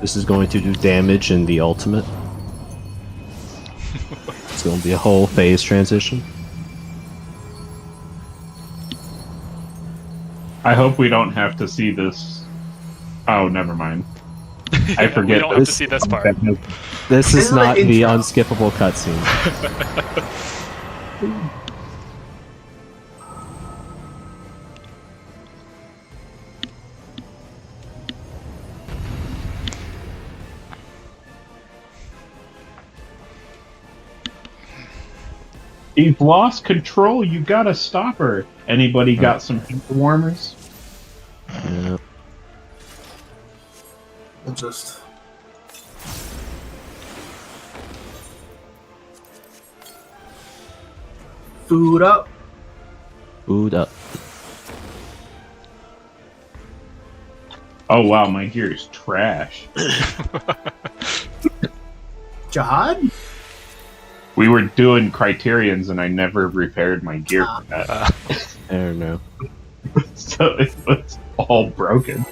This is going to do damage in the ultimate. It's going to be a whole phase transition. I hope we don't have to see this. Oh, never mind. I forget. We don't have to see this part. This is not the unskippable cutscene. You've lost control. You gotta stop her. Anybody got some heat warmers? Yeah. Just food up. Food up. Oh wow, my gear is trash. Jihad? We were doing criterions and I never repaired my gear for that. I don't know. So it was all broken.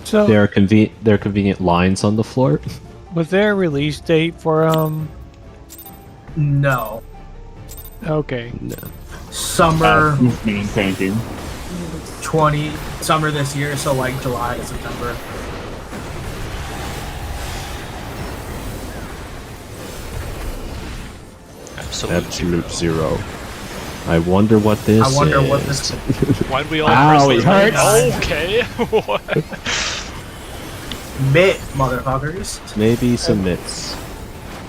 So There are convenient lines on the floor. was there a release date for No. Okay. No. Summer Mean painting. 20 summer this year, so like July to September. Absolute zero. I wonder what this is. I wonder what this Why'd we all Ow, press it those hurts. buttons? Okay. What? bit, motherfuckers. Maybe some mitts.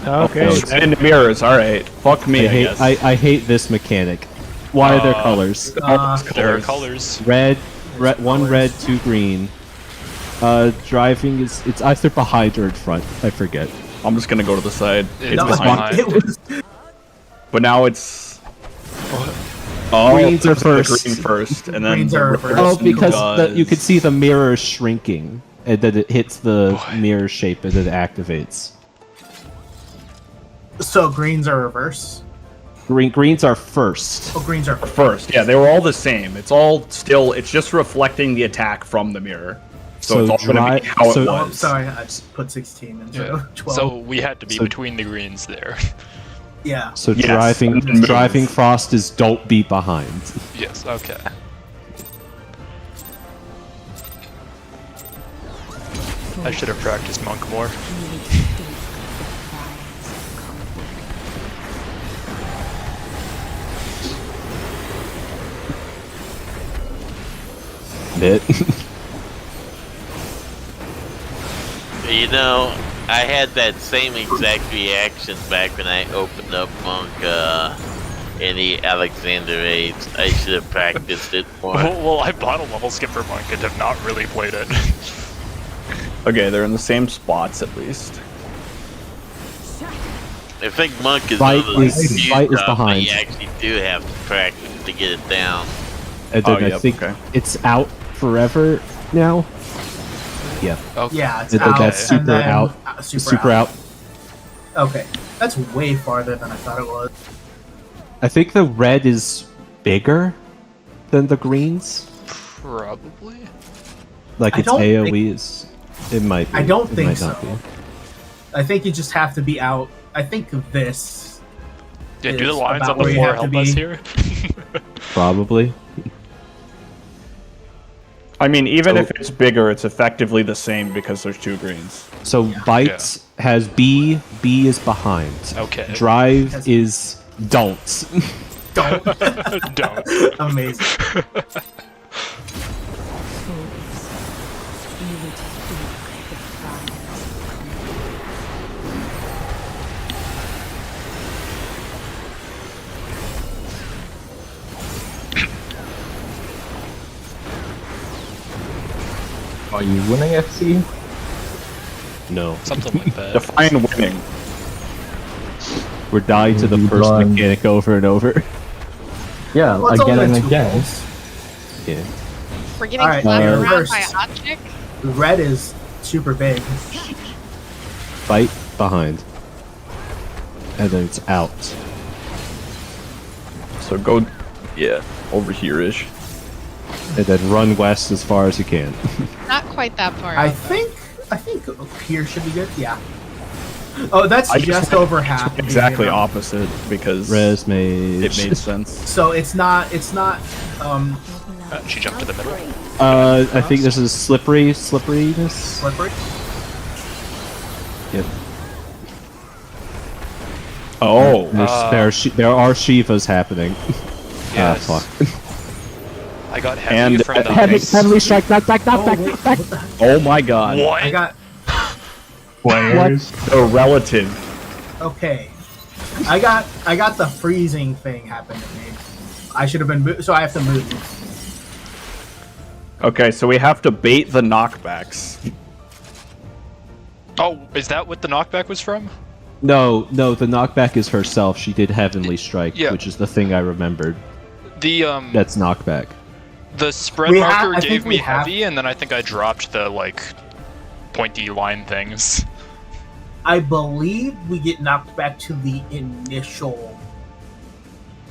Okay. Oh, And the mirrors, alright. Fuck me, I guess. I hate this mechanic. Why are there colors? There are colors. Red, one red, two green. Driving is it's either behind or in front. I forget. I'm just gonna go to the side. It's No, behind. it was But now it's... Oh, Greens are it's the first. Green first, and then Greens the are reverse first. Oh, because does- you can see the mirror shrinking, and then it hits the mirror shape, and it activates. so greens are reverse. Greens are first. Oh, greens are First, yeah, they were all the same. It's all still... It's just reflecting the attack from the mirror. So it's all gonna be how it Oh, I'm was. sorry, I just put 16 instead Yeah. of 12. So we had to be So- between the greens there. yeah. So Yes, driving and then driving move. frost is don't be behind. Yes. Okay. I should have practiced monk more. It. You know, I had that same exact reaction back when I opened up Monk in the Alexander Age. I should have practiced it more. Well, I bought a level skip for monk and have not really played it. Okay, they're in the same spots at least. I think Monk is Fight one of those is- few fight is stuff behind. You actually do have to practice to get it down. And then Oh, I yep, think okay. it's out forever now. Yeah, Okay. Yeah, it's and out. that's super and then, out. Super, out. Okay. That's way farther than I thought it was. I think the red is bigger than the greens. Probably. Like I its don't AoE think- is. It might be. I don't It think might not so. be. I think you just have to be out. I think this. Yeah, do the is lines about on the where you floor have to help us be. here? Probably. I mean, even So- if it's bigger, it's effectively the same because there's two greens. So bites has B. B is behind. Okay. Drive Has- is don't. Don't. Don't. Amazing. Are you winning FC? No, Something like that. Define winning. we're dying to the You first blind. mechanic over and over. Yeah, Well, it's again only and two again. goals. Yeah. We're getting Alright, slapped around reverse. by a hot chick. Red is super big. Fight behind. And then it's out. So go, yeah, over here-ish. And then run west as far as you can. Not quite that far I out. think here should be good. Yeah. Oh, that's I just went over half. exactly opposite because Res mage. it made sense. So it's not. She jumped to the middle. I think this is slipperiness. Slippery. Yep. Oh, There are Shivas happening. Yes. Ah, fuck. I got heavy And from the Heavily strike, knock back. oh my god. What? I got. Players. The relative. Okay. I got the freezing thing happen to me. I should have been so I have to move. Okay, so we have to bait the knockbacks. Oh, is that what the knockback was from? No, the knockback is herself. She did Heavenly Strike, Yeah. which is the thing I remembered. The That's knockback. the spread We marker I think gave we me have- heavy, and then I think I dropped the like pointy line things. I believe we get knocked back to the initial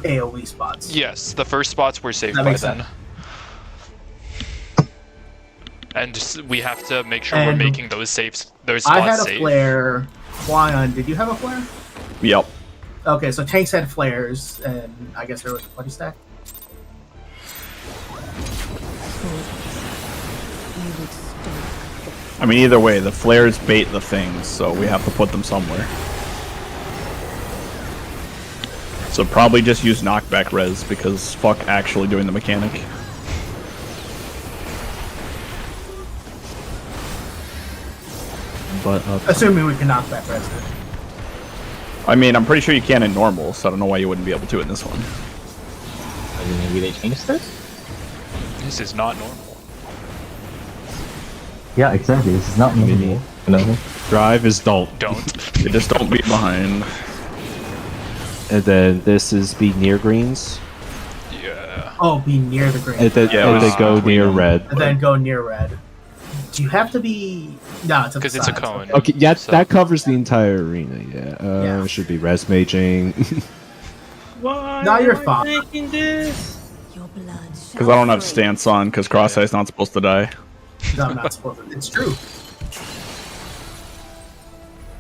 AoE spots. Yes, the first spots were saved That by makes then. sense. And we have to make sure And we're making those spots I had a safe. flare. Quyon, did you have a flare? Yep. Okay, so tanks had flares, and I guess there was a bloody stack. I mean, either way, the flares bait the things, so we have to put them somewhere. So probably just use knockback res, because fuck actually doing the mechanic. But Assuming we can knock back rest. I mean, I'm pretty sure you can in normal, so I don't know why you wouldn't be able to in this one. Maybe they changed this? This is not normal. Yeah, exactly. This is not normal. You know? drive is don't. You just don't be behind. And then this is be near greens. Yeah. Oh, be near the green. And then, Yeah, and it then was go between near them. red. And then go near red. Do you have to be? No, it's Because it's a cone. Okay, yeah, So- that covers the entire arena. Yeah, Yeah. should be res maging. Now you're fine. Because I don't have stance on, because Crosseye's not supposed to die. No, I'm not supposed to. It's true.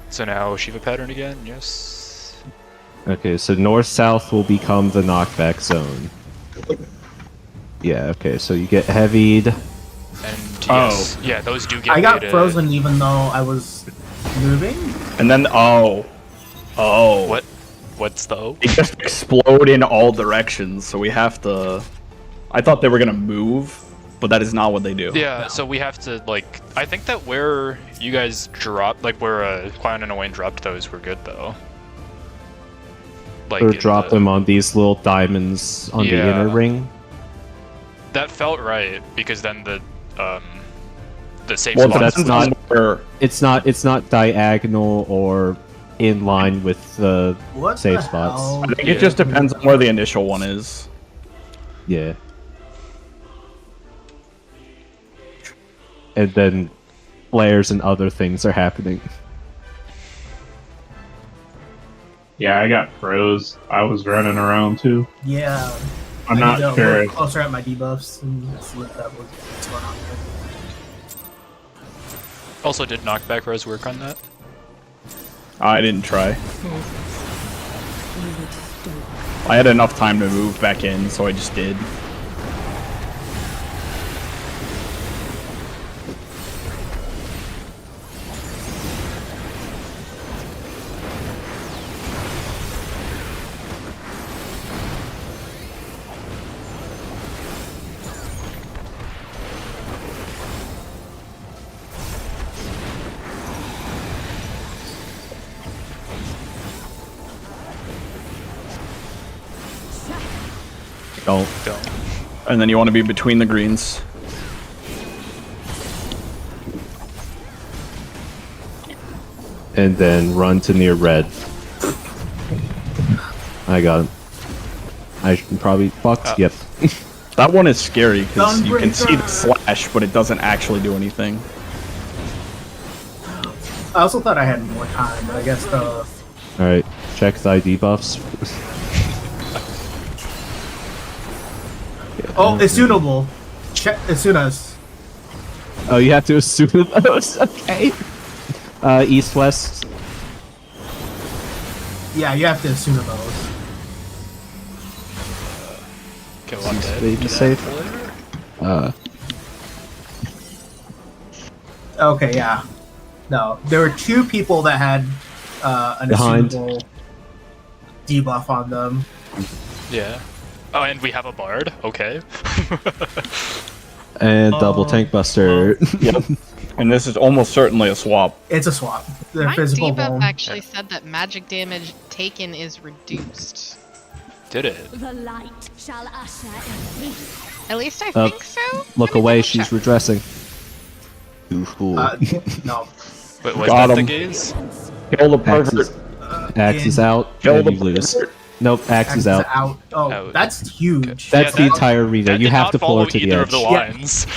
So now Shiva pattern again, yes. Okay, so north south will become the knockback zone. Yeah. Okay, so you get heavied. And yes, yeah, those do get I got baited. frozen even though I was moving. And then, oh. What? What's the O? They just explode in all directions, so we have to... I thought they were gonna move, but that is not what they do. Yeah, so we have to, like, I think that where you guys dropped, like, where Clown and Owain dropped those were good, though. Like, Or in drop the- them on these little diamonds on the inner Yeah. ring. That felt right, because then the safe Well, spot... that's that's not- not where... It's not diagonal or in line with the What safe the spots. hell? I think it just depends on where the initial one is. Yeah. And then flares and other things are happening. Yeah, I got froze. I was running around too. Yeah. I'm I not need to sure. look closer at my debuffs and see if that was what's going on here. Also, did knockback res work on that? I didn't try. I had enough time to move back in, so I just did. Don't. Don't. And then you want to be between the greens. And then run to near red. I got him. I should probably fucked. Yep. That one is scary, because you can see the Gunbreaker! slash, but it doesn't actually do anything. I also thought I had more time, but I guess the Alright, check the ID buffs. it's tunable. Check as soon as Oh, you have to assume those. Okay. East west. Yeah, you have to assume those. Okay, one dead. Maybe Dead safe. player. Okay, yeah. No, there were 2 people that had an Behind. assumable debuff on them. Yeah. Oh, and we have a bard. Okay. And double tank buster. Yep. And this is almost certainly a swap. It's a swap. They're My physical debuff home. actually said that magic damage taken is reduced. Did it? The light shall usher in peace. At least I Oh, think so. Look Let me away, double she's check. redressing. Too cool. No. Wait, was Got that the him. gaze? Kill the Axe pervert. is, Axe is out, Kill and the you lose. pervert. Nope, Axe is out. Oh, Out. that's huge. That's the that- entire arena. That You did have not to pull follow her to the either edge. of the lines.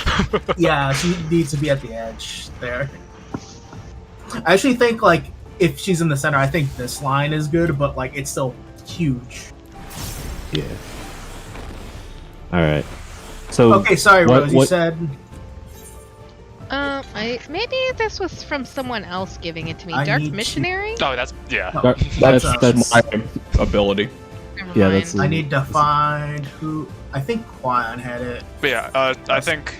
Yeah, she needs to be at the edge there. I actually think, like, if she's in the center, I think this line is good, but, like, it's still huge. Yeah. Alright. So, Okay, sorry, what- Rose, you what- said... Maybe this was from someone else giving it to me. I Dark need to- Missionary? Oh, that's yeah. No, that's my ability. Never yeah, mind. that's I need to find who... I think Quion had it. But yeah, I think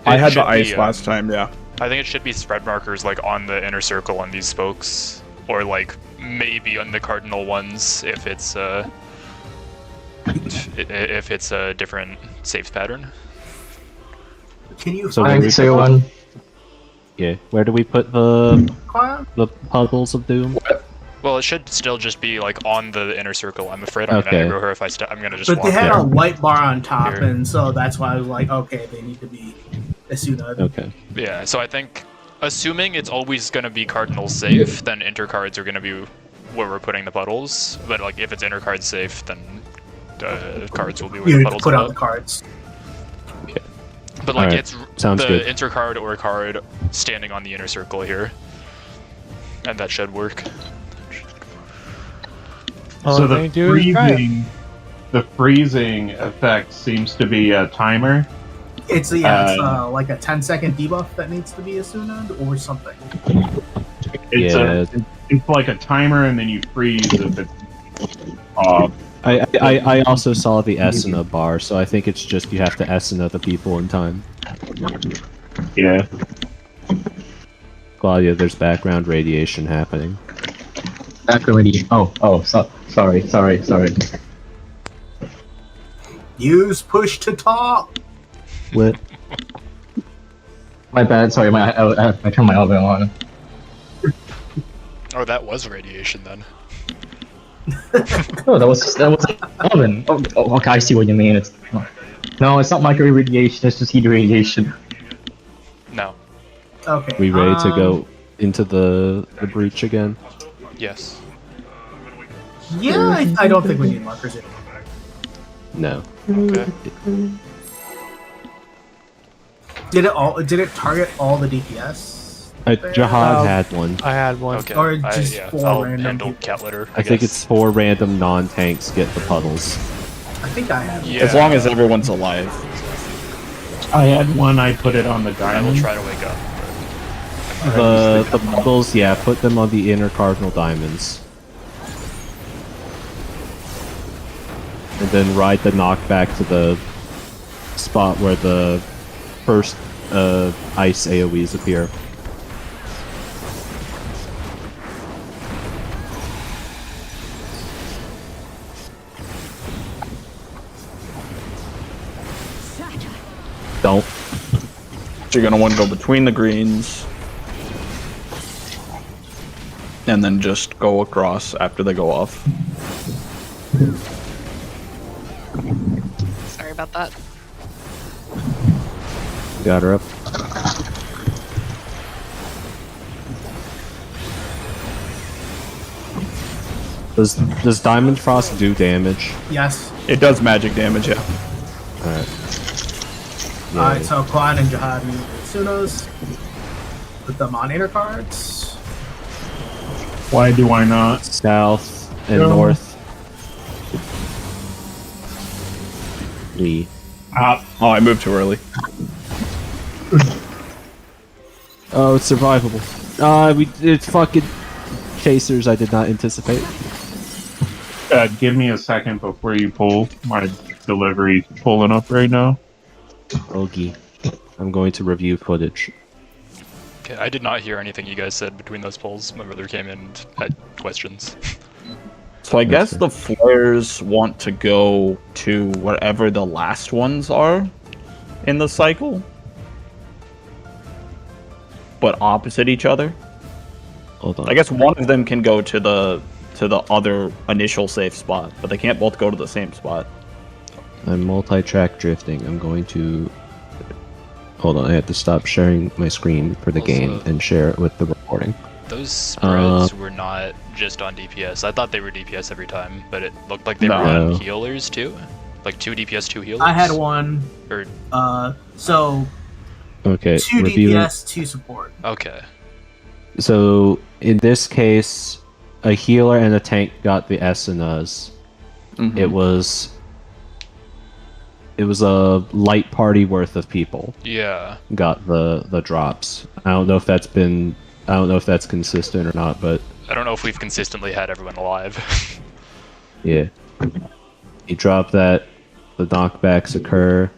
I it had should the ice be, last time, yeah. I think it should be spread markers like on the inner circle on these spokes, or like maybe on the cardinal ones if it's a different safe pattern. Can you So find we- Say one. yeah. Where do we put the Quion? puddles of doom? Well, it should still just be like on the inner circle. I'm afraid I'm Okay. gonna aggro her if I I'm gonna just But walk they had there. a white bar on top, Here. and so that's why I was like, okay, they need to be Asuna. Okay. Yeah, so I think assuming it's always gonna be cardinal safe, then intercards are gonna be where we're putting the puddles. But like if it's intercard safe, then cards will be where You the need to puddles put are. out the cards. But like Alright, it's sounds the good. intercard or card standing on the inner circle here, and that should work. All So they the do is try it. freezing effect seems to be a timer. It's like a 10-second debuff that needs to be Asuna or something. It's Yeah. it's like a timer, and then you freeze if it's off. I also saw the Esuna bar, so I think it's just you have to Esuna the people in time. Yeah. Claudia, there's background radiation happening. Back already. Sorry. Use push to talk. What? My bad. Sorry, I turned my oven on. Oh, that was radiation then. Oh, that was oven. Oh, okay. I see what you mean. No, it's not microwave radiation. It's just heat radiation. No. Okay. We ready to go into the breach again? Yes. Yeah, I don't think we need markers anymore. No. Okay. Did it target all the DPS? Jihad had one. I had one. Okay. Or just yeah, four I'll random handle people. cat litter. I think it's 4 random non-tanks get the puddles. I think I have. Yeah. As long as everyone's alive. I had one. I put it on the I will diamond. try to wake up. The puddles, yeah, put them on the inner cardinal diamonds. And then ride the knockback to the spot where the first ice AoEs appear. Don't. So you're gonna want to go between the greens. And then just go across after they go off. Sorry about that. Got her up. Does Diamond Frost do damage? Yes. It does magic damage, yeah. Alright. Alright, so Quan and Jihad need Asunas. Put them on inner cards. Why do I not? South and No. north. Lee. Ah, Oh, I moved too early. Oh, it's survivable. It's fucking chasers I did not anticipate. Give me a second before you pull. My delivery's pulling up right now. Ogie. I'm going to review footage. Okay, I did not hear anything you guys said between those polls. My brother came in and had questions. So I guess the flares want to go to whatever the last ones are in the cycle, but opposite each other. Hold on. I guess one of them can go to the other initial safe spot, but they can't both go to the same spot. I'm multi-track drifting. I'm going to... Hold on, I have to stop sharing my screen for the game and share it with the recording. Those spreads were not just on DPS. I thought they were DPS every time, but it looked like they were on healers too. Like 2 DPS, 2 healers. I had one. Or... So... Okay, 2 DPS, 2 support. Okay. So, in this case, a healer and a tank got the S and Us. Mm-hmm. It was a light party worth of people. Yeah. Got the drops. I don't know if that's consistent or not, but I don't know if we've consistently had everyone alive. yeah. You drop that, the knockbacks occur.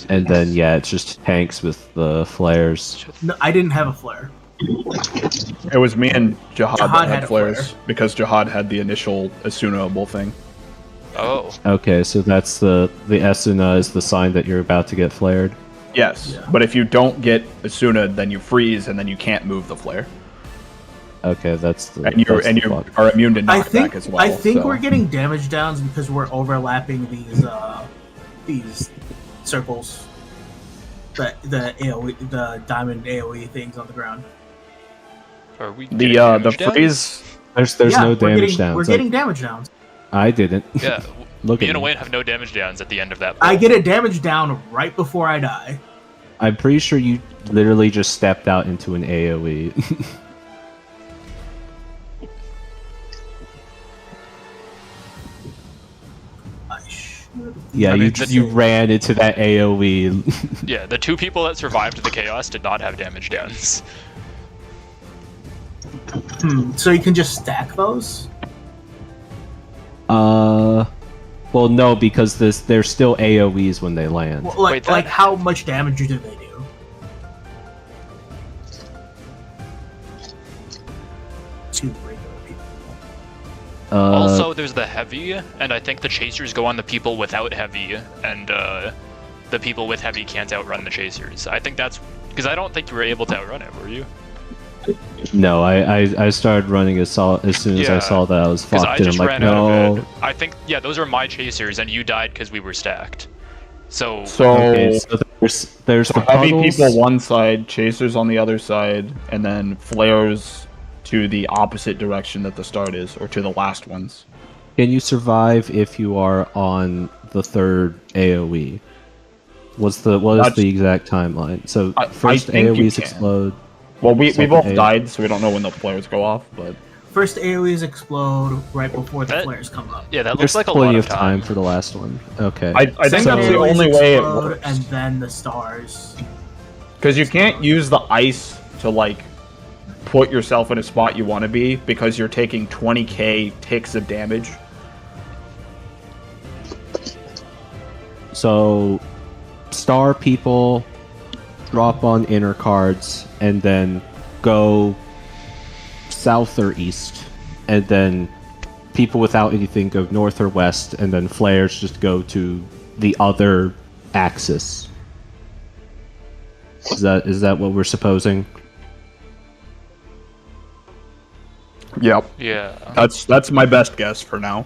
And then yeah, it's just tanks with the flares. No, I didn't have a flare. It was me and Jihad that had flares because Jihad had the initial Asuna thing. Oh. Okay, so that's the Asuna is the sign that you're about to get flared. Yes, but if you don't get Asuna, then you freeze and then you can't move the flare. Okay, that's the. And you are immune to knockback as well. I think we're getting damage downs because we're overlapping these circles. The AOE, the diamond AOE things on the ground. Are we the freeze? There's no damage downs. We're getting damage downs. I didn't. Yeah. Look me at and me. Wayne have no damage downs at the end of that. I get a damage down right before I die. I'm pretty sure you literally just stepped out into an AoE. Yeah, you ran into that AoE. Yeah, the 2 people that survived the chaos did not have damage downs. So you can just stack those? Well, no, because they're still AoEs when they land. Well, like how much damage do they do? To regular people. Also, there's the heavy, and I think the chasers go on the people without heavy, and the people with heavy can't outrun the chasers. I think that's because I don't think you were able to outrun it, were you? No, I started running as soon as I saw that I was fucked, and I'm like, no. I think those are my chasers, and you died because we were stacked. So okay, so there's the heavy puddles. people one side, chasers on the other side, and then flares to the opposite direction that the start is, or to the last ones. Can you survive if you are on the third AoE? What is the exact timeline? So first AoEs explode. Well, we both died, so we don't know when the flares go off, but first AoEs explode right before the flares come up. Yeah, that looks There's like a plenty lot of time for the last one. Okay. I think that's the only way it works. And then the stars. Because you can't use the ice to like put yourself in a spot you want to be because you're taking 20k ticks of damage. So, star people drop on inner cards and then go south or east, and then people without anything go north or west, and then flares just go to the other axis. Is that what we're supposing? Yep. Yeah. That's my best guess for now.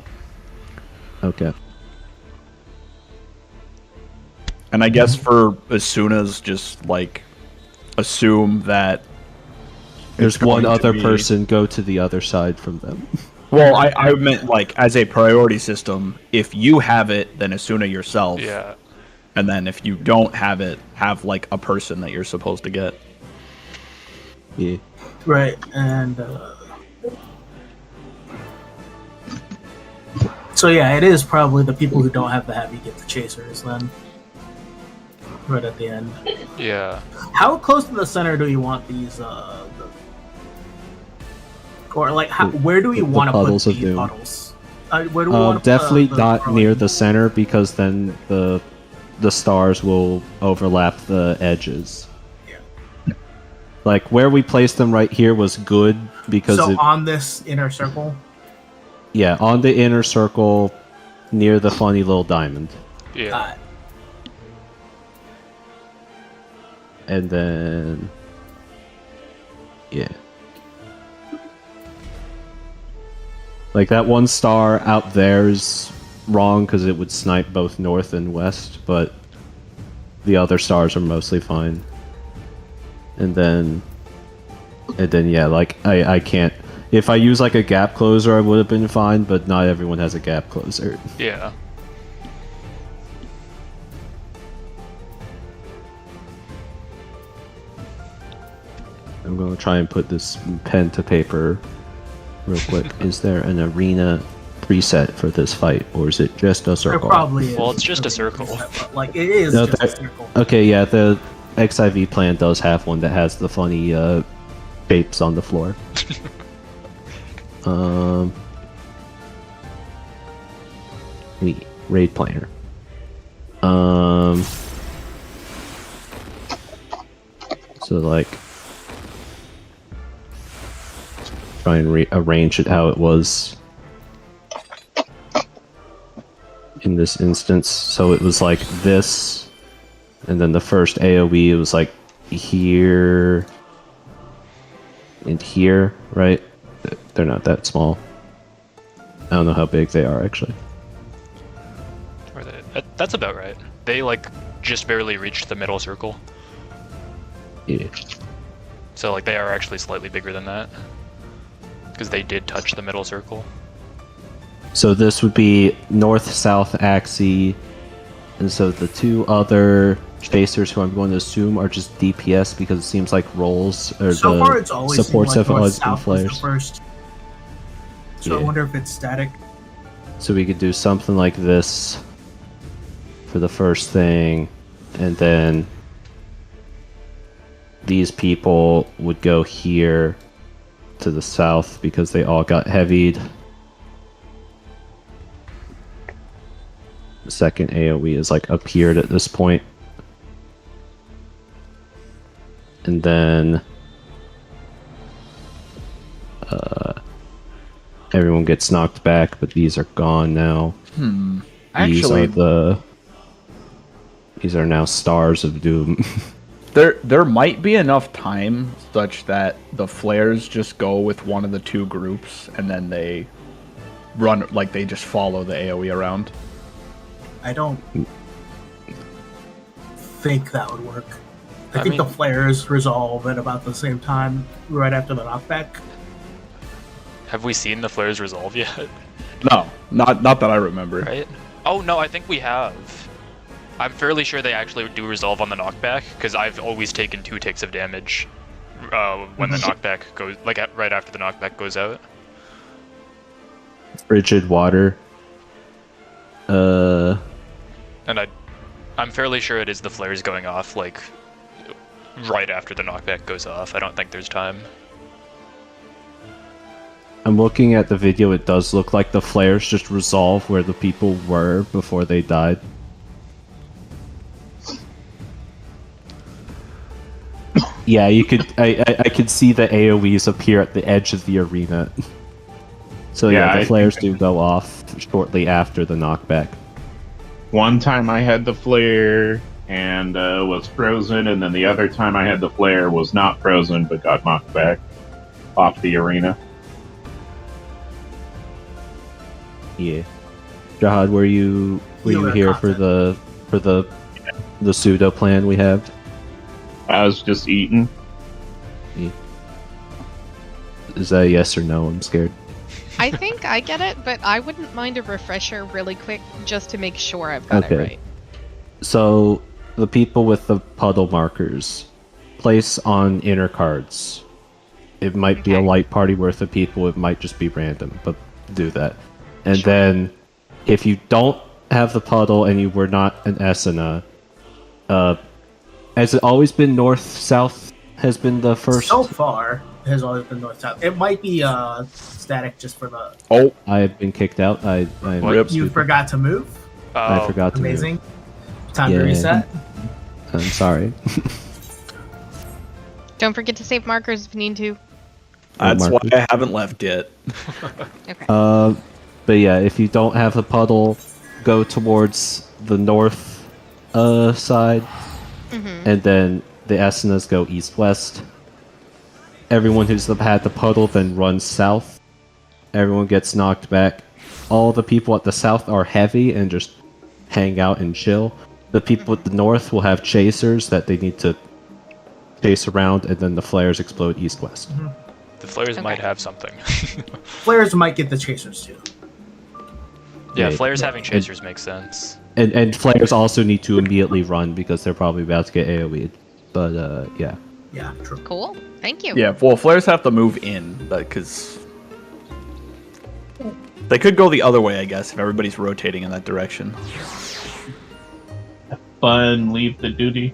Okay. And I guess for as soon as just like assume that there's one other person, go to the other side from them. Well, I meant like as a priority system, if you have it, then Asuna yourself. Yeah. And then if you don't have it, have like a person that you're supposed to get. Yeah. Right, and so yeah, it is probably the people who don't have the heavy get the chasers then. right at the end. Yeah. How close to the center do you want these? Or like, where do we the want to put puddles of these doom. puddles? Where do we want to Definitely put not or, near like, the center because then the stars will overlap the edges. Yeah. Like where we placed them right here was good because So on this inner circle. yeah, on the inner circle near the funny little diamond. Yeah. And then yeah. Like that one star out there is wrong because it would snipe both north and west, but the other stars are mostly fine. And then yeah, like I can't. If I use like a gap closer, I would have been fine, but not everyone has a gap closer. Yeah. I'm gonna try and put this pen to paper real quick. Is there an arena preset for this fight, or is it just a There circle? probably is. Well, it's just a circle. But, like, it is No, just a there- circle. Okay, yeah, the XIV plan does have one that has the funny shapes on the floor. Raid planner. So like, try and arrange it how it was in this instance. So it was like this, and then the first AoE it was like here and here, right? They're not that small. I don't know how big they are actually. That's about right. They like just barely reached the middle circle. Yeah. So like they are actually slightly bigger than that. Because they did touch the middle circle. So this would be north-south axis, and so the two other chasers who I'm going to assume are just DPS because it seems like rolls or So the far, it's always supports seemed have like always been north-south was the flares. first. So I Yeah. wonder if it's static. So we could do something like this for the first thing, and then these people would go here to the south because they all got heavied. The second AoE is like appeared at this point. And then everyone gets knocked back, but these are gone now. Actually, These are now stars of doom. there might be enough time such that the flares just go with one of the two groups, and then they run like they just follow the AoE around. I don't think that would work. I I think the mean- flares resolve at about the same time, right after the knockback. Have we seen the flares resolve yet? No, not that I remember. Right? Oh no, I think we have. I'm fairly sure they actually do resolve on the knockback, because I've always taken 2 ticks of damage when the knockback goes, like right after the knockback goes out. Frigid water. And I'm fairly sure it is the flares going off, like, right after the knockback goes off. I don't think there's time. I'm looking at the video, it does look like the flares just resolve where the people were before they died. Yeah, you could. I could see the AoEs appear at the edge of the arena. So yeah, Yeah, the I flares think- do go off shortly after the knockback. One time I had the flare and was frozen, and then the other time I had the flare was not frozen but got knocked back off the arena. Yeah, Jahad, were you Healer here for the pseudo plan we have? I was just eating. Is that a yes or no? I'm scared. I think I get it, but I wouldn't mind a refresher really quick just to make sure I've got Okay. it right. So the people with the puddle markers place on inner cards. It might be a Okay. light party worth of people. It might just be random, but do that. And then, if you don't have the puddle and you were not an Esena, Has it always been north-south has been the first? So far, it has always been north-south. It might be static just for the. Oh, I have been kicked out. I Rip. You forgot to move. I forgot to move. Amazing. Time to Yeah. reset. I'm sorry. Don't forget to save markers if you need to. That's why Marcus. I haven't left yet. Okay. But yeah, if you don't have a puddle, go towards the north side, and then the Asanas go east-west. Everyone who's had the puddle then runs south. Everyone gets knocked back. All the people at the south are heavy and just hang out and chill. The people at the north will have chasers that they need to chase around, and then the flares explode east-west. The flares might Okay. have something. Players might get the chasers too. Yeah, Yeah, flares yeah. having chasers makes sense. And flares also need to immediately run because they're probably about to get AoE'd. But yeah. Yeah, true. Cool. Thank you. Yeah, well, flares have to move in, because they could go the other way, I guess, if everybody's rotating in that direction. Fun, leave the duty.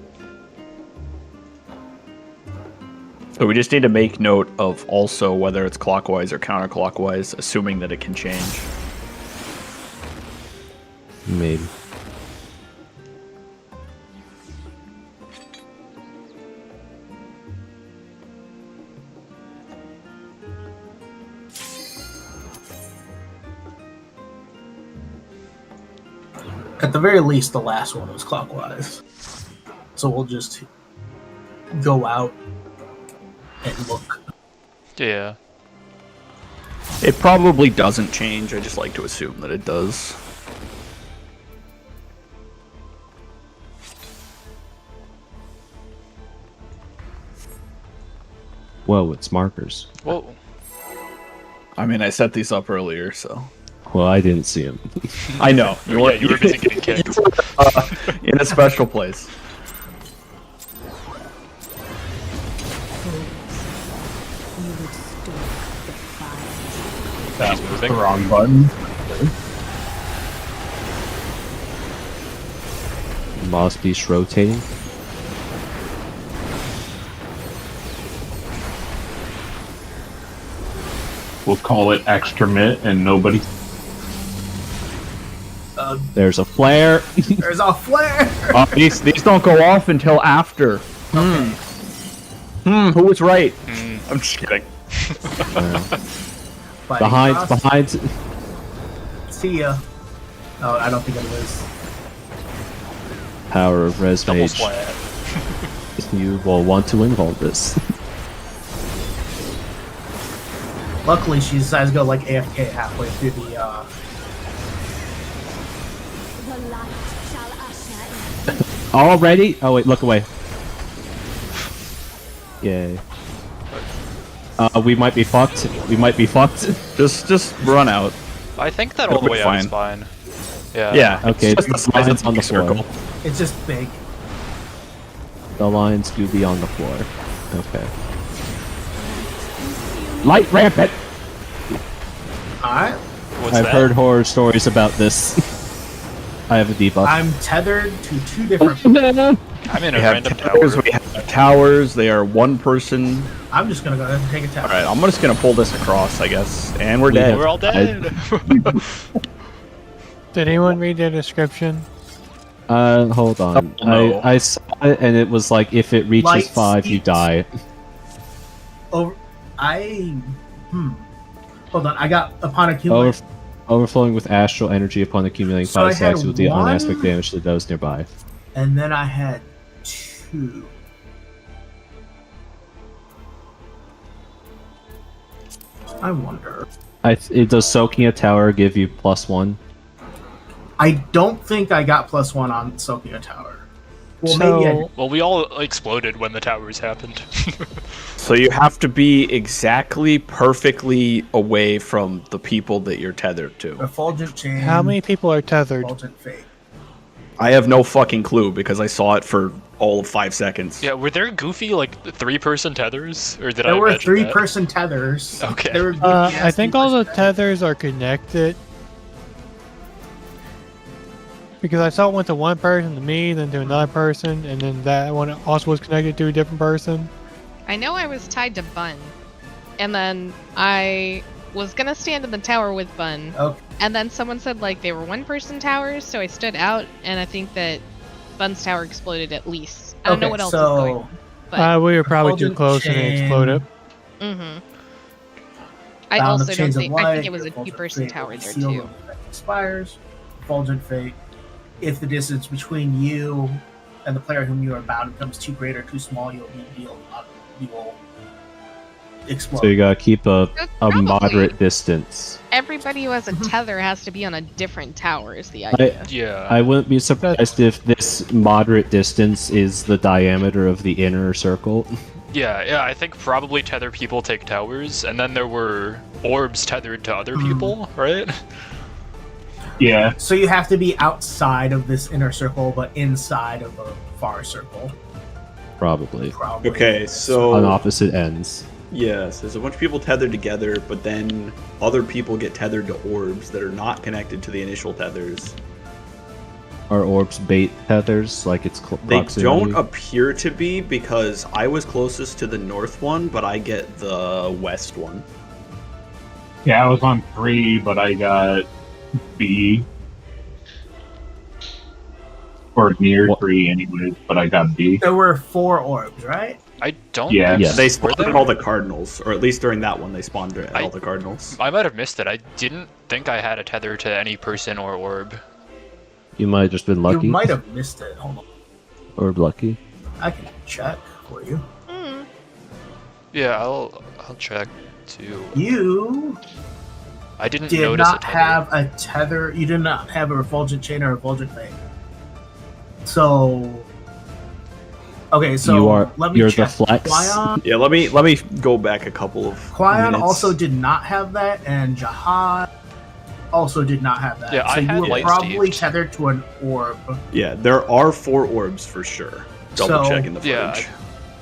So we just need to make note of also whether it's clockwise or counterclockwise, assuming that it can change. Maybe. At the very least, the last one was clockwise. So we'll just go out and look. Yeah. It probably doesn't change, I just like to assume that it does. Whoa, it's markers. Whoa. I mean, I set these up earlier, so... Well, I didn't see them. I know. You were busy getting kicked. In a special place. That She's was the moving. wrong button. Moss Beast rotating. We'll call it extra mitt and nobody. There's a flare. There's a flare! These don't go off until after. Who was right? I'm just kidding. Fighting behind, cross. behind. See ya. Oh, I don't think it is. Power of Res Double Mage. splat. You will want to involve this. Luckily, she decides to go like AFK halfway through the. The light shall usher in. Already? Oh wait, look away. Yay. We might be fucked. We might be fucked. Just run out. I think that all the It'll be way out is fine. fine. Yeah. Yeah. Okay, It's just the the size lines of on the floor. circle. It's just big. The lines do be on the floor. Okay. Light rampant. Alright. What's I've that? heard horror stories about this. I have a debuff. I'm tethered to two different. I'm in a We have random towers. tower. We have towers. They are one person. I'm just gonna go ahead and take a tap. All right, I'm just gonna pull this across, I guess, and we're We dead. have- We're all dead. Did anyone read the description? Hold on. Oh, no. I saw it and it was like if it reaches Light 5, you speed. die. Over. Hold on. I got upon accumulating. Overflowing with astral energy upon accumulating So I 5 had stacks will deal one- unaspect damage to those nearby. And then I had 2. I wonder. Does soaking a tower give you +1? I don't think I got +1 on soaking a tower. Well, so, maybe I. Well, we all exploded when the towers happened. So you have to be exactly perfectly away from the people that you're tethered to. Refulgent chain. how many people are tethered? Refulgent fate. I have no fucking clue because I saw it for all of 5 seconds. Yeah, were there goofy like 3-person tethers, or did I There were imagine that? 3-person tethers. Okay. There were I think all the 3-person tethers are connected. Because I saw it went to one person, to me, then to another person, and then that one also was connected to a different person. I know I was tied to Bun, and then I was gonna stand in the tower with Bun, Okay. and then someone said like they were one-person towers, so I stood out, and I think that Bun's tower exploded at least. I don't know Okay, what else so- is going on. But, We were probably too Refulgent close and it chain. exploded. I Bound also of don't chains of think I think light, it was a Refulgent two-person fate tower will be there sealed too. when the effect expires. Refulgent fate. If the distance between you and the player whom you are bound becomes too great or too small, you will explode. So you gotta keep a Probably. moderate distance. Everybody who has a tether has to be on a different tower. Is the idea? Yeah. I wouldn't be surprised if this moderate distance is the diameter of the inner circle. Yeah, I think probably tether people take towers, and then there were orbs tethered to other people, right? Yeah. So you have to be outside of this inner circle, but inside of a far circle. Probably. Probably. Okay, On so opposite ends. yes, there's a bunch of people tethered together, but then other people get tethered to orbs that are not connected to the initial tethers. Are orbs bait tethers? Like it's They proximity? don't appear to be because I was closest to the north one, but I get the west one. Yeah, I was on 3, but I got B. Or near 3 anyways, but I got B. There were 4 orbs, right? I don't. Yeah. think Yes. They were spawned there? at all the cardinals, or at least during that one, they spawned at I- all the cardinals. I might have missed it. I didn't think I had a tether to any person or orb. You might have just been lucky. You might have missed it. Hold on. Or lucky. I can check for you. Yeah, I'll check too. You I didn't did notice a not tether. have a tether. You did not have a refulgent chain or a refulgent fate. So, okay, so let me you're check. the flex. Quyon, Yeah, let me go back a couple of Quyon minutes. also did not have that, and Jihad also did not have that. Yeah, so I you had were Light probably Steve. tethered to an orb. Yeah, there are 4 orbs for sure. Double So- checking the footage. Yeah,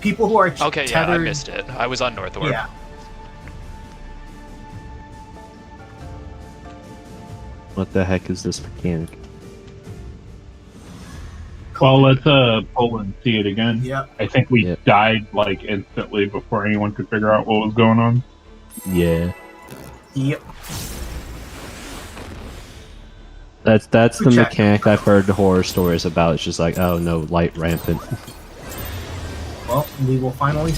People who are Okay, yeah, tethered. I missed it. I was on North Orb. Yeah, What the heck is this mechanic? Well, let's pull and see it again. Yep. I think we Yep. died like instantly before anyone could figure out what was going on. Yeah. Yep. That's the Check. mechanic I've heard horror stories about. It's just like, oh no, light rampant. Well, we will finally.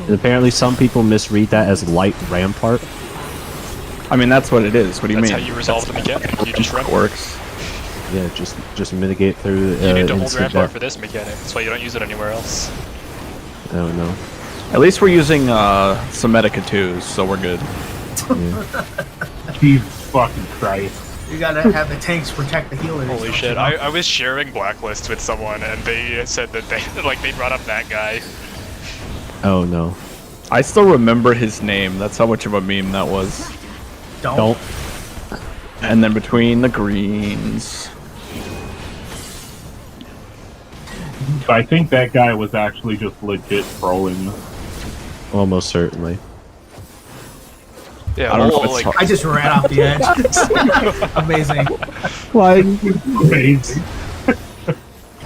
And apparently some people misread that as light rampart. I mean, that's what it is. What do you That's mean? how you resolve the mechanic. You just run. It works. Yeah, just mitigate through You need to hold instant Rampart death. for this mechanic. That's why you don't use it anywhere else. Oh no. At least we're using some Medica 2s, so we're good. Jesus fucking Christ. You gotta have the tanks protect the healers. Holy don't shit! you know? I was sharing Blacklist with someone, and they said that they brought up that guy. Oh no. I still remember his name. That's how much of a meme that was. Don't. And then between the greens. I think that guy was actually just legit trolling. Almost certainly. Yeah, I don't know well, if it's like hard. I just ran off the edge. Amazing. Why? Amazing.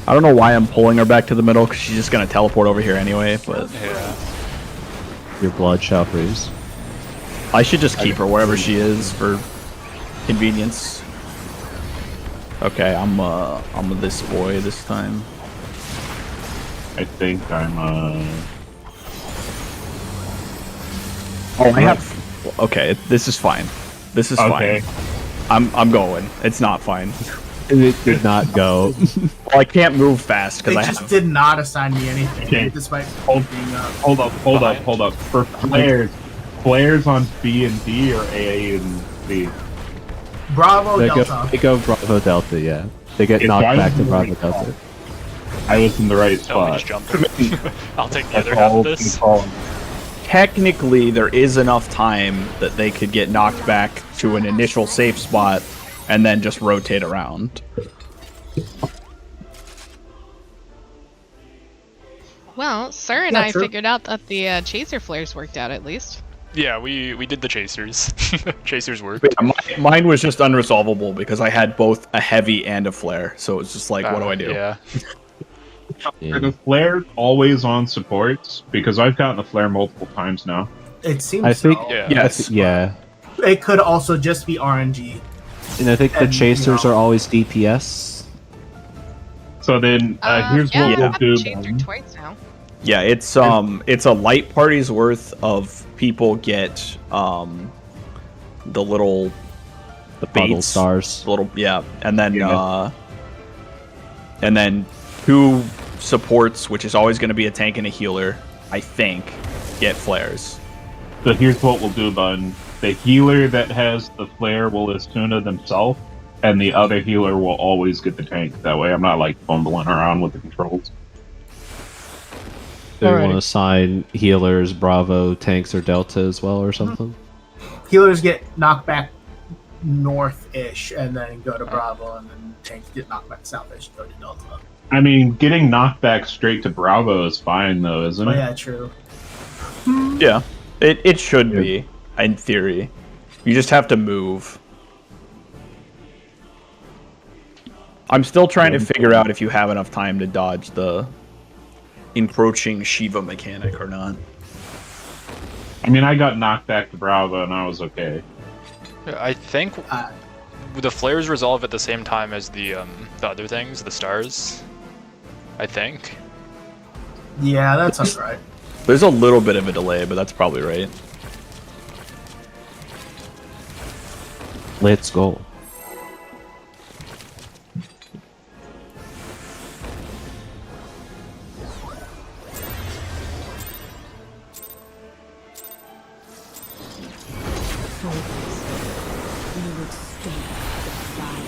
I don't know why I'm pulling her back to the middle, because she's just going to teleport over here anyway, but yeah. Your blood shall freeze. I should just keep her wherever she is for convenience. Okay, I'm this boy this time. I think I'm Oh, I have. Okay, this is fine. This is okay. fine. I'm going. It's not fine. It did not go. Well, I can't move fast They because I just have. did not assign me anything, Okay. despite Hold- being up. Hold up. For flares on B and D or A and B? Bravo They Delta. go Bravo Delta, yeah. They get If knocked I back was to in the Bravo right Delta. I was in the right Oh, we spot. just jumped. I'll take the other That's half all of this. control. Technically, there is enough time that they could get knocked back to an initial safe spot and then just rotate around. Well, Sir and Yeah, I true. figured out that the chaser flares worked out at least. Yeah, we did the chasers. Chasers worked. But yeah, mine was just unresolvable because I had both a heavy and a flare, so it's just like, what do I do? Yeah. Are the flare always on supports? Because I've gotten the flare multiple times now. It seems I think, so. Yeah. Yes. yeah. It could also just be RNG. And I think the And, chasers you know- are always DPS. So then, here's yeah, what we'll I've do. chaser twice now. Yeah, it's a light party's worth of people get the little The puddle baits, stars. the little and then Yeah. and then 2 supports, which is always going to be a tank and a healer, I think, get flares. So here's what we'll do, Bun. The healer that has the flare will Astuna themselves, and the other healer will always get the tank. That way I'm not like fumbling around with the controls. Do you want Alrighty. to assign healers, Bravo, tanks, or Delta as well, or something? Healers get knocked back north-ish, and then go to Bravo, and then tanks get knocked back south-ish and go to Delta. I mean, getting knocked back straight to Bravo is fine, though, isn't Oh it? yeah, true. Yeah, it should be, in theory. You just have to move. I'm still trying to figure out if you have enough time to dodge the encroaching Shiva mechanic or not. I mean, I got knocked back to Bravo, and I was okay. I think the flares resolve at the same time as the other things, the stars. I think. Yeah, that sounds right. There's a little bit of a delay, but that's probably right. Let's go.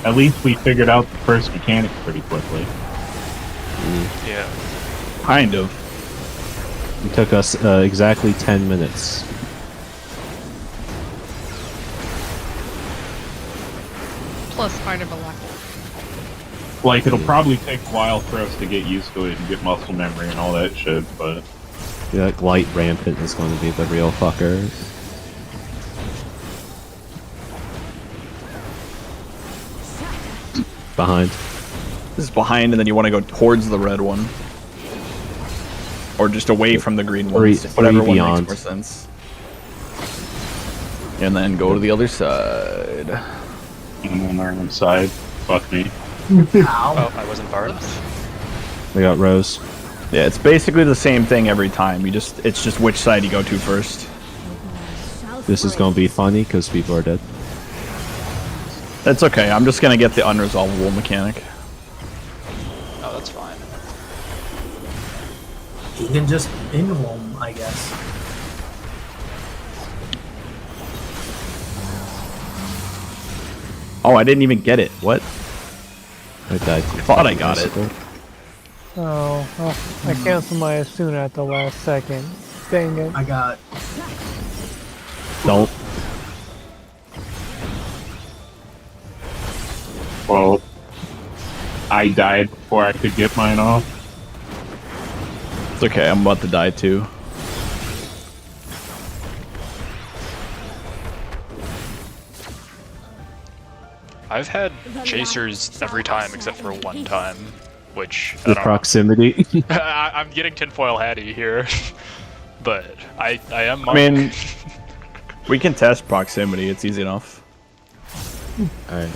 At least we figured out the first mechanic pretty quickly. Yeah. Kind of. It took us exactly 10 minutes. Plus part of a luck. Like, it'll probably take a while for us to get used to it and get muscle memory and all that shit, but... Yeah, like light rampant is going to be the real fucker. Behind. This is behind, and then you want to go towards the red one. Or just away from the green one. Whatever one beyond. makes more sense. And then go to the other side. I'm on the wrong side. Fuck me. Ow. Oh, I wasn't far enough. We got Rose. Yeah, it's basically the same thing every time. It's just which side you go to first. This is going to be funny because people are dead. That's okay. I'm just gonna get the unresolvable mechanic. Oh, that's fine. You can just in-home, I guess. Oh, I didn't even get it. What? I died. I thought I got it. Oh, I canceled my Asuna at the last second. Dang it. I got... Don't. Well, I died before I could get mine off. It's okay. I'm about to die too. I've had chasers every time except for one time, which I The don't proximity. know. I'm getting tinfoil hatty here, but I am. I mean, we can test proximity. It's easy enough. Alright.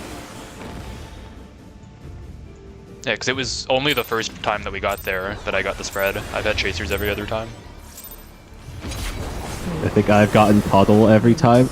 Yeah, because it was only the first time that we got there that I got the spread. I've had chasers every other time. I think I've gotten puddle every time.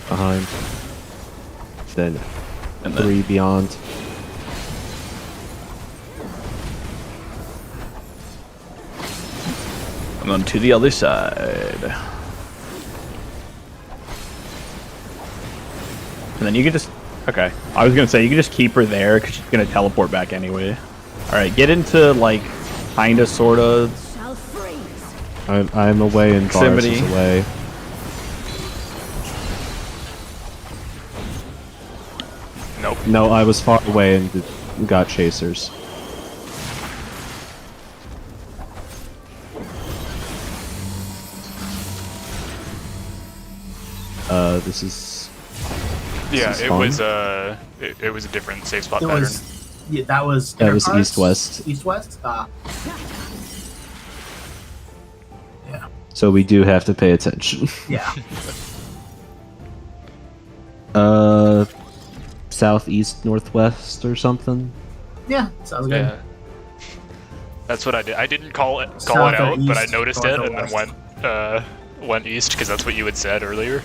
Behind. Then And 3 beyond. And then to the other side. And then you can just... Okay. I was going to say, you can just keep her there, because she's going to teleport back anyway. Alright, get into, like, kinda, sorta... Shall freeze. I'm away and Bars Proximity. is away. Nope. No, I was far away and got chasers. This is... Yeah, is it fun. was it was a different safe spot It pattern. was. Yeah, that was. That was Intercards? east-west. East-west. Yeah. So we do have to pay attention. Yeah. Southeast, northwest, or something. Yeah. Sounds good. Yeah. That's what I did. I didn't call it South or out, but I east, noticed north it or and then west. went east because that's what you had said earlier.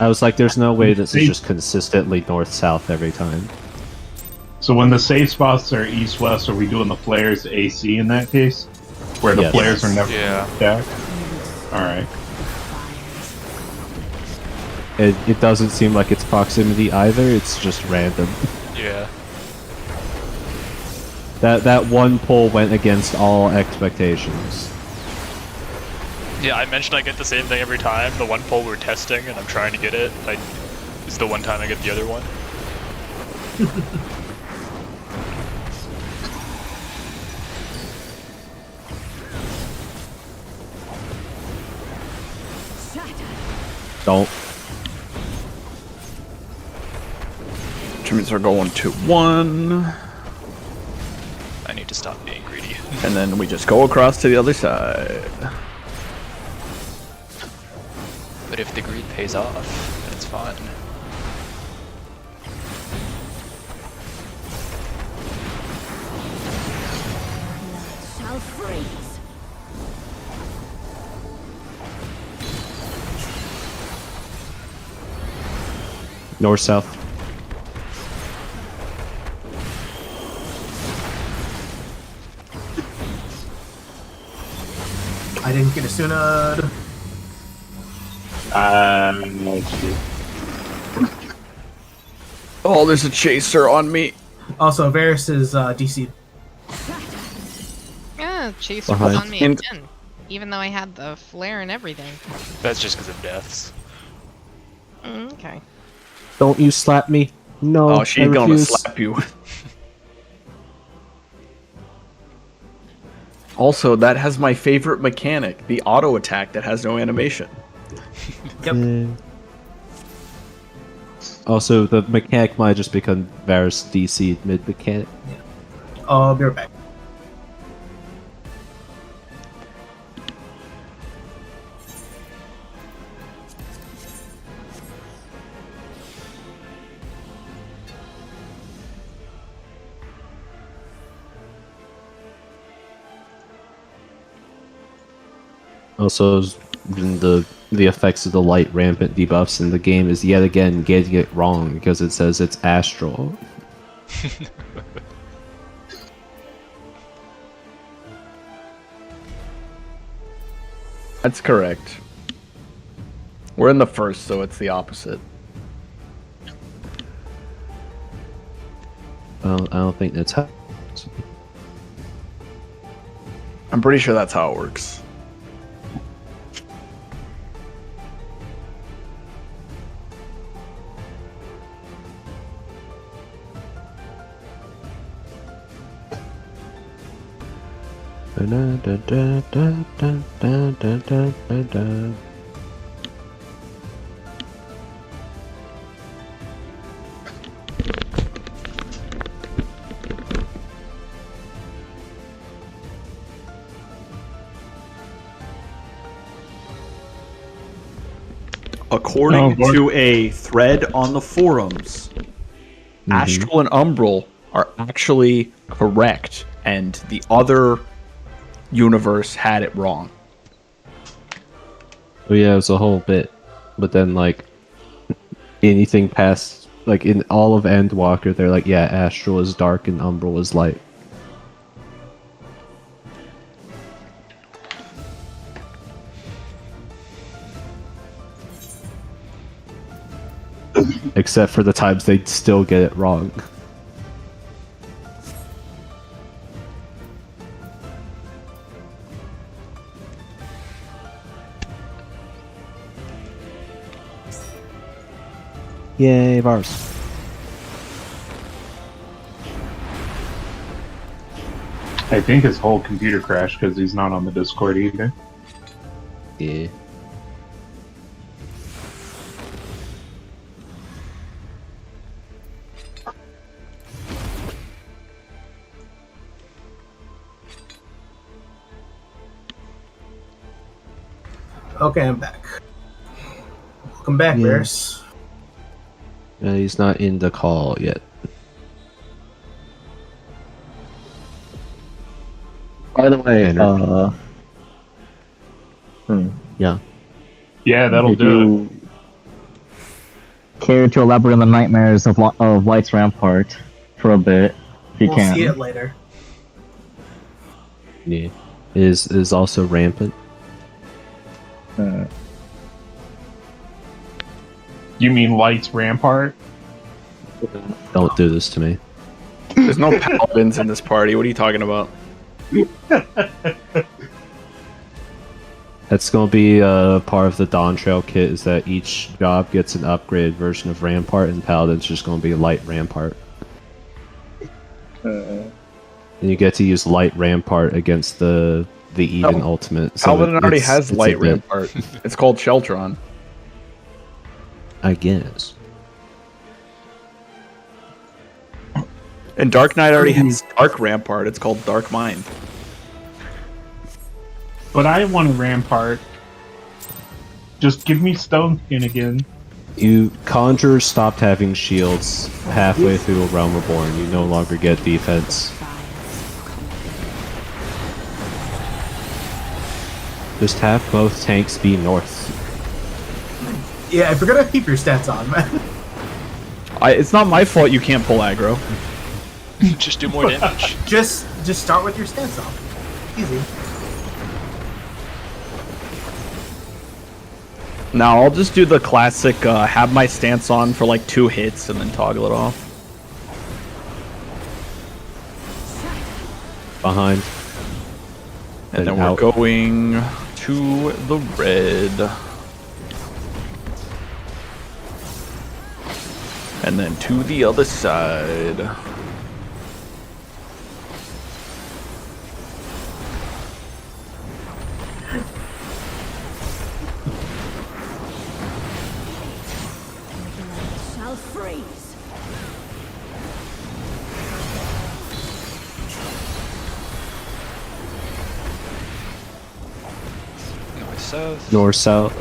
I was like, there's no way this is just consistently north-south every time. So when the safe spots are east-west, are we doing the flares AC in that case? Where the Yes. flares are never Yeah. stacked? Alright. It doesn't seem like it's proximity either, it's just random. Yeah. That one pull went against all expectations. Yeah, I mentioned I get the same thing every time. The one pull we're testing, and I'm trying to get it. It's the one time I get the other one. Don't. Which means we're going to 1. I need to stop being greedy. And then we just go across to the other side. But if the greed pays off, then it's fine. Shall freeze. North-south. I didn't get a Sunad. Oh, there's a chaser on me. Also, Varus is DC. Yeah, Chaser was Behind. on me And- again. Even though I had the flare and everything. That's just because of deaths. Okay. Don't you slap me. No, Oh, she's I gonna refuse. slap you. Also, that has my favorite mechanic, the auto attack that has no animation. Yep. Also, the mechanic might just become Varus DC mid-mechanic. I'll be right back. Also, the effects of the light rampant debuffs in the game is yet again getting it wrong because it says it's astral. That's correct. We're in the first, so it's the opposite. I don't think that's how. I'm pretty sure that's how it works. According Lord. to a thread on the forums, Astral and Umbral are actually correct, and the other universe had it wrong. Oh yeah, it was a whole bit, but then like anything past like in all of Endwalker, they're like, yeah, Astral is dark and Umbral is light. except for the times they still get it wrong. Yay, bars. I think his whole computer crashed because he's not on the Discord either. Yeah. Okay, I'm back. Welcome back, Yeah. Bears. He's not in the call yet. By the way, Yeah. Yeah, that'll if do it. you care to elaborate on the nightmares of Light's Rampart for a bit, if you We'll can. see it later. Yeah. Is also rampant. You mean Light's Rampart? Don't do this to me. There's no paladins in this party. What are you talking about? That's going to be part of the Dawn Trail kit, is that each job gets an upgraded version of Rampart, and Paladin's just going to be Light Rampart. And you get to use Light Rampart against the even ultimate. So Paladin already it's- has it's light a bit- rampart. It's called Sheltron. I guess. And Dark Knight already has Dark Rampart. It's called Dark Mind. But I want a Rampart. Just give me Stone Skin again. Conjurers stopped having shields halfway through Realm Reborn. You no longer get defense. Just have both tanks be north. Yeah, I forgot to keep your stats on, man. It's not my fault you can't pull aggro. Just do more damage. Just start with your stats on. Easy. Now I'll just do the classic have my stance on for like 2 hits and then toggle it off. Behind. And then out. we're going to the red. And then to the other side. Shall freeze. North, south. North, south.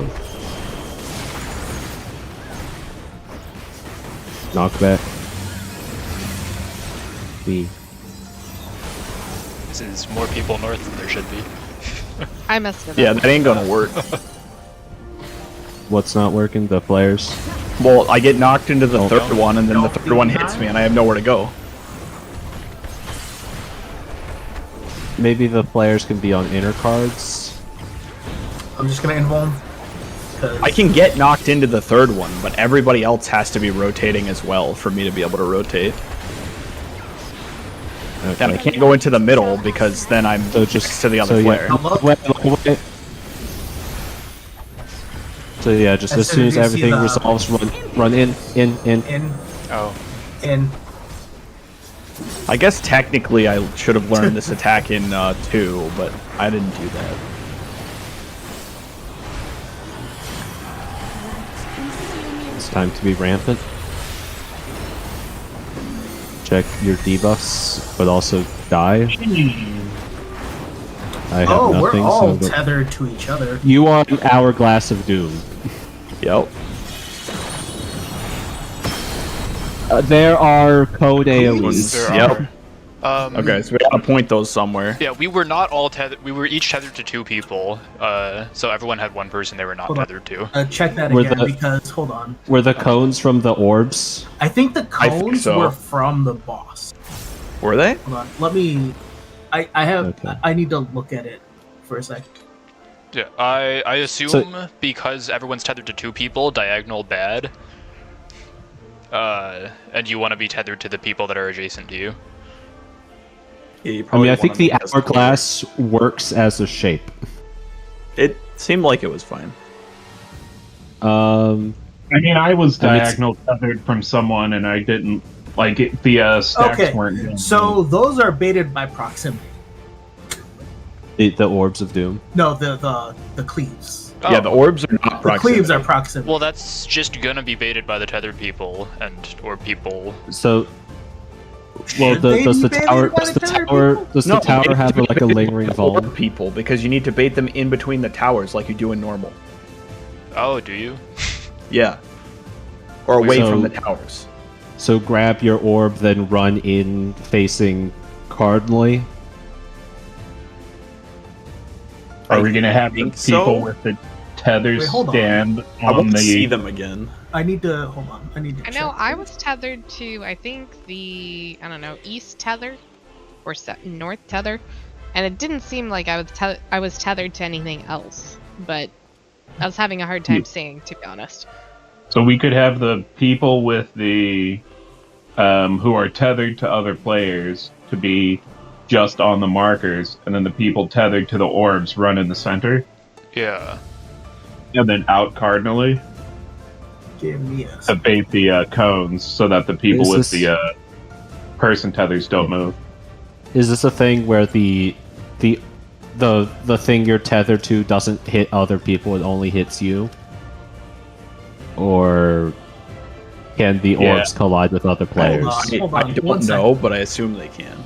Knockback. B. This is more people north than there should be. I messed it Yeah, up. that ain't gonna work. What's not working? The flares. Well, I get knocked into the Oh. third one, and then the third one hits me, and I have nowhere to go. Maybe the flares can be on inner cards. I'm just gonna invuln. I can get knocked into the third one, but everybody else has to be rotating as well for me to be able to rotate. Okay. And I can't go into the middle because then I'm just to the other flare. So yeah, just as soon as everything resolves, run in. In. Oh. In. I guess technically I should have learned this attack in 2, but I didn't do that. It's time to be rampant. Check your debuffs, but also die. I have Oh, nothing, we're all so tethered to each other. you are an hourglass of doom. Yep. There are code AoEs. There Yep. are. Okay, so we gotta point those somewhere. Yeah, we were not all tethered. We were each tethered to 2 people. So everyone had 1 person they were not Hold on. tethered to. Check that Were again the- because hold on. Were the cones from the orbs? I think the I think cones so. were from the boss. Were they? Hold on. Let me. I have. Okay. I need to look at it for a sec. Yeah, I assume So- because everyone's tethered to 2 people, diagonal bad. and you want to be tethered to the people that are adjacent to you. Yeah, you I probably mean, I think wanna the make us hourglass works as a shape. clear. It seemed like it was fine. I mean, I was I mean, diagonal tethered from someone, and I didn't like it. The stacks Okay, weren't. Good. so those are baited by proximity. the orbs of doom. No, the cleaves. Yeah, the orbs are not The proximity. cleaves are proximity. Well, that's just gonna be baited by the tethered people or people. So, well, Should they does be the baited tower by does the the tethered tower people? does the tower have like a lingering orb vault? people because you need to bait them in between the towers like you do in normal. Oh, do you? Yeah. Or away So- from the towers. So grab your orb, then run in facing cardinally. Are we gonna have the think people so. with the tethers Wait, hold on. stand I on want to the? see them again. I need to hold on. I need to. I know check. I was tethered to, I think, the, I don't know, east tether or north tether, and it didn't seem like I was tethered to anything else, but I was having a hard time seeing, to be honest. So we could have the people with the who are tethered to other players to be just on the markers, and then the people tethered to the orbs run in the center, Yeah. and then out cardinally Give me a to bait the cones so that the people Is with this- the person tethers don't move. Is this a thing where the thing you're tethered to doesn't hit other people, it only hits you? Or can the Yeah. orbs collide with other players? Hold I on, don't one know, but I assume they can.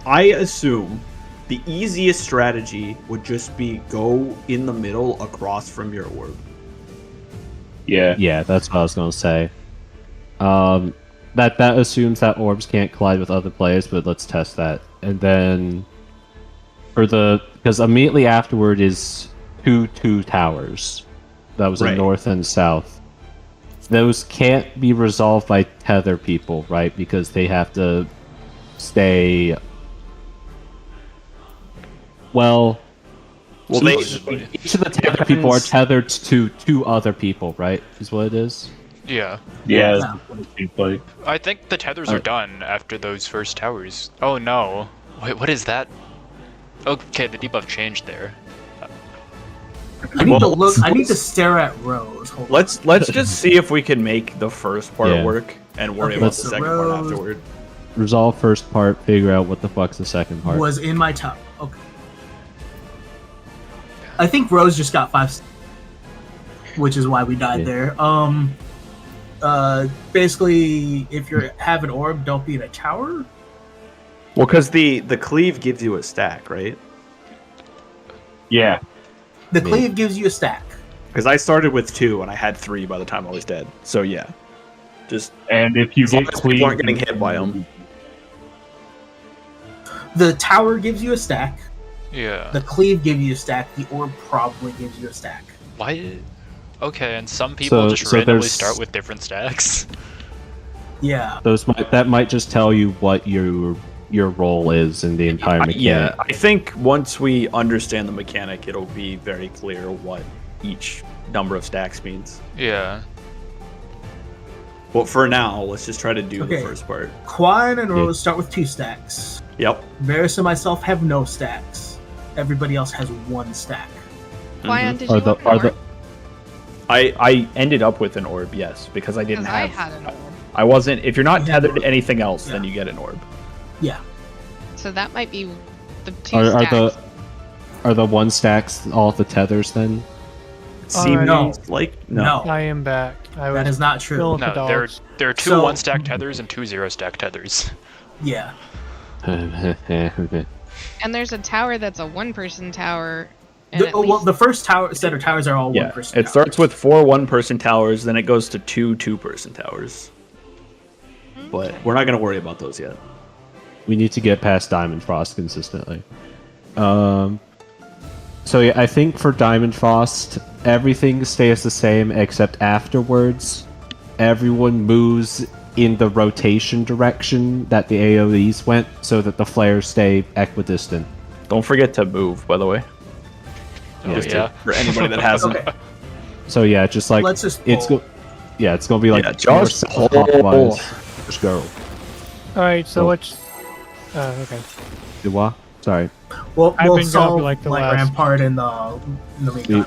I assume the easiest strategy would just be go in the middle across from your orb. Yeah. Yeah, that's what I was gonna say. That assumes that orbs can't collide with other players, but let's test that. And then because immediately afterward is two towers. That was Right. in north and south. Those can't be resolved by tether people, right? Because they have to stay. Well, Well, each of the tether people are tethered to two other people, right? Is what it is. Yeah. Yeah. Yeah. that's what it seems like. I think the tethers are done after those first towers. Oh no. Wait, what is that? Okay, the debuff changed there. I need to Well, look. I need to stare at Rose. Hold on. let's just see if we can make the first part Yeah. work and worry Okay, about so the second Rose- part afterward. Resolve first part, figure out what the fuck's the second part. Was in my top. Okay. I think Rose just got 5, which is why we died Yeah. there. Basically, if you have an orb, don't be in a tower. Well, because the cleave gives you a stack, right? Yeah. The Yeah. cleave gives you a stack. Because I started with 2 and I had 3 by the time I was dead. So yeah, just And if you as long get as people clean, aren't getting hit by them. The tower gives you a stack. Yeah. The cleave gives you a stack. The orb probably gives you a stack. Why? Okay, and some people So- just so randomly there's- start with different stacks. Yeah. That might just tell you what your role is in the entire mechanic. Yeah, I think once we understand the mechanic, it'll be very clear what each number of stacks means. Yeah. Well, for now, let's just try to do Okay. the first part. Quan and Rose start with 2 stacks. Yep. Varys and myself have no stacks. Everybody else has 1 stack. Lion, did you Are the want are more? the I ended up with an orb, yes, because I didn't Because I have. had an orb. I wasn't. If you're not You had tethered an to anything else, then Yeah. you get an orb. Yeah. So that might be the 2 are stacks. are the 1 stacks all the tethers then? Seems No. like No. I am back. I was That is not true. filling No, the there dogs. are 2 So- 1-stack tethers and 2 0-stack tethers. Yeah. And there's a tower that's a 1-person tower. And The, at oh, well, least- the first set of towers are all Yeah, 1-person. it starts with 4 one-person towers, then it goes to 2 two-person towers. but we're not going to worry about those yet. We need to get past Diamond Frost consistently. So yeah, I think for Diamond Frost, everything stays the same except afterwards, everyone moves in the rotation direction that the AoEs went, so that the flares stay equidistant. Don't forget to move, by the way. Oh, Just yeah. For anybody that hasn't. Okay. So yeah, just like Let's just it's pull. yeah, it's gonna be like Yeah, just north-south pull. clockwise. Just go. Alright, so Oh. what's... okay. Do what? Sorry, We'll I've been going solve for, like, the light last- rampart in the recon.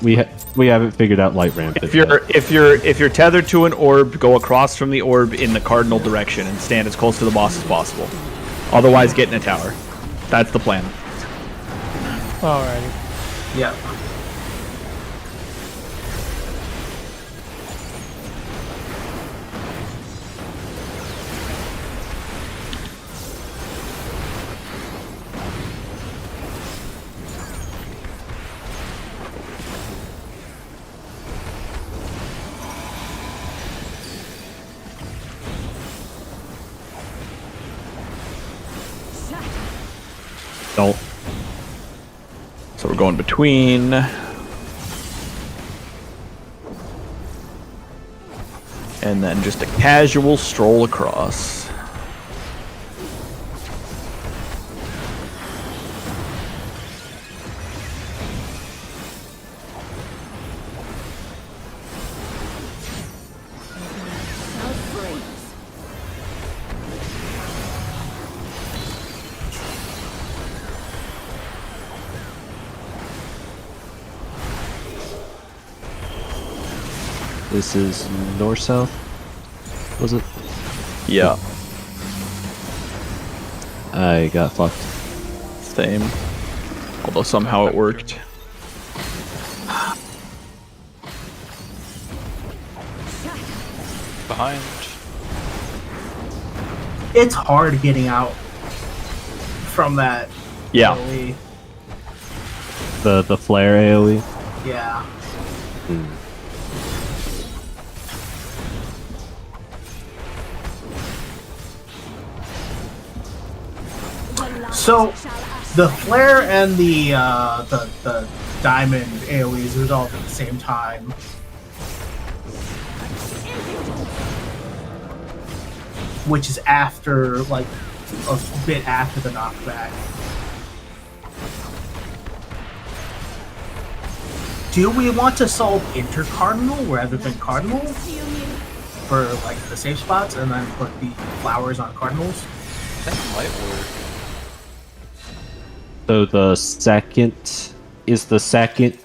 we haven't figured out light ramp. If you're tethered to an orb, go across from the orb in the cardinal direction and stand as close to the boss as possible. Otherwise, get in a tower. That's the plan. Alrighty. Yeah. Don't. So we're going between. And then just a casual stroll across. This is north-south. Was it? Yeah. I got fucked. Same. Although somehow it worked. Behind. It's hard getting out from that. Yeah. AoE. The flare AoE. Yeah. So, the flare and the diamond AoEs resolve at the same time. Which is after, like, a bit after the knockback. Do we want to solve intercardinal rather than cardinal? For, like, the safe spots, and then put the flowers on cardinals? That might work. So the second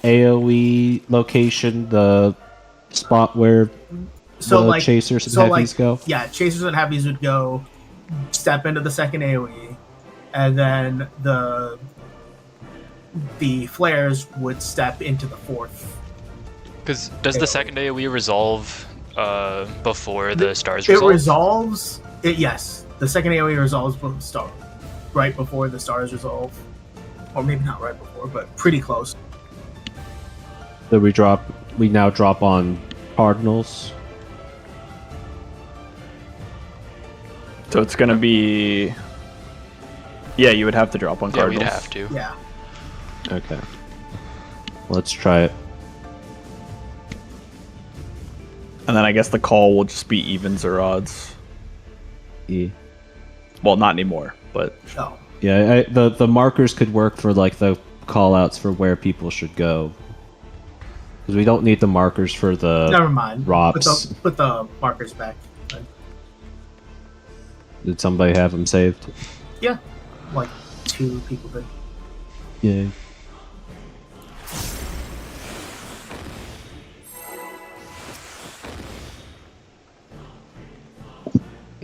AoE location the spot where So the like chasers and so heavies like, go? Yeah, chasers and heavies would go step into the second AoE, and then the flares would step into the fourth. Because does the second AoE resolve before the stars It resolve? resolves. Yes, the second AoE resolves right before the stars resolve, or maybe not right before, but pretty close. So we now drop on cardinals. So it's gonna be. Yeah, you would have to drop on Yeah, cardinals. we'd have to. Yeah. Okay. Let's try it. And then I guess the call will just be evens or odds. E. Well, not anymore, but Oh. Yeah, the markers could work for like the call outs for where people should go. Because we don't need the markers for the Never mind. ROPs. Put the markers back. Did somebody have them saved? Yeah, like 2 people did. Yeah.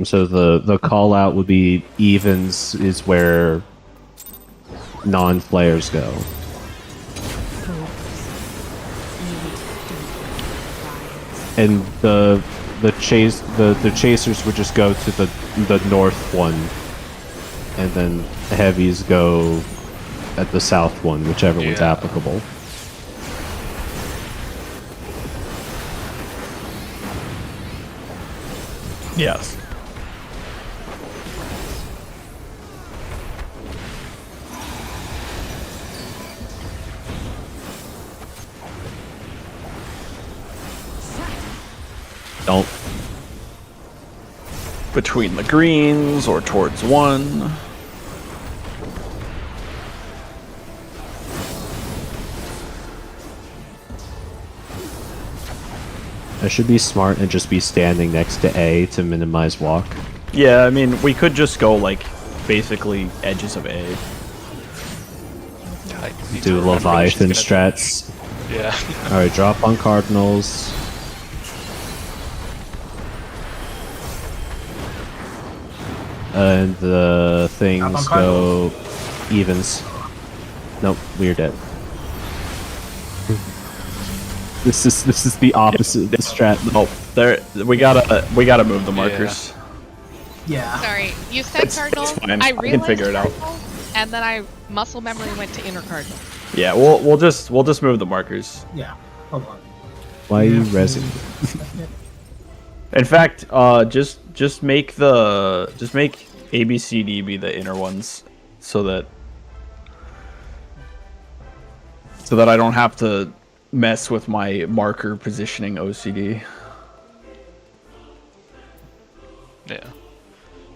So the call out would be evens is where non-players go. And the chasers would just go to the north one, and then the heavies go at the south one, whichever one's Yeah. applicable. yes. Don't. Between the greens or towards one. I should be smart and just be standing next to A to minimize walk. Yeah, I mean, we could just go, like, basically edges of A. Do Leviathan strats. Yeah. Alright, drop on Cardinals. And the things go evens. Nope, we're dead. This is the opposite of the strat. Oh, there we gotta move the markers. Yeah. Sorry, you said Cardinal. fine. I I can realized figure it out. Cardinal, and then I muscle memory went to inner Cardinal. Yeah, we'll just move the markers. Yeah. Hold on. Why are you resing? In fact, just make A, B, C, D be the inner ones, so that I don't have to mess with my marker positioning OCD. Yeah.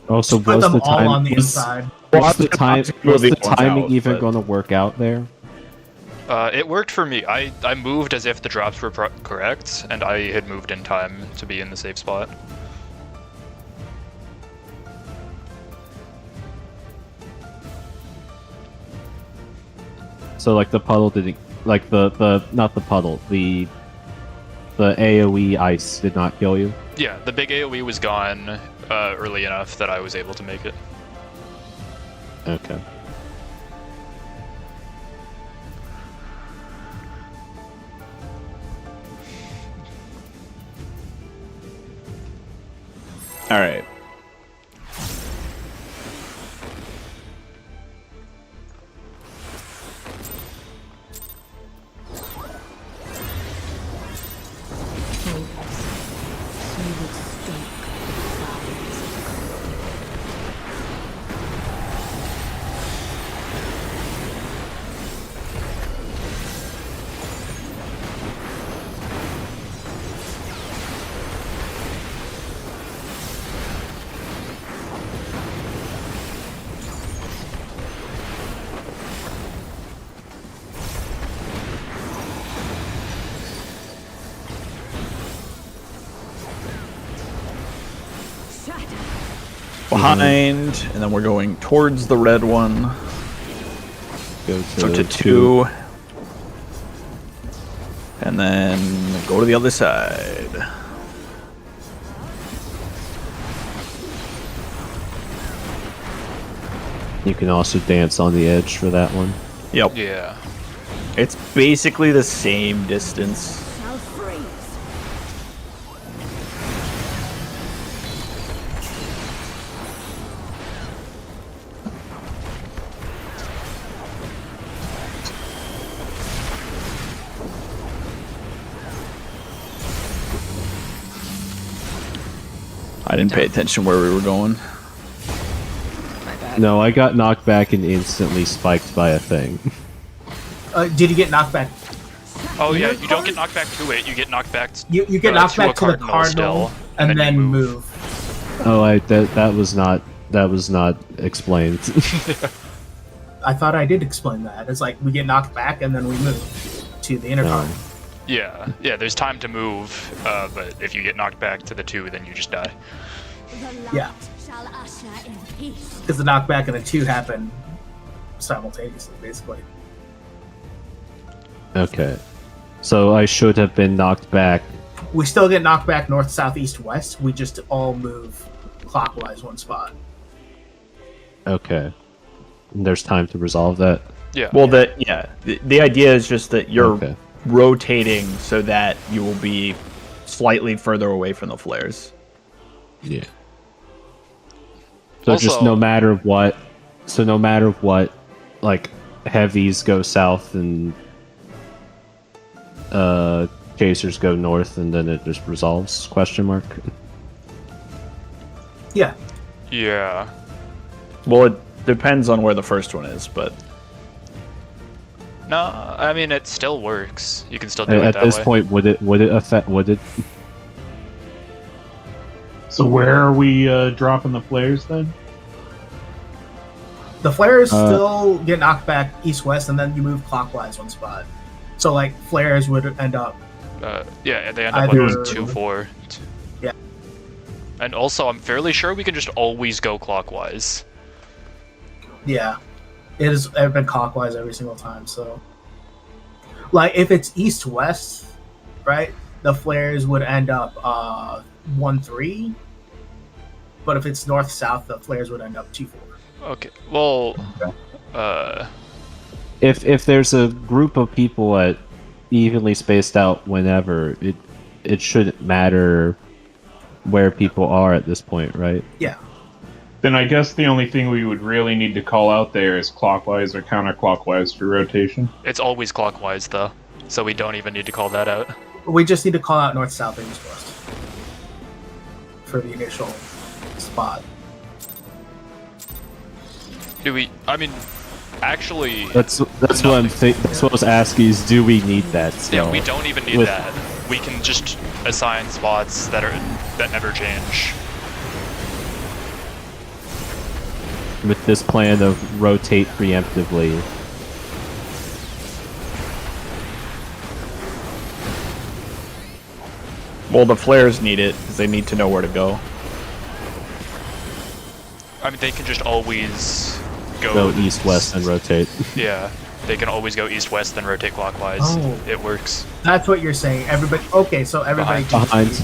Also, Put was them the all time on the was, inside. was the time was moving the ones timing out, even but- going to work out there? It worked for me. I moved as if the drops were correct, and I had moved in time to be in the safe spot. So like the puddle didn't, like the not the puddle, the AOE ice did not kill you. Yeah, the big AoE was gone early enough that I was able to make it. Okay. All right. Behind, and then we're going towards the red one. Go So to 2. And then go to the other side. You can also dance on the edge for that one. Yep. Yeah. It's basically the same distance. Shall freeze. I didn't pay attention where we were going. My bad. No, I got knocked back and instantly spiked by a thing. Did you get knocked back? Oh yeah, you don't get knocked back to it. You get knocked back. You get knocked to a back to the cardinal cardinal, still, and then you move. Oh, that was not explained. I thought I did explain that. It's like we get knocked back and then we move to the inner No. cardinal. Yeah. There's time to move, but if you get knocked back to the 2, then you just die. The light Yeah. shall usher in peace. Because the knockback and the 2 happen simultaneously, basically. Okay. So I should have been knocked back. We still get knocked back north, south, east, west. We just all move clockwise one spot. Okay. And there's time to resolve that. Yeah. Well, the idea is just that you're Okay. rotating so that you will be slightly further away from the flares. Yeah. So just Also- no matter what, like heavies go south and chasers go north, and then it just resolves? Question mark. Yeah. Yeah. Well, it depends on where the first one is, but No, I mean it still works. You can still do it At that this way. point, would it affect? Would it? So where are we dropping the flares then? The flares still get knocked back east, west, and then you move clockwise one spot. So, like, flares would end up Yeah, they end up Either- with 2-4. Yeah. And also, I'm fairly sure we can just always go clockwise. Yeah, it's been clockwise every single time. So, like, if it's east-west, right, the flares would end up 1-3. But if it's north-south, the flares would end up 2-4. Okay, well, If there's a group of people at evenly spaced out whenever, it shouldn't matter where people are at this point, right? Yeah. Then I guess the only thing we would really need to call out there is clockwise or counterclockwise for rotation. it's always clockwise, though, so we don't even need to call that out. We just need to call out north-south and east-west for the initial spot. Do we... I mean, actually... That's what I'm that's what I was asking is, do we need that? Yeah, still? we don't even need With- that. We can just assign spots that never change. With this plan of rotate preemptively. Well, the flares need it because they need to know where to go. I mean, they can just always Go east-west and rotate. Yeah, they can always go east-west, then rotate clockwise. Oh. It works. That's what you're saying. Everybody. Okay, so everybody can Behind. just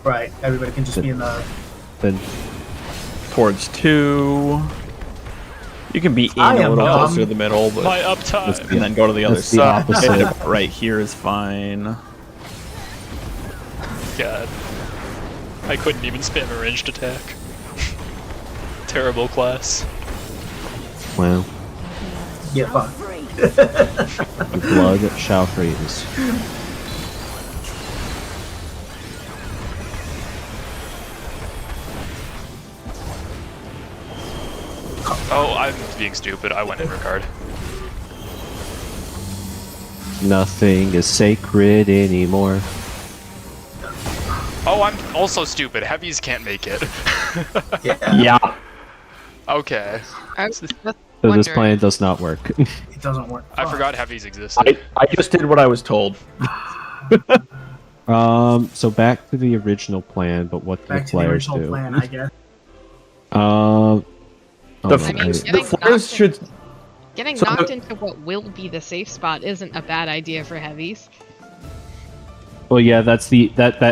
be, right. Everybody can just be in the. Then Towards 2. You can be in I a am little dumb. closer to the middle, but My uptime. and then go to the other That's the side. opposite. Right here is fine. God. I couldn't even spam a ranged attack. Terrible class. well, Yeah, fuck. the blood shall freeze. Oh, I'm being stupid. I went in regard. Nothing is sacred anymore. Oh, I'm also stupid. Heavies can't make it. Yeah. Yeah. Okay. I was just So this wondering. plan does not work. It doesn't work. I Fuck. forgot heavies existed. I just did what I was told. So back to the original plan, but what do Back the to the players original do? plan, I guess. hold The, on, I mean, I- getting the flares knocked should. Getting So knocked the- into what will be the safe spot isn't a bad idea for heavies. well, yeah, that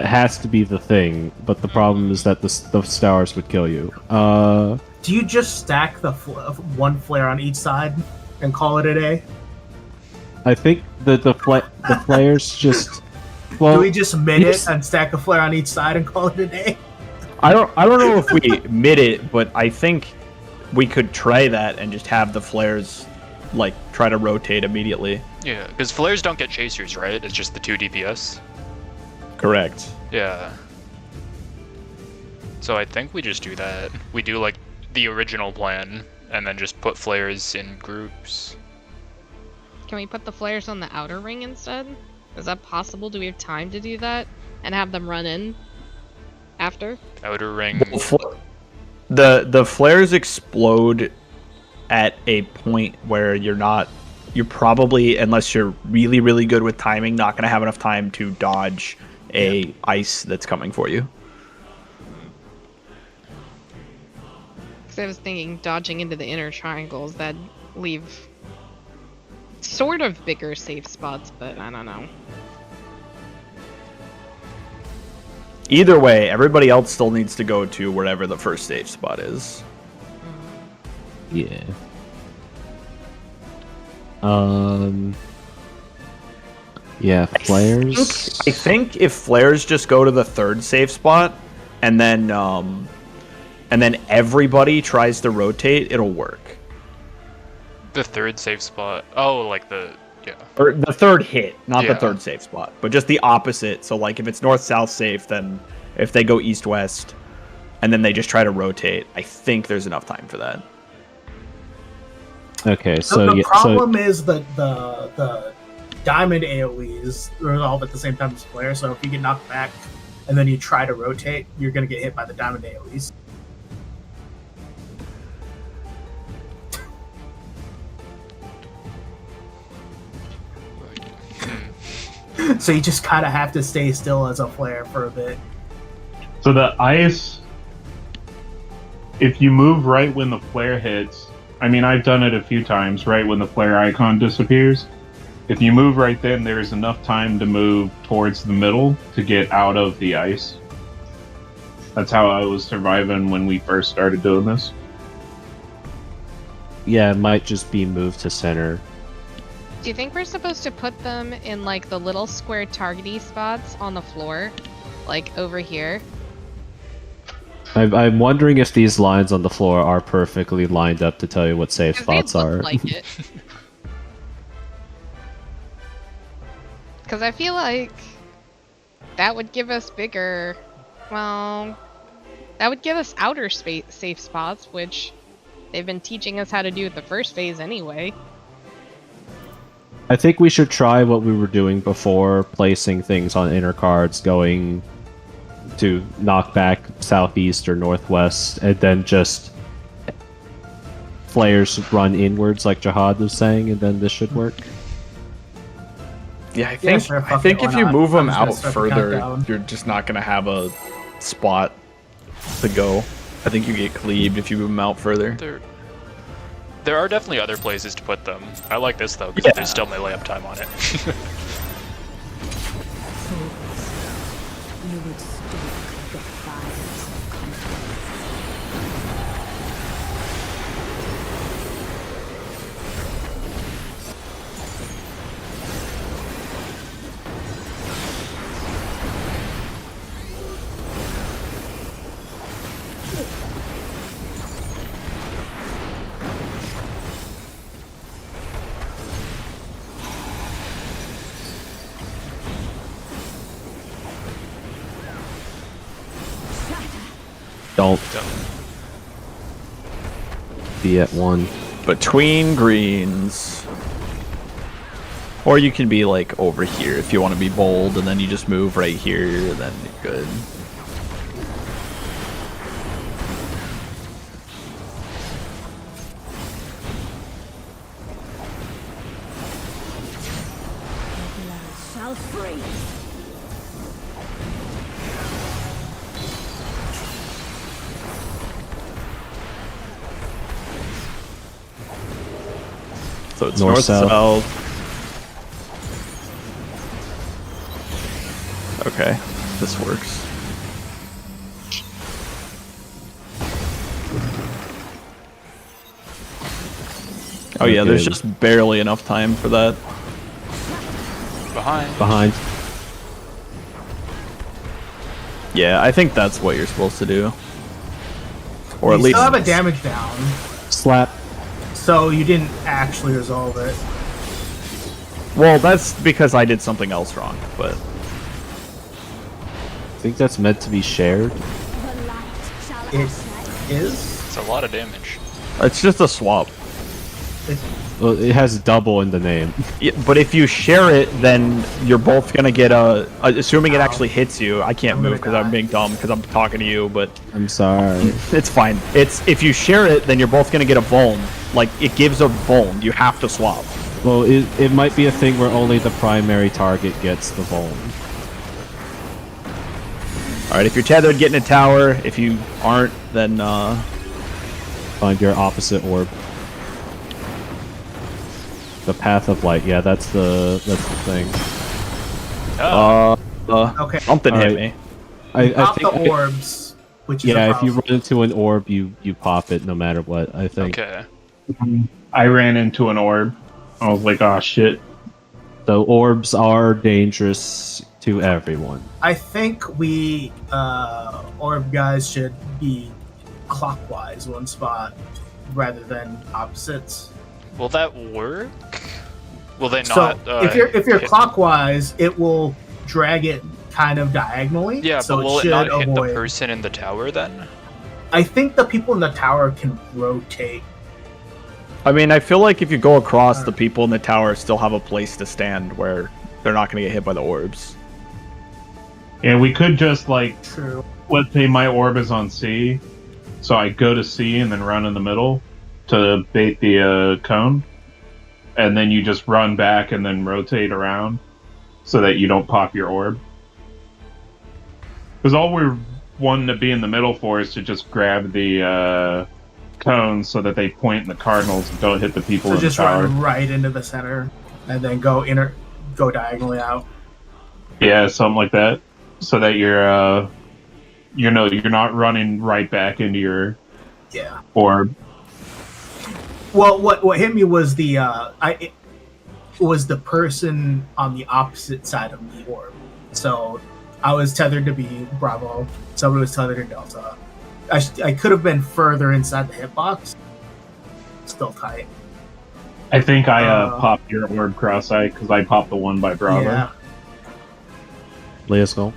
has to be the thing. But the problem is that the stars would kill you. Do you just stack the one flare on each side and call it a day? I think the flares just. Well, Do we just mid you it just- and stack a flare on each side and call it a day? I don't know if we mid it, but I think we could try that and just have the flares like try to rotate immediately. Yeah, because flares don't get chasers, right? It's just the 2 DPS. Correct. Yeah. So I think we just do that. We do like the original plan, and then just put flares in groups. Can we put the flares on the outer ring instead? Is that possible? Do we have time to do that? And have them run in after? Outer ring. The flares explode at a point where you're probably, unless you're really, really good with timing, not going to have enough time to dodge a ice that's coming for you. Because I was thinking dodging into the inner triangles, that'd leave sort of bigger safe spots, but I don't know. Either way, everybody else still needs to go to wherever the first safe spot is. Yeah. Yeah, flares. I think if flares just go to the third safe spot, and then everybody tries to rotate, it'll work. The third safe spot. Oh, like the... Yeah. Or the third hit, not Yeah. the third safe spot, but just the opposite. So like if it's north-south safe, then if they go east-west, and then they just try to rotate, I think there's enough time for that. Okay, so the yeah, problem is that the diamond AoEs resolve at the same time as flare. So if you get knocked back and then you try to rotate, you're gonna get hit by the diamond AoEs. So you just kind of have to stay still as a flare for a bit. So the ice, if you move right when the flare hits, I mean, I've done it a few times, right when the flare icon disappears. If you move right then, there's enough time to move towards the middle to get out of the ice. That's how I was surviving when we first started doing this. Yeah, it might just be moved to center. Do you think we're supposed to put them in like the little square targety spots on the floor? Like over here? I'm wondering if these lines on the floor are perfectly lined up to tell you what safe 'Cause they spots look are. like it. Because I feel like that would give us bigger, well, that would give us outer space safe spots, which they've been teaching us how to do at the first phase anyway. I think we should try what we were doing before, placing things on inner cards, going to knock back southeast or northwest, and then just flares run inwards like Jihad was saying, and then this should work. Yeah, I Yeah, think sure, I fuck think it, if why you not? move them I'm just gonna out start the further, countdown. you're just not gonna have a spot to go. I think you get cleaved if you move them out further. There are definitely other places to put them. I like this though, because there's still melee uptime on it. You would stoke the fires of conflict. Don't be at one. Between greens. Or you can be like over here if you want to be bold, and then you just move right here, then you're good. Blood shall freeze. So it's North, north, south. south. Okay, this works. Oh yeah, there's Good. just barely enough time for that. Behind. Yeah, I think that's what you're supposed to do. Or at You least still have a damage down, Slap. so you didn't actually resolve it. Well, that's because I did something else wrong, but I think that's meant to be shared. The light shall It usher is. It's a lot of damage. it's just a swap. Well, it has double in the name. Yeah, but if you share it, then you're both gonna get assuming it actually hits you. I can't I'm move gonna because I'm die. being dumb because I'm talking to you, but I'm sorry. it's fine. It's if you share it, then you're both gonna get a vuln. Like it gives a vuln. You have to swap. Well, it might be a thing where only the primary target gets the vuln. All right, if you're tethered, get in a tower. If you aren't, then Find your opposite orb. The path of light. Yeah, that's the thing. Okay. something All hit right. me. I Pop think the orbs, which is a yeah, if you problem. run into an orb, you pop it no matter what. I think. Okay. I ran into an orb. I was like, oh shit. So orbs are dangerous to everyone. I think we orb guys should be clockwise one spot rather than opposites. Will that work? Will they So not? if you're hit- clockwise, it will drag it kind of diagonally. Yeah, so but will it it should not hit the avoid. person in the tower then? I think the people in the tower can rotate. I mean, I feel like if you go across, the people in the tower still have a place to stand where they're not gonna get hit by the orbs. Yeah, we could just like, True. let's say my orb is on C, so I go to C and then run in the middle to bait the cone, and then you just run back and then rotate around. so that you don't pop your orb. Because all we're wanting to be in the middle for is to just grab the cones so that they point in the cardinals and don't hit the people So in the just tower. run right into the center and then go diagonally out. Yeah, something like that. So that you're not running right back into your orb. Well, what hit me was it was the person on the opposite side of the orb. So I was tethered to B, Bravo. Somebody was tethered to Delta. I could have been further inside the hitbox. Still tight. I think I popped your orb cross-eye because I popped the one by Bravo. Yeah. Let's go.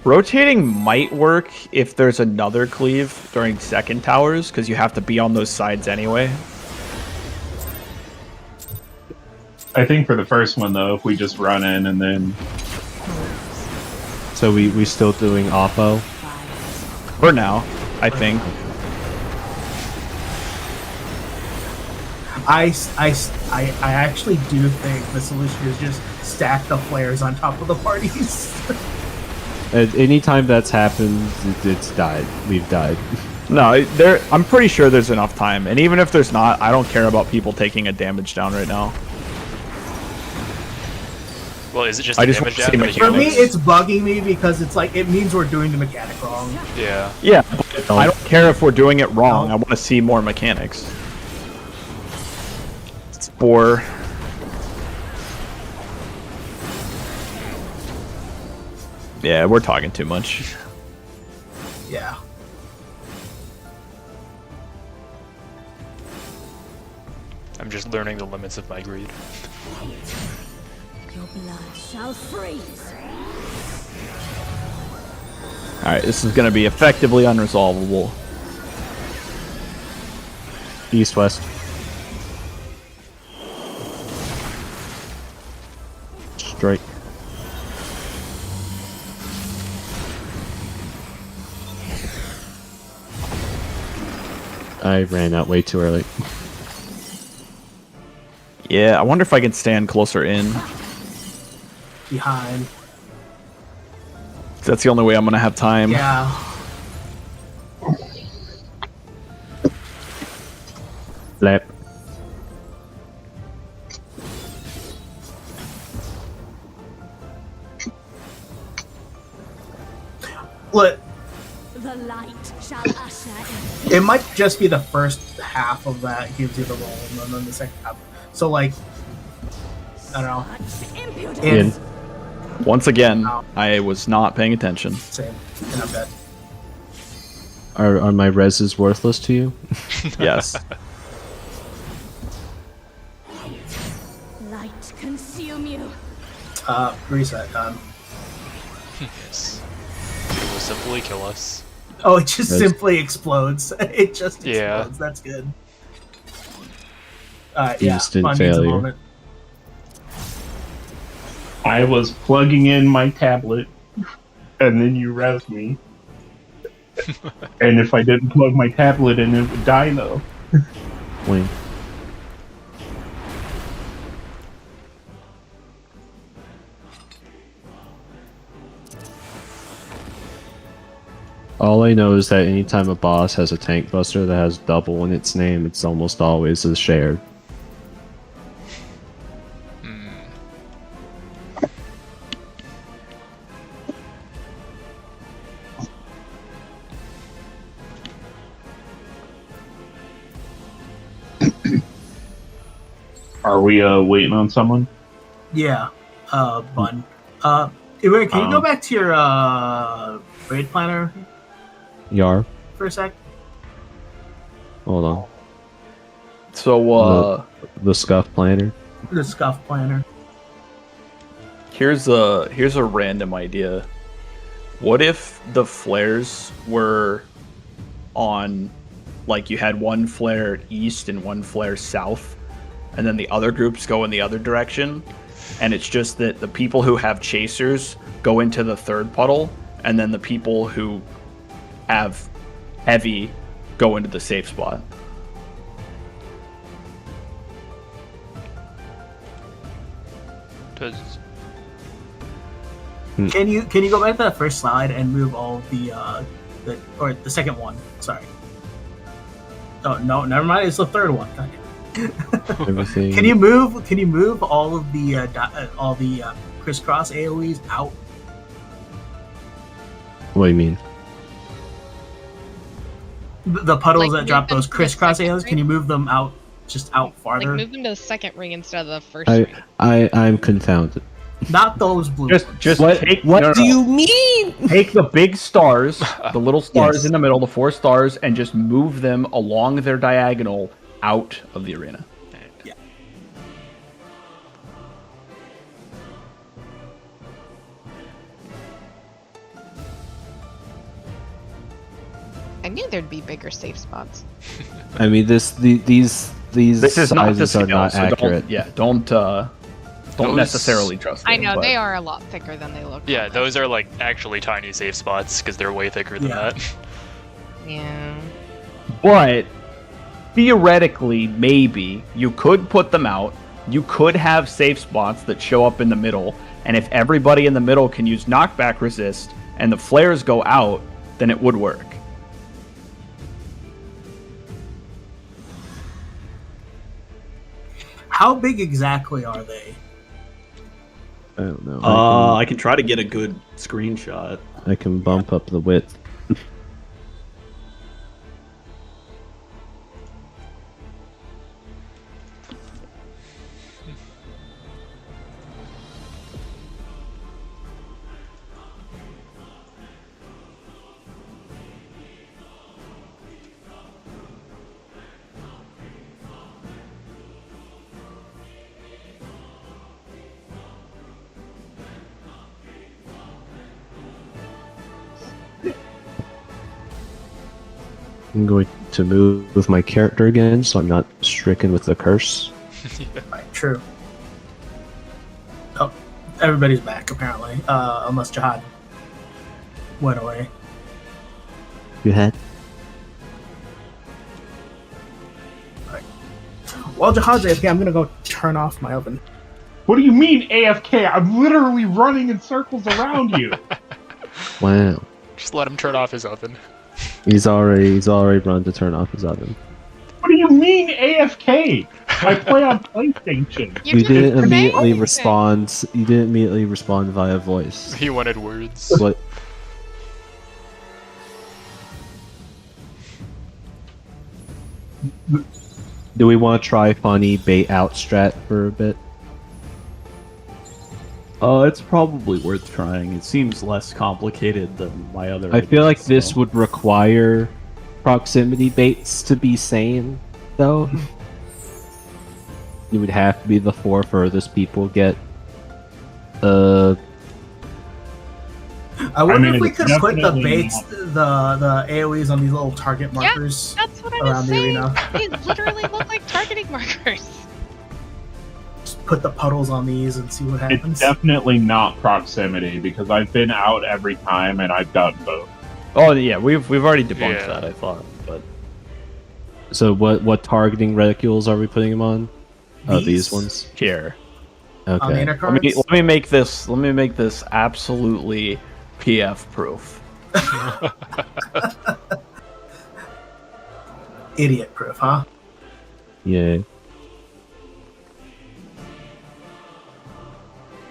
Rotating might work if there's another cleave during second towers, because you have to be on those sides anyway. I think for the first one, though, if we just run in and then... So we still doing Oppo? For now, I think. I actually do think the solution is just stack the flares on top of the parties. Anytime that's happened, it's died. We've died. No, I'm pretty sure there's enough time. And even if there's not, I don't care about people taking a damage down right now. Well, is it just I the just damage want to down? see For me, it's bugging me because it's like, it means we're doing the mechanic wrong. Yeah. Yeah, but I don't care if we're doing it wrong. I want to see more mechanics. It's 4. Yeah, we're talking too much. Yeah. I'm just learning the limits of my greed. Your blood shall freeze. Alright, this is going to be effectively unresolvable. East-west. Strike. I ran out way too early. Yeah, I wonder if I can stand closer in. Behind. That's the only way I'm going to have time. Yeah. Flap. Look, The light shall usher in. it might just be the first half of that gives you the roll, and then the second half. So, like, I don't know. Such impudence. In. Once again, I was not paying attention. Same. And I'm dead. Are my reses worthless to you? Yes. Light consume you. Reset done. Yes. It will simply kill us. Oh, it just Res- simply explodes. It just Yeah. explodes. That's good. Yeah. Instant Fun needs a failure. moment. I was plugging in my tablet, and then you rezzed me. And if I didn't plug my tablet in, it would die, though. Wing. All I know is that anytime a boss has a tank buster that has double in its name, it's almost always a shared. Are we waiting on someone? Yeah. Bun. Iwan, can you go back to your raid planner Yar. for a sec? Hold on. So, The scuff planner. The scuff planner. here's a random idea. What if the flares were on, like, you had one flare east and one flare south, and then the other groups go in the other direction, and it's just that the people who have chasers go into the third puddle, and then the people who have heavy go into the safe spot. Can you go back to that first slide and move all the second one? Sorry. Oh no, never mind. It's the third one. Everything. Can you move all of the crisscross AOE's out? What do you mean? The puddles Like, that drop move them those to the crisscross second AOE's. Can you move them out Like farther? move them to the second ring instead of the first ring. I'm confounded. Not those blue ones. Just What- take, What no, do no. you mean? Take the big stars, the little stars Yes. in the middle, the 4 stars, and just move them along their diagonal out of the arena. I knew there'd be bigger safe spots. I mean, these This is not the sizes are scale, not so accurate. don't Those- necessarily trust them. I know but- they are a lot thicker than they look. Yeah, on those are like actually tiny safe spots because they're way thicker than Yeah. that. them. Yeah. But theoretically, maybe you could put them out. You could have safe spots that show up in the middle, and if everybody in the middle can use knockback resist and the flares go out, then it would work. How big exactly are they? I don't know. I can try to get a good screenshot. I can bump up the width. I'm going to move with my character again, so I'm not stricken with the curse. Right, true. Oh, everybody's back apparently, unless Jihad went away. You had? While Jihad's AFK, I'm gonna go turn off my oven. What do you mean AFK? I'm literally running in circles around you. Wow. Just let him turn off his oven. He's already run to turn off his oven. What do you mean AFK? I play on PlayStation. You didn't say immediately anything. respond. You didn't immediately respond via voice. He wanted words. What? Do we want to try funny bait out strat for a bit? It's probably worth trying. It seems less complicated than my other. I feel like ideas, this so. would require proximity baits to be sane, though. It would have to be the 4 furthest people get. I wonder mean, if we it's could put the definitely baits, the AoEs on these little target markers. That's what I Around was the saying. arena. They literally look like targeting markers. Just put the puddles on these and see what It's happens. definitely not proximity because I've been out every time and I've done both. Oh yeah, we've already debunked Yeah. that. I thought, but So what targeting reticules are we putting them on? These These? ones. here. On the Okay. inner Let cards. me make this absolutely PF proof. Idiot proof, huh? Yeah.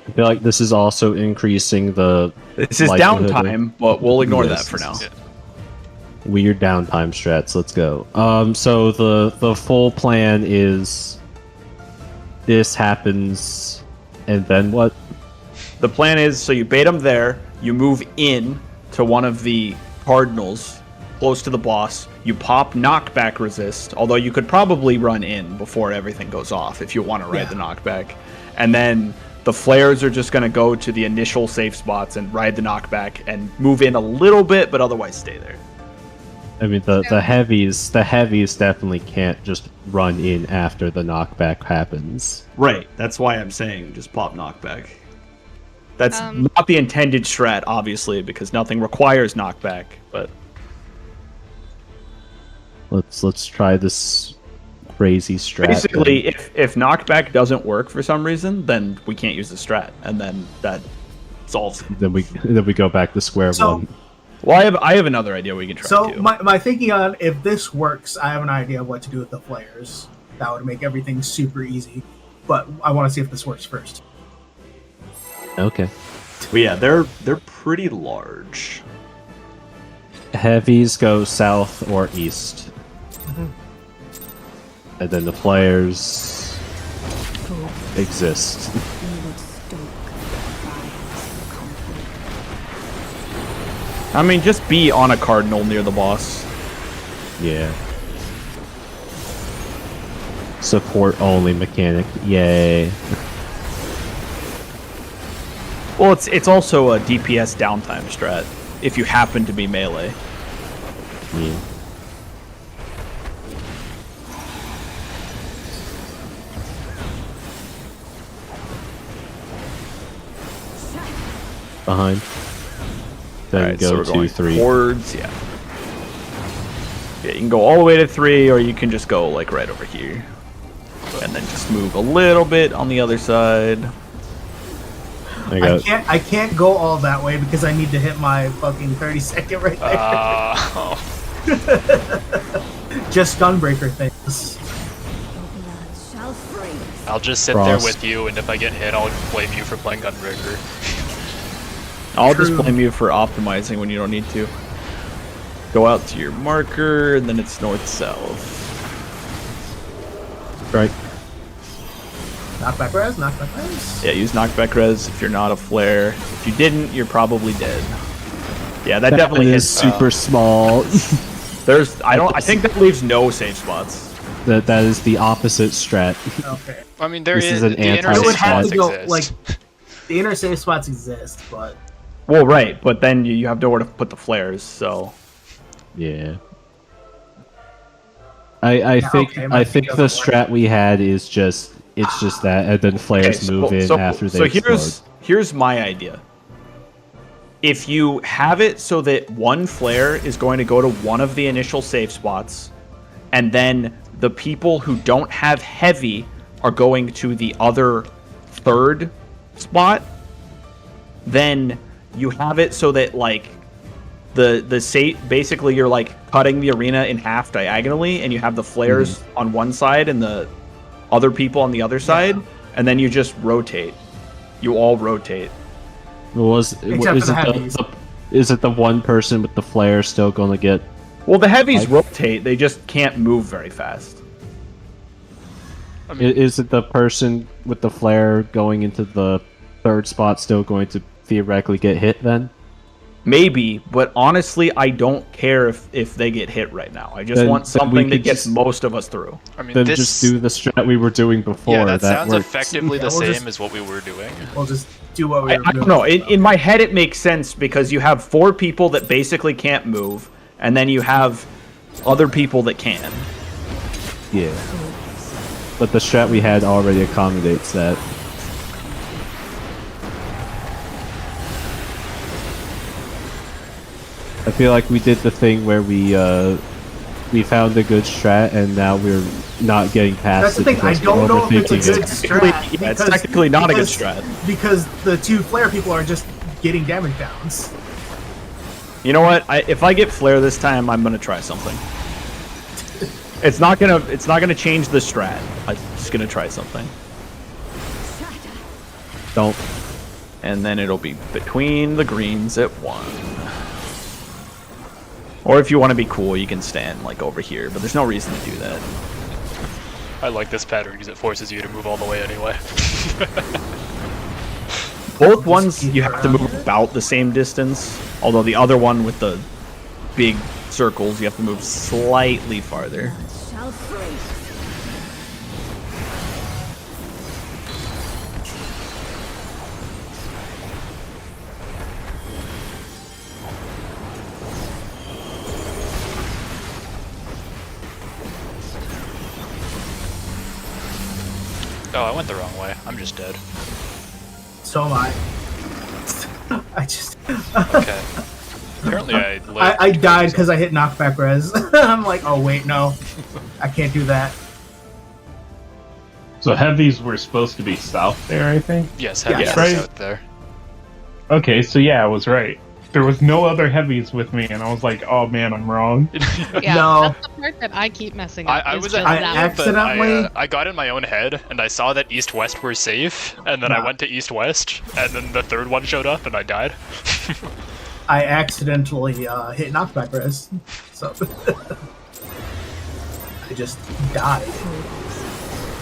I feel like this is also increasing the This is likelihood of- downtime, but we'll ignore Yes, that for now. this is weird downtime strats. Let's go. So the full plan is this happens, and then what? The plan is so you bait them there, you move in to one of the cardinals close to the boss, you pop knockback resist, although you could probably run in before everything goes off if you want to ride Yeah. the knockback. And then the flares are just going to go to the initial safe spots and ride the knockback and move in a little bit, but otherwise stay there. I mean the heavies definitely can't just run in after the knockback happens. Right. That's why I'm saying just pop knockback. That's not the intended strat, obviously, because nothing requires knockback, but Let's try this crazy strat. basically, then. if knockback doesn't work for some reason, then we can't use the strat, and then that solved. Then we go back to square So- one. Well, I have another idea we can try So too. my thinking on if this works, I have an idea of what to do with the flares. That would make everything super easy. But I want to see if this works first. Okay. But yeah, they're pretty large. Heavies go south or east. And then the flares exist. We would stoke fires of conflict. I mean, just be on a cardinal near the boss. Yeah. Support only mechanic. Yay. Well, it's also a DPS downtime strat if you happen to be melee. Yeah. Behind. Then Alright, go so we're to going 3. towards, yeah. Yeah, you can go all the way to 3, or you can just go like right over here. And then just move a little bit on the other side. I can't go all that way because I need to hit my fucking 30-second right there. Just gunbreaker things. Your blood shall freeze. I'll just sit Frost. there with you, and if I get hit, I'll blame you for playing Gunbreaker. I'll just True. blame you for optimizing when you don't need to. Go out to your marker, and then it's north-south. Right. Knockback res, knockback res. Yeah, use knockback res if you're not a flare. If you didn't, you're probably dead. Yeah, that definitely is hits. super small. I think that leaves no safe spots. that is the opposite strat. Okay. I mean, there This is is an the inner It anti-safe would safe have spots to go exist. like the inner safe spots exist, but Well, right, but then you have nowhere to put the flares, so... Yeah. I think okay, my I think thing the doesn't work. strat we had is just that, and then flares move in after they explode. here's my idea. If you have it so that one flare is going to go to one of the initial safe spots, and then the people who don't have heavy are going to the other third spot, then you have it so that like the safe, basically you're like cutting the arena in half diagonally, and you have the flares on one side and the other people on the other side, and then you just rotate. You all rotate. Except for the heavies. Is it the one person with the flare still going to get? Well, the heavies rotate. They just can't move very fast. Is it the person with the flare going into the third spot still going to theoretically get hit then? Maybe, but honestly, I don't care if they get hit right now. I just Then- want then we something that could gets just- most of us through. I mean, Then this just do the strat we were doing before. yeah, that sounds works. effectively the Yeah, we'll same just- as what we were doing. we'll just do what we were I doing. don't know. In my head, it makes sense because you have 4 people that basically can't move, and then you have other people that can. Yeah. But the strat we had already accommodates that. I feel like we did the thing where we found a good strat and now we're not getting past That's the it thing. I because don't we're know if it's a overthinking good it. strat. Yeah, it's technically not a good because- strat. because the 2 flare people are just getting damage downs. You know what? If I get flare this time, I'm gonna try something. It's not gonna change the strat. I'm just gonna try something. Don't. And then it'll be between the greens at 1. Or if you want to be cool, you can stand like over here, but there's no reason to do that. I like this pattern because it forces you to move all the way anyway. Both ones you have to move about the same distance, although the other one with the big circles you have to move slightly farther. Shall freeze. Oh, I went the wrong way. I'm just dead. So am I. I just Okay. Apparently I lived. I died because I hit knockback res. I'm like, oh wait, no, I can't do that. So heavies were supposed to be south there, I think. Yes, heavy Yeah. is Right. out there. Okay, so yeah, I was right. There was no other heavies with me, and I was like, "Oh man, I'm wrong." Yeah, No. that's the part that I keep messing up. I is was just at that. home, but accidentally- I got in my own head, and I saw that east-west were safe, and then I Nah. went to east-west, and then the third one showed up, and I died. I accidentally hit knockback res, so I just died.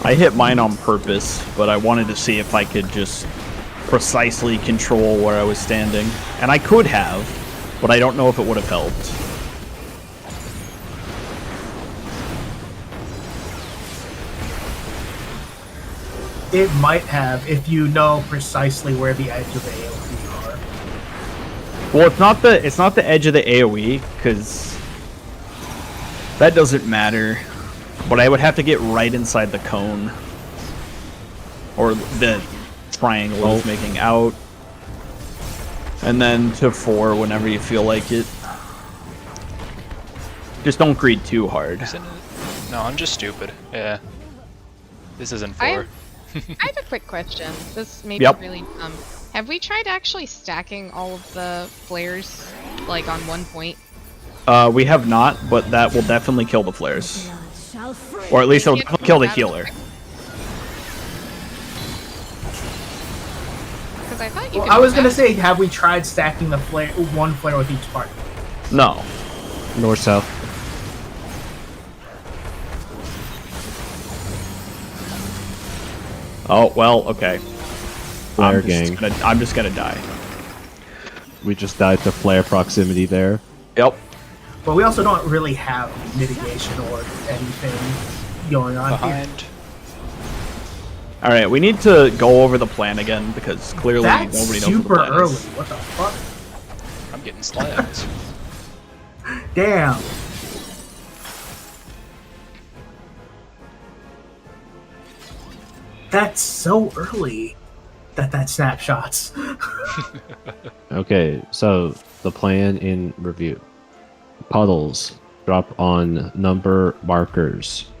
I hit mine on purpose, but I wanted to see if I could just precisely control where I was standing. And I could have, but I don't know if it would have helped. It might have if you know precisely where the edge of the AoE are. Well, it's not the edge of the AoE, because that doesn't matter. But I would have to get right inside the cone. Or the triangle is making out. And then to 4 whenever you feel like it. Just don't greed too hard. No, I'm just stupid. Yeah. This isn't I 4. have, I have a quick question. This may be Yep. really dumb. Have we tried actually stacking all of the flares, like, on one point? We have not, but that will definitely kill the flares. Shall free. Or at least it'll Can't definitely kill the that healer. Because I thought you Well, could I was gonna stack- say, have we tried stacking the one flare with each party? No. North south. Oh, well, okay. Flare gang. I'm just gonna die. We just died to flare proximity there. Yep. But we also don't really have mitigation or anything going on here. Behind. Alright, we need to go over the plan again, because clearly That's nobody knows what the super plan early. is. What the fuck? I'm getting slammed. Damn. That's so early that snapshots. Okay, so the plan in review. Puddles drop on number markers.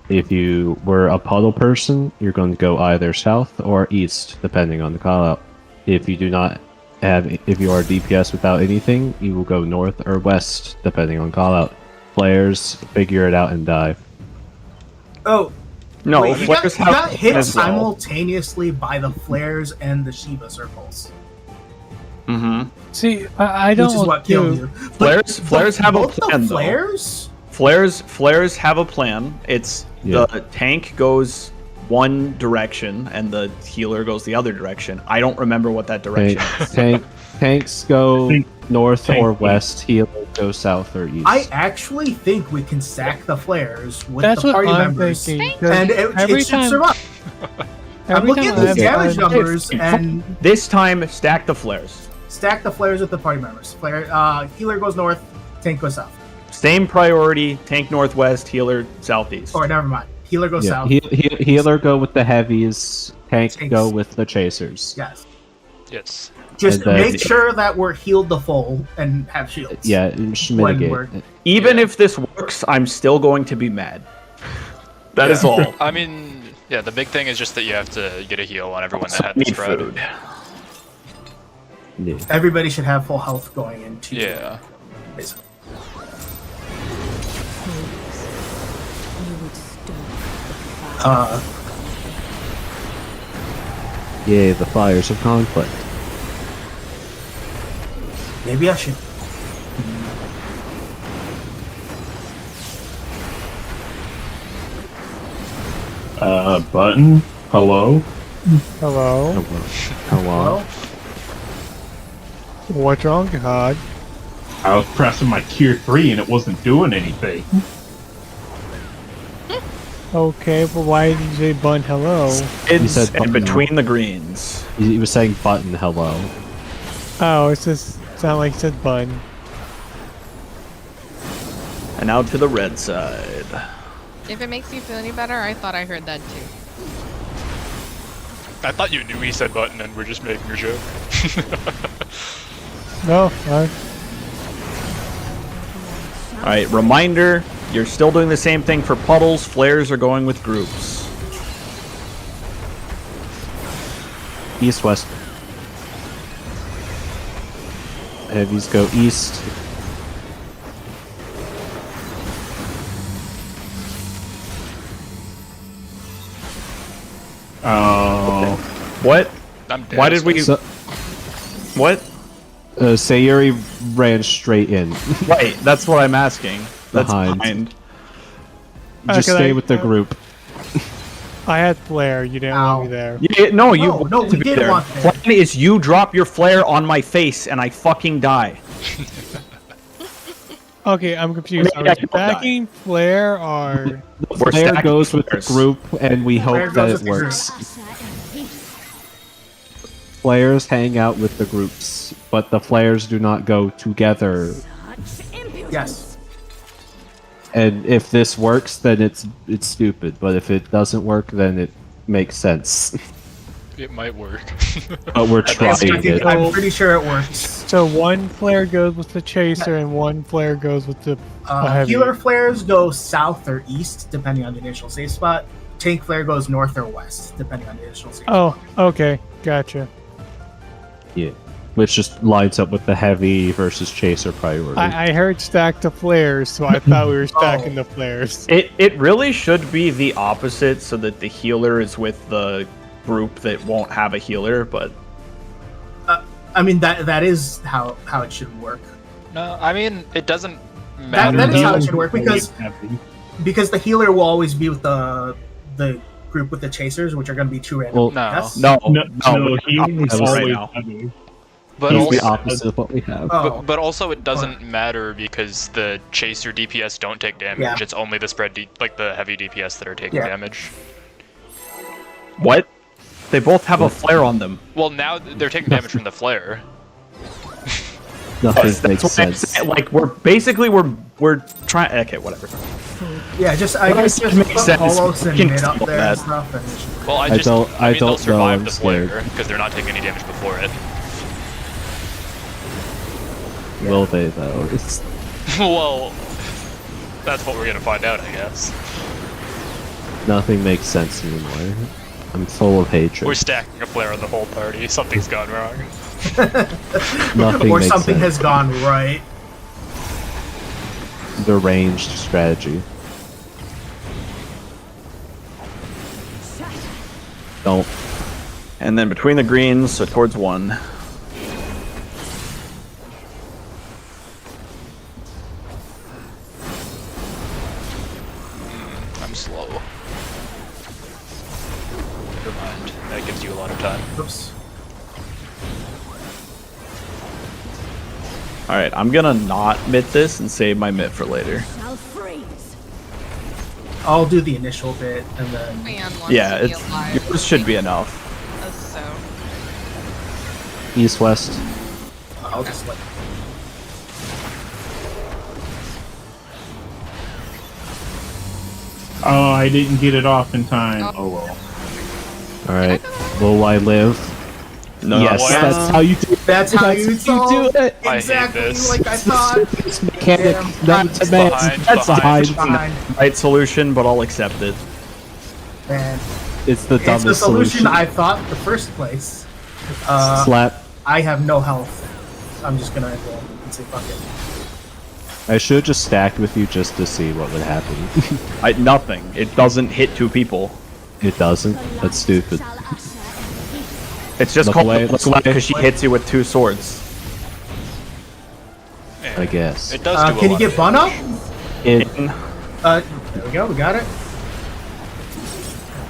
If you were a puddle person, you're going to go either south or east, depending on the callout. If you do not have, if you are DPS without anything, you will go north or west, depending on callout. Players figure it out and die. Oh, No, wait, you got flares have hit as well. simultaneously by the flares and the Shiva circles, Mm-hmm. See, I don't which is what killed you. Flares have a both plan, the though. flares? Flares have a plan. It's Yeah. the tank goes one direction and the healer goes the other direction. I don't remember what that direction is. Tanks go north Tank. or west, healers go south or east. I actually think we can stack the flares with That's the what party I'm members, thinking. 'cause and it every should time, survive. I'm every looking time at the I've damage done- numbers and This time, stack the flares. stack the flares with the party members. Healer goes north, tank goes south. Same priority, tank northwest, healer southeast. Or never mind, healer goes Yeah, south. healer go with the heavies, tank Tanks. go with the chasers. Yes. Yes. Just And then- make sure that we're healed to full and have shields. Yeah, and just When mitigate. we're- Even Yeah. if this works, I'm still going to be mad. That is all. I mean, yeah, the big thing is just that you have to get a heal on everyone that Also had the need spread. food. Yeah. Everybody should have full health going into Yeah. basically. You would stir the fire. Yay, the fires of conflict. Maybe I should. Button. Hello. Hello. Hello. Well, What's wrong, God? I was pressing my tier 3 and it wasn't doing anything. Okay, well, why did you say bun hello? It's said in button. between the greens. He was saying button hello. Oh, it's just sound like it said bun. And now to the red side. If it makes you feel any better, I thought I heard that too. I thought you knew he said button and we're just making a joke. No, Alright, reminder, you're still doing the same thing for puddles, flares are going with groups. East west. Heavies go east. Oh. What? I'm dead. Why did we? So, What? Sayuri ran straight in. Right, that's what I'm asking. That's Behind. behind. Just Okay, stay with the group. I had flare. You didn't want me there. Yeah, no, you No, wanted no, to we be did there. want there. Plan is you drop your flare on my face and I fucking die. Okay, I'm confused. Maybe Are I we can die. stacking flare or? We're Flare stacking goes with the flares. group, and we Flare hope that goes it with the group. works. Flares hang out with the groups, but the flares do not go together. Yes. And if this works, then it's stupid. But if it doesn't work, then it makes sense. It might work. But we're trying it. I'm pretty sure it works. So one flare goes with the chaser and one flare goes with the heavy. Healer flares go south or east, depending on the initial safe spot. Tank flare goes north or west, depending on the initial safe spot. Oh, okay, gotcha. Yeah, which just lines up with the heavy versus chaser priority. I heard stack the flares, so I thought we were stacking the flares. It really should be the opposite, so that the healer is with the group that won't have a healer. But I mean that is how it should work. No, I mean it doesn't matter. That is how though. it should work because the healer will always be with the group with the chasers, which are going to be two random. Well, No. Yes? no, he was Right always now. heavy. But It's also, the opposite of what we have. Oh. but also it doesn't matter because the chaser DPS don't take damage. Yeah. It's only the spread like the heavy DPS that are taking Yeah. damage. What? They both have a flare on them. Well, now they're taking damage from the flare. Nothing That's makes what I'm sense. saying. Like we're trying. Okay, whatever. Yeah, just I guess just makes put sense. Holos and Can mid up stop there that. and stuff. And Well, I I just don't- I mean, they'll don't know, survive I'm the scared. flare because they're not taking any damage before it. Will they though? It's Well, that's what we're gonna find out, I guess. nothing makes sense anymore. I'm full of hatred. We're stacking a flare on the whole party. Something's gone wrong. Nothing or makes something sense. has gone right. The ranged strategy. Don't. And then between the greens, so towards one. I'm slow. Never mind. That gives you a lot of time. Oops. All right, I'm gonna not mitt this and save my mitt for later. Shall freeze. I'll do the initial bit and then. Man wants Yeah, to be it's alive. yours should be enough. So. East west. I'll just let. Oh, I didn't get it off in time. Oh well. All right. Will I live? No, yes, What? that's how you do. That's how you That's solve do it. I hate exactly this. like I thought. It's mechanic. Yeah. Known to It's man. behind, That's behind. behind. Fine. right solution, but I'll accept it. And It's the it's dumbest the solution I thought in the first place. Slap. I have no health. I'm just gonna go and say fuck it. I should have just stacked with you just to see what would happen. Nothing. It doesn't hit two people. It doesn't. That's stupid. Shall usher in peace. It's just Look called away, look away. because she hits you with two swords. Yeah. I guess. It does do a Can you lot get of Bun up? It, There we go. We got it.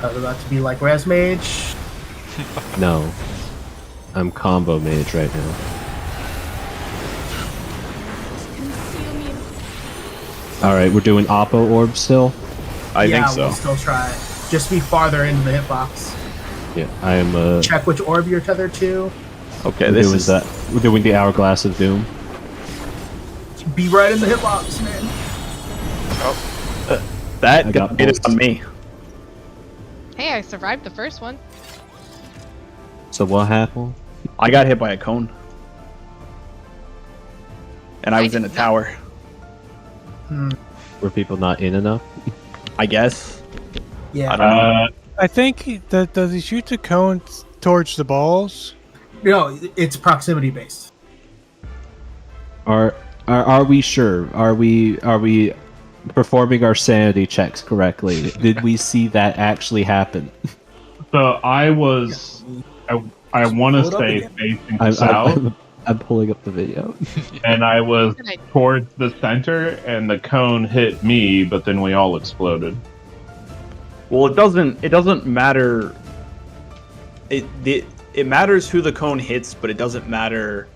I was about to be like Res Mage. no. I'm combo mage right now. Consume you. Alright, we're doing Oppo Orb still? I yeah, think so. we'll still try it. Just be farther into the hitbox. Yeah, I am Check which orb you're tethered to. Okay, we're this doing is that. We're doing the Hourglass of Doom. Be right in the hitbox, man. that I got made it bolts. on me. Hey, I survived the first one. So what happened? I got hit by a cone. And I was in a tower. Were people not in enough? I guess. Yeah. I don't know. I think that does he shoot the cone towards the balls? No, it's proximity based. Are we sure? Are we performing our sanity checks correctly? Did we see that actually happen? So I was, I want Pull to it up say again. facing south, I'm pulling up the video. and I was Good idea. towards the center, and the cone hit me, but then we all exploded. Well, it doesn't matter. It matters who the cone hits, but it doesn't matter.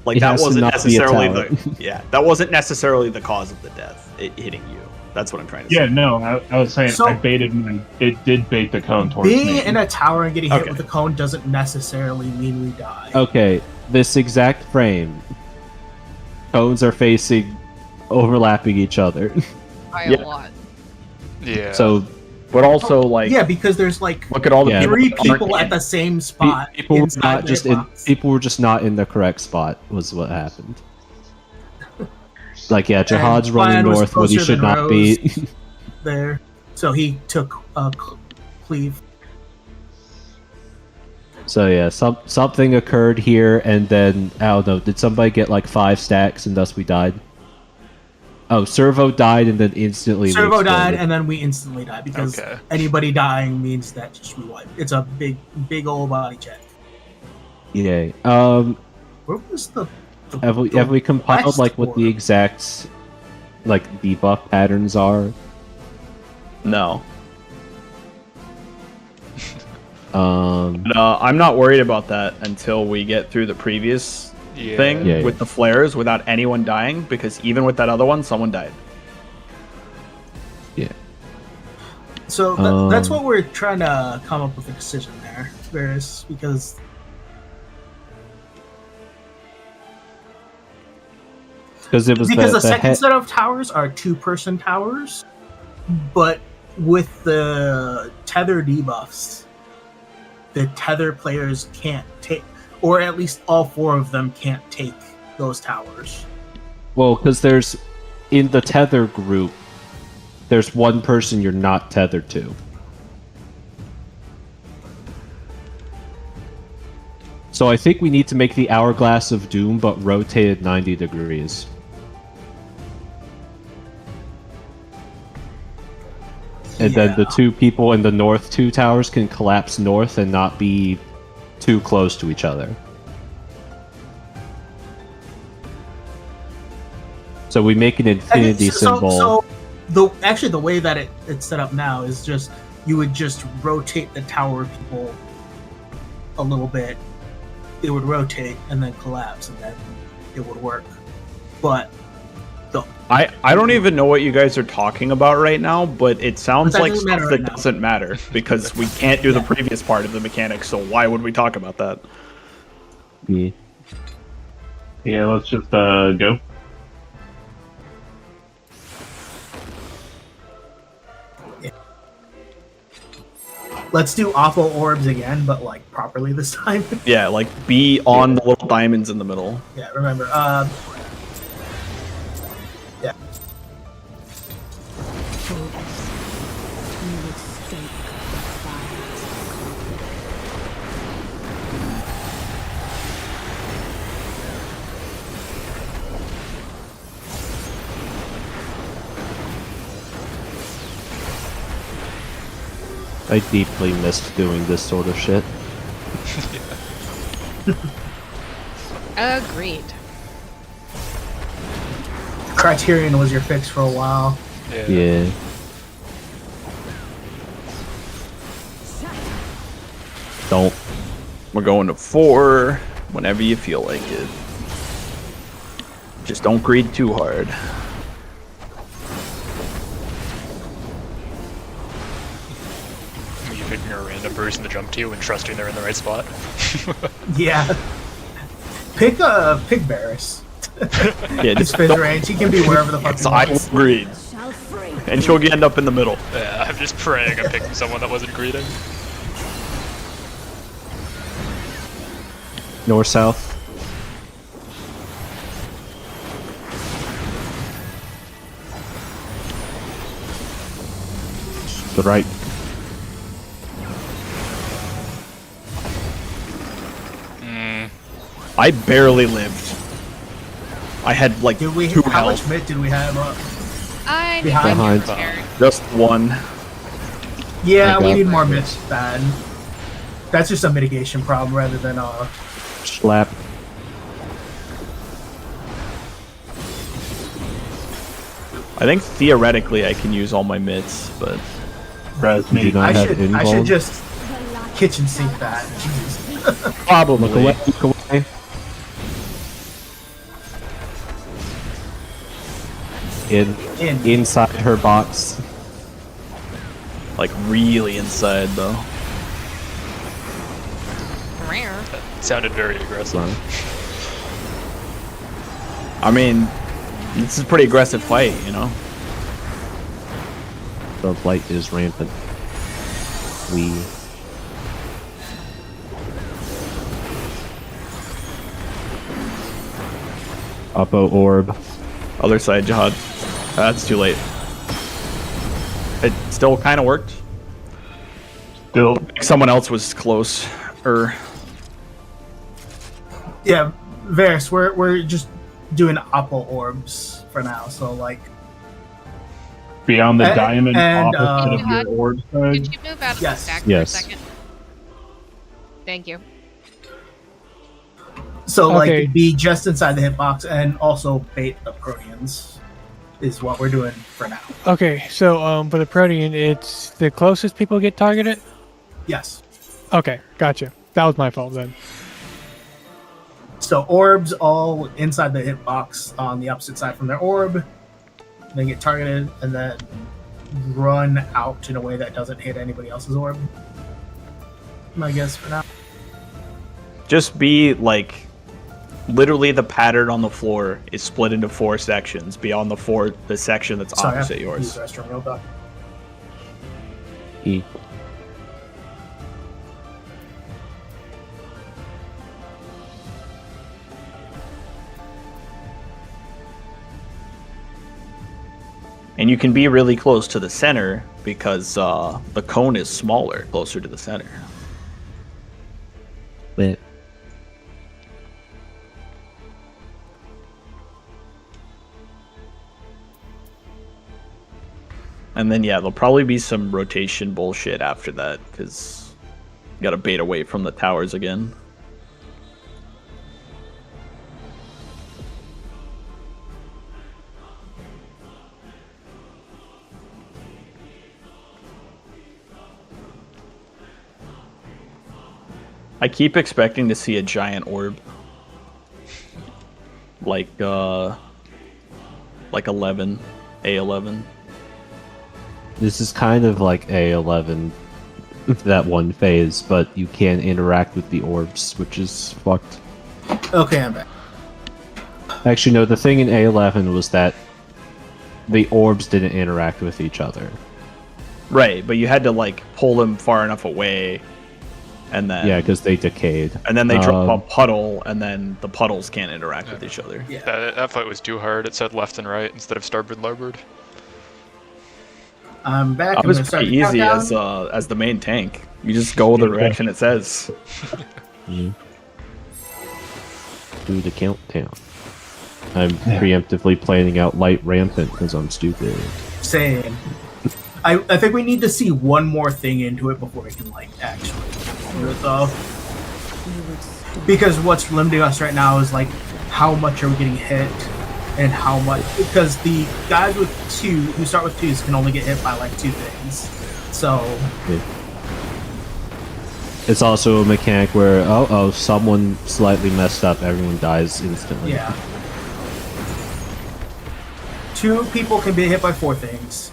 Like It that has to wasn't not be a necessarily tower. that wasn't necessarily the cause of the death. It hitting you. That's what I'm trying to Yeah, say. no, I was saying So- I baited mine. It did bait the cone towards Being me. in a tower and getting hit Okay. with a cone doesn't necessarily mean we die. Okay, this exact frame. Cones are facing, overlapping each other. By Yeah. a lot. Yeah. So But also, like, Yeah, because there's like look at all the Yeah. people. 3 that aren't people in. at the same spot. people were inside not their just in. box. People were just not in the correct spot. Was what happened. Like yeah, Jihad's And running Brian was north when he closer should than not be. there. So he took cleave. So yeah, something occurred here, and then I don't know. Did somebody get like 5 stacks, and thus we died? Oh, Servo died, and then instantly. we Servo died, exploded. and then we instantly died because Okay. anybody dying means that just we wipe. It's a big old body check. Yay. Where was the Have we compiled west like what the orb? exact like debuff patterns are? No, Um, I'm not worried about that until we get through the previous Yeah. thing Yeah, with yeah. the flares without anyone dying. Because even with that other one, someone died. yeah. So that's Um, what we're trying to come up with a decision there, Varys, because Because it was the second he- set of towers are 2-person towers, but with the tether debuffs, the tether players can't take, or at least all 4 of them can't take those towers. Well, because there's in the tether group, there's one person you're not tethered to. So I think we need to make the Hourglass of Doom, but rotated 90 degrees. And then the Yeah. 2 people in the north 2 towers can collapse north and not be too close to each other. So we make an infinity symbol. So the way that it's set up now is just you would just rotate the tower people a little bit. It would rotate and then collapse, and then it would work. But I don't even know what you guys are talking about right now, but it sounds But that like doesn't stuff matter that right now. doesn't matter because we can't do the previous part of the mechanics. So why would we talk about that? Yeah. Yeah, let's just go. let's do awful orbs again, but like properly this time. Yeah, like be on the little diamonds in the middle. Yeah, remember. Yeah. You would stoke the fires of conflict. I deeply missed doing this sort of shit. Agreed. Criterion was your fix for a while. Yeah. Don't. We're going to 4 whenever you feel like it. Just don't greed too hard. You picking a random person to jump to and trusting they're in the right spot. Yeah. Pick Varys. Yeah, His just fizz don't range. He can be wherever the fuck he side wants. with greed, Shall free. and you'll end up in the middle. Yeah, I'm just praying I'm picking someone that wasn't greeting. North, south. The right. I barely lived. I had like Did we? 2 How much health. mid did we have up? I need Behind. to get prepared. Just 1. Yeah, I we got need more it. mid bad. That's just a mitigation problem rather than Slap. I think theoretically I can use all my mitts, but Res Do you me. not I have should invuln? just kitchen sink that. Jeez. probably. Look away, look away. Inside her box. Like really inside though. Rare. Sounded very aggressive. I mean, this is a pretty aggressive fight, you know? The light is rampant. We. Uppo orb. Other side, Jihad. That's too late. It still kind of worked. Still, Someone else was close. Yeah, Varys, we're just doing Oppo orbs for now. So like, beyond the And- diamond and, opposite of your orb side. Could you move out of Yes. the stack Yes. for a second? Thank you. so Okay. like be just inside the hitbox and also bait the Proteans is what we're doing for now. Okay, so for the Protean, it's the closest people get targeted? Yes. Okay, gotcha. That was my fault then. So orbs all inside the hitbox on the opposite side from their orb. Then get targeted and then run out in a way that doesn't hit anybody else's orb. I guess for now. Just be like, literally the pattern on the floor is split into 4 sections. Beyond the section that's Sorry, I have opposite to yours. use the restroom real quick. E. And you can be really close to the center because the cone is smaller, closer to the center. Lit. And then, yeah, there'll probably be some rotation bullshit after that because you gotta bait away from the towers again. I keep expecting to see a giant orb. Like 11, A11. This is kind of like A11, that one phase, but you can't interact with the orbs, which is fucked. Okay, I'm back. Actually, no, the thing in A11 was that the orbs didn't interact with each other. Right, but you had to like pull them far enough away, and then Yeah, because they decayed. and then they drop a puddle, and then the puddles can't interact with each other. Yeah. That fight was too hard. It said left and right instead of starboard larboard. I'm back. That I'm was gonna start pretty the easy countdown. as the main tank. You just go the direction it says. Do the countdown. I'm preemptively planning out light rampant because I'm stupid. Same. I think we need to see one more thing into it before we can like actually do it though. Because what's limiting us right now is like how much are we getting hit and how much, because the guys with who start with 2s can only get hit by like 2 things. So It's also a mechanic where, someone slightly messed up, everyone dies instantly. yeah. 2 people can be hit by 4 things.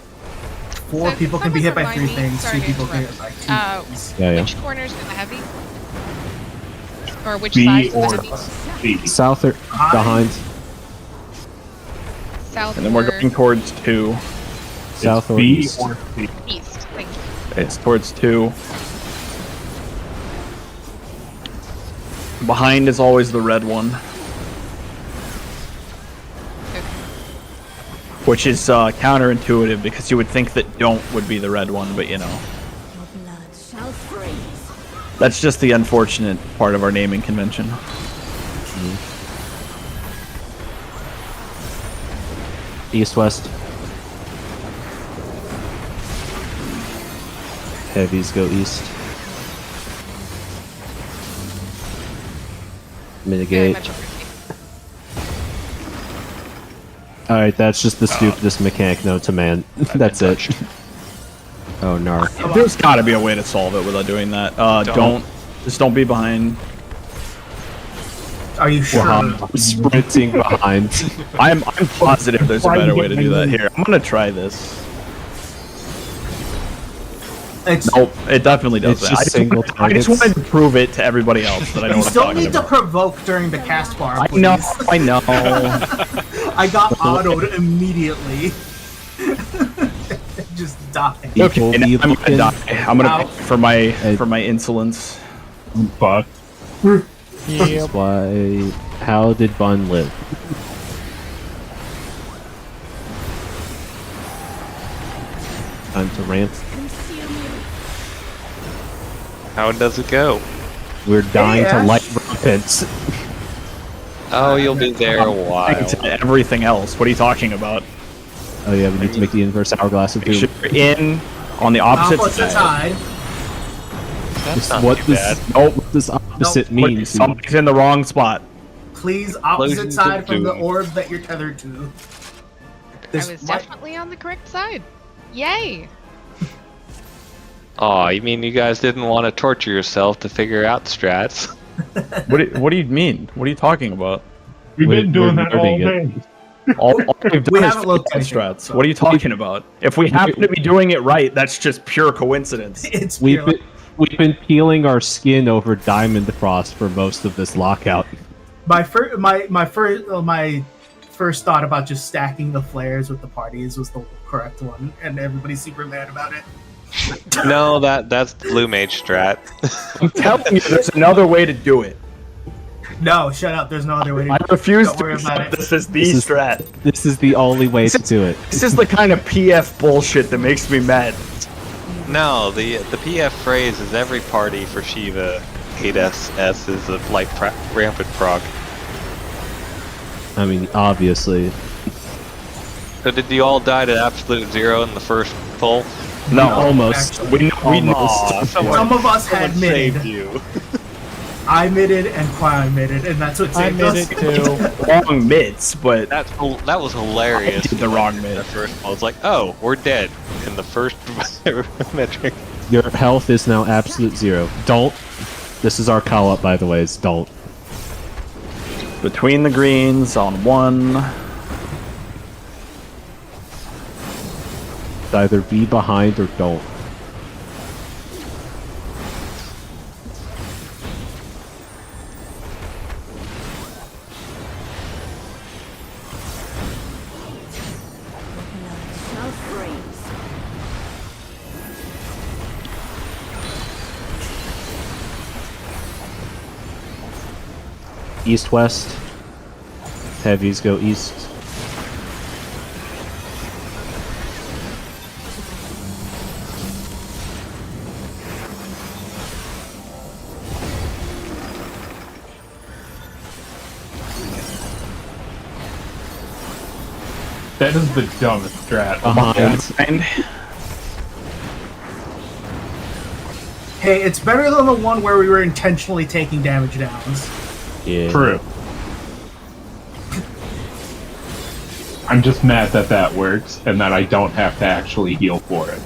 4 So people can be hit by someone 3 remind me- things. sorry 2 to people can be hit by 2 interrupt. things. Yeah. Which corners are the heavy? Or which B sides or are the heavy? B. South or behind. South And then we're or going towards 2. South or B east. or C. east? Thank you. It's towards 2. Behind is always the red one, which is counterintuitive because you would think that don't would be the red one, but you know. Your blood shall freeze. That's just the unfortunate part of our naming convention. East-west. Heavies go east. Very Mitigate. much appreciated. Alright, that's just the stupidest mechanic known to man. That's it. Oh no. There's got to be a way to solve it without doing that. Just don't be behind. Are you sure? I'm sprinting behind. I'm positive there's a better way to do that. Here, I'm gonna try this. Nope, it definitely does It's that. just single I just targets. wanted to prove it to everybody else that I know You what I'm still talking need to about. provoke during the cast bar. I Please. know. I got autoed immediately. Just died. Okay, now I'm gonna die. I'm gonna Ow. for my insolence. Fuck. That's why. How did Bun live? Time to ramp. How does it go? We're dying Hey, to Ash. light rampants. Oh, you'll be there a while. To everything else. What are you talking about? Oh yeah, we need to make the inverse hourglass of doom. You're in on the opposite Opposite side. side. That's not What too bad. this opposite What, means? somebody's in the wrong spot. Please, opposite Explosions side of from the doom. orb that you're tethered to. I This was might- definitely on the correct side. Yay! Aw, you mean you guys didn't want to torture yourself to figure out the strats? What do you mean? What are you talking about? We've We're- been doing we're that all learning day. All we've done We is haven't looked figure anything out up, so- What are you talking about? If we happen to be doing it right, that's just pure coincidence. It's We've pure- been peeling our skin over Diamond Frost for most of this lockout. my first thought about just stacking the flares with the parties was the correct one, and everybody's super mad about it. No, that's the Blue Mage strat. I'm telling you, there's another way to do it. No, shut up. There's no other way to I do it. refuse Don't to worry about accept it. this as the This is- strat. This is the only way to do it. This is the kind of PF bullshit that makes me mad. No, the PF phrase is every party for Shiva 8SS is a light rampant proc. I mean, obviously. So did you all die to absolute zero in the first pull? No, Almost. Actually. we know. Aw, Some of us had someone saved mitted. you. I mitted and Quai mitted, and that's what I saved made us. it too. Wrong mids, but That was hilarious. I did the wrong mid. The first pull, it's like, oh, we're dead in the first metric. Your health is now absolute zero. Don't. This is our call up, by the way. Is don't. between the greens on one. Either be behind or don't. Shall freeze. East-west. Heavies go east. That is the dumbest strat. Behind. Hey, it's better than the one where we were intentionally taking damage downs. Yeah. True. I'm just mad that that works and that I don't have to actually heal for it.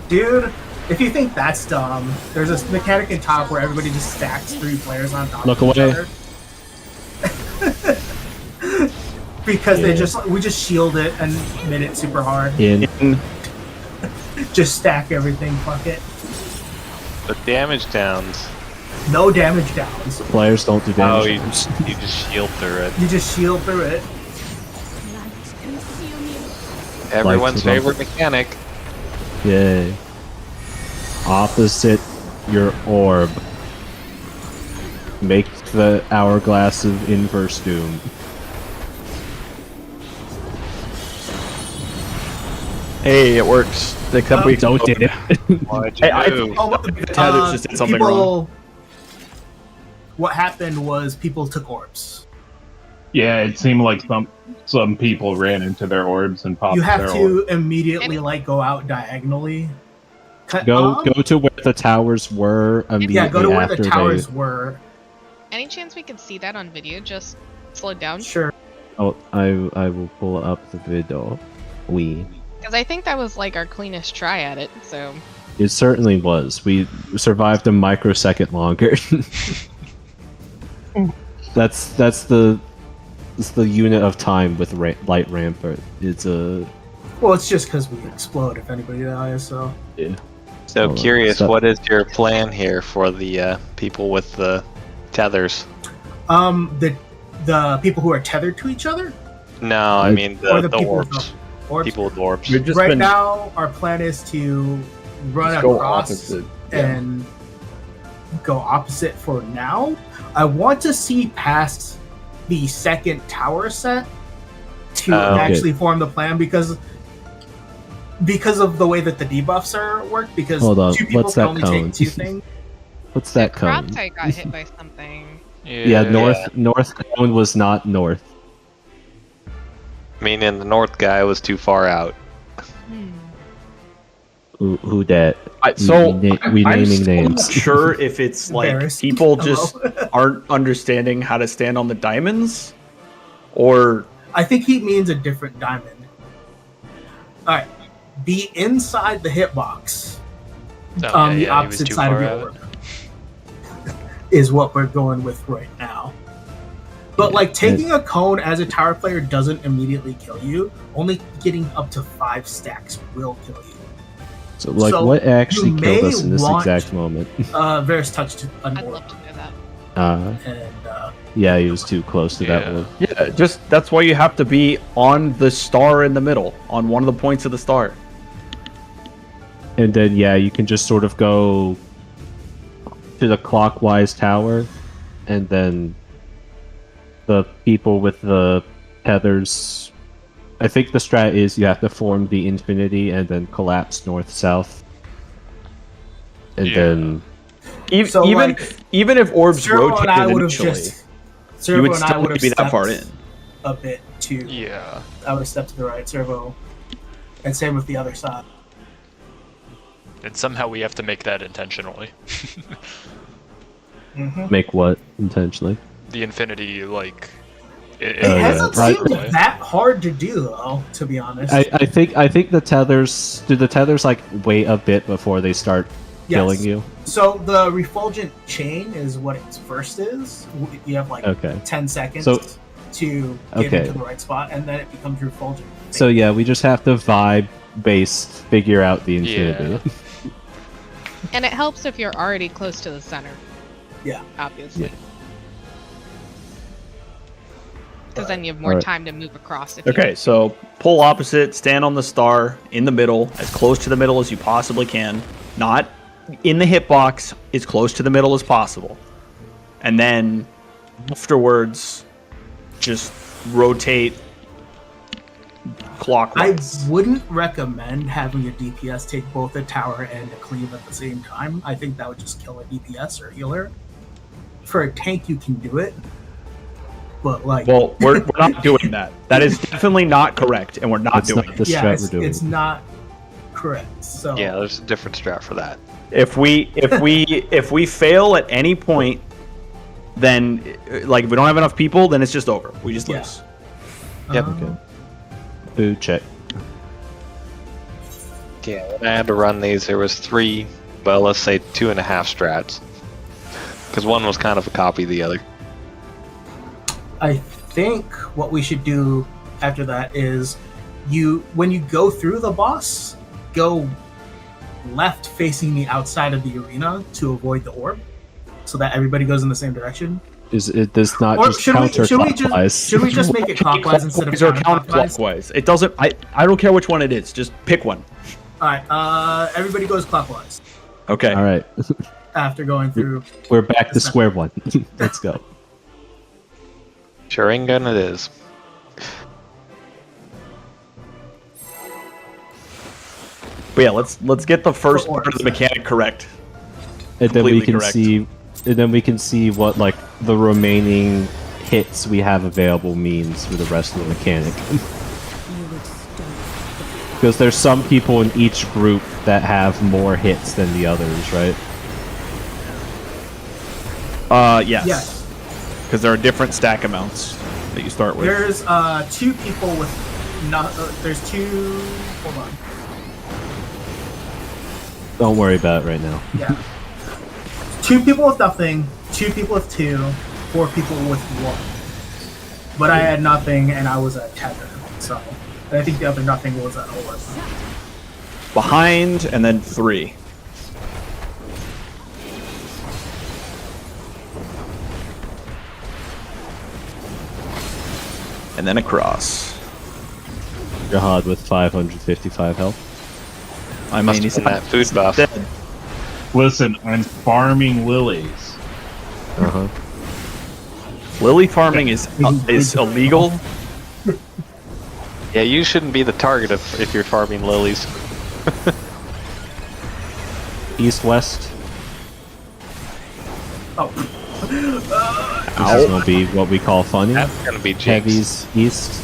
Dude, if you think that's dumb, there's a mechanic in top where everybody just stacks 3 players on top Look of each away. other. Because we just shield it and mid it super hard. In. Just stack everything, fuck it. The damage downs. No damage downs. Players don't do Oh, damage. you just shield through it. You just shield through it. Light consume you. Everyone's to them. favorite mechanic. Yay. Opposite your orb. Make the hourglass of inverse doom. Hey, it works. Except we Don't did it. What'd Hey, you I- do? Oh, the tether just did something wrong. What happened was people took orbs. Yeah, it seemed like some people ran into their orbs and popped You have their to orbs. immediately like go out diagonally. Go to where the towers were immediately. Yeah, go to where the after towers were. Any chance we could see that on video? Just slow down. Sure. Oh, I will pull up the video. Because I think that was like our cleanest try at it. So It certainly was. We survived a microsecond longer. that's the unit of time with light rampart. It's a. Well, it's just because we explode if anybody dies. So. Yeah. So curious, what is your plan here for the people with the tethers? The people who are tethered to each other. No, I mean the people orbs. with orbs. People with orbs. Right now, our plan is to run across and go opposite for now. I want to see past the second tower set to actually form the plan because of the way that the debuffs are worked. Because Hold on, two people what's can that only cone? take 2 things. What's that cone? Crop got hit by something. Yeah, north cone was not north. Meaning the north guy was too far out. Who dat? We I'm naming still names. not sure if it's like Embarrassing. people just aren't understanding how to stand on the diamonds, or I think he means a different diamond. Alright. Be inside the hitbox. The opposite side of your orb. Is what we're going with right now. But like taking a cone as a tower player doesn't immediately kill you. Only getting up to 5 stacks will kill you. So what actually killed us in this exact moment? Varus touched an I'd orb. love to know that. And yeah, he was too close to that one. yeah, just that's why you have to be on the star in the middle, on one of the points of the star. And then you can just sort of go to the clockwise tower, and then the people with the tethers. I think the strat is you have to form the infinity and then collapse north-south. And then even if orbs Servo rotated and I would have initially, just you Servo would and I still would need have to be that far in. stepped a bit too. Yeah. I would have stepped to the right, Servo. And same with the other side. And somehow we have to make that intentionally. make what intentionally? The infinity, like. It hasn't seemed that hard to do, though. To be honest, I think the tethers. Do the tethers like wait a bit before they start killing you? So the refulgent chain is what its first is. You have like 10 seconds to get into the right spot, and then it becomes refulgent. So yeah, we just have to vibe based figure out the infinity. Yeah. And it helps if you're already close to the center. Yeah. Obviously. Because then you have more time to move across. If So pull opposite, stand on the star in the middle, as close to the middle as you possibly can. Not in the hitbox, as close to the middle as possible. And then afterwards, just rotate clockwise. I wouldn't recommend having a DPS take both a tower and a cleave at the same time. I think that would just kill a DPS or healer. For a tank, you can do it. But we're not doing that. That is definitely not correct, and we're not doing it. It's not correct. So yeah, there's a different strat for that. If we fail at any point, then if we don't have enough people, then it's just over. We just lose. Yep. Okay. Food check. Yeah, when I had to run these, there was 3, well, let's say 2.5 strats, because one was kind of a copy of the other. I think what we should do after that is when you go through the boss, go left facing the outside of the arena to avoid the orb, so that everybody goes in the same direction. Is it does not Or just should we counterclockwise? just make it clockwise instead of counterclockwise? It doesn't. I don't care which one it is. Just pick one. All right. Everybody goes clockwise Okay. All right. after going through. We're back to square one. Let's go. Sharingan it is. But yeah, let's get the first part of the mechanic correct. And then we Completely can correct. see, what the remaining hits we have available means for the rest of the mechanic. Because there's some people in each group that have more hits than the others, right? Yes. Yes. Because there are different stack amounts that you start with. There's 2 people with not. There's 2. Hold on. Don't worry about it right now. Yeah. 2 people with nothing. 2 people with 2. 4 people with 1. But I had nothing, and I was at tether. So I think the other nothing was at orb. Behind, and then 3. And then across. Jihad with 555 health. I Must mean, have he's been not that food buff. dead. Listen, I'm farming lilies. Uh-huh. Lily farming is illegal. Yeah, you shouldn't be the target if you're farming lilies. East-west. Oh. This is going to be what we call funny. That's gonna be jinxed. Heavies east.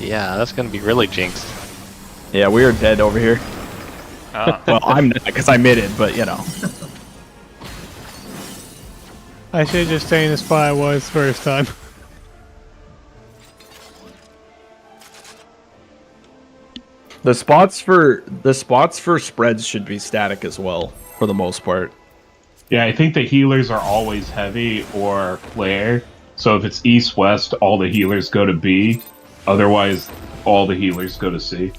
Yeah, that's gonna be really jinxed. Yeah, we are dead over here. Oh. Well, I'm not, because I mid it, but you know. I should just stay in the spot I was first time. The spots for spreads should be static as well, for the most part. Yeah, I think the healers are always heavy or flare. So if it's east-west, all the healers go to B. Otherwise, all the healers go to C.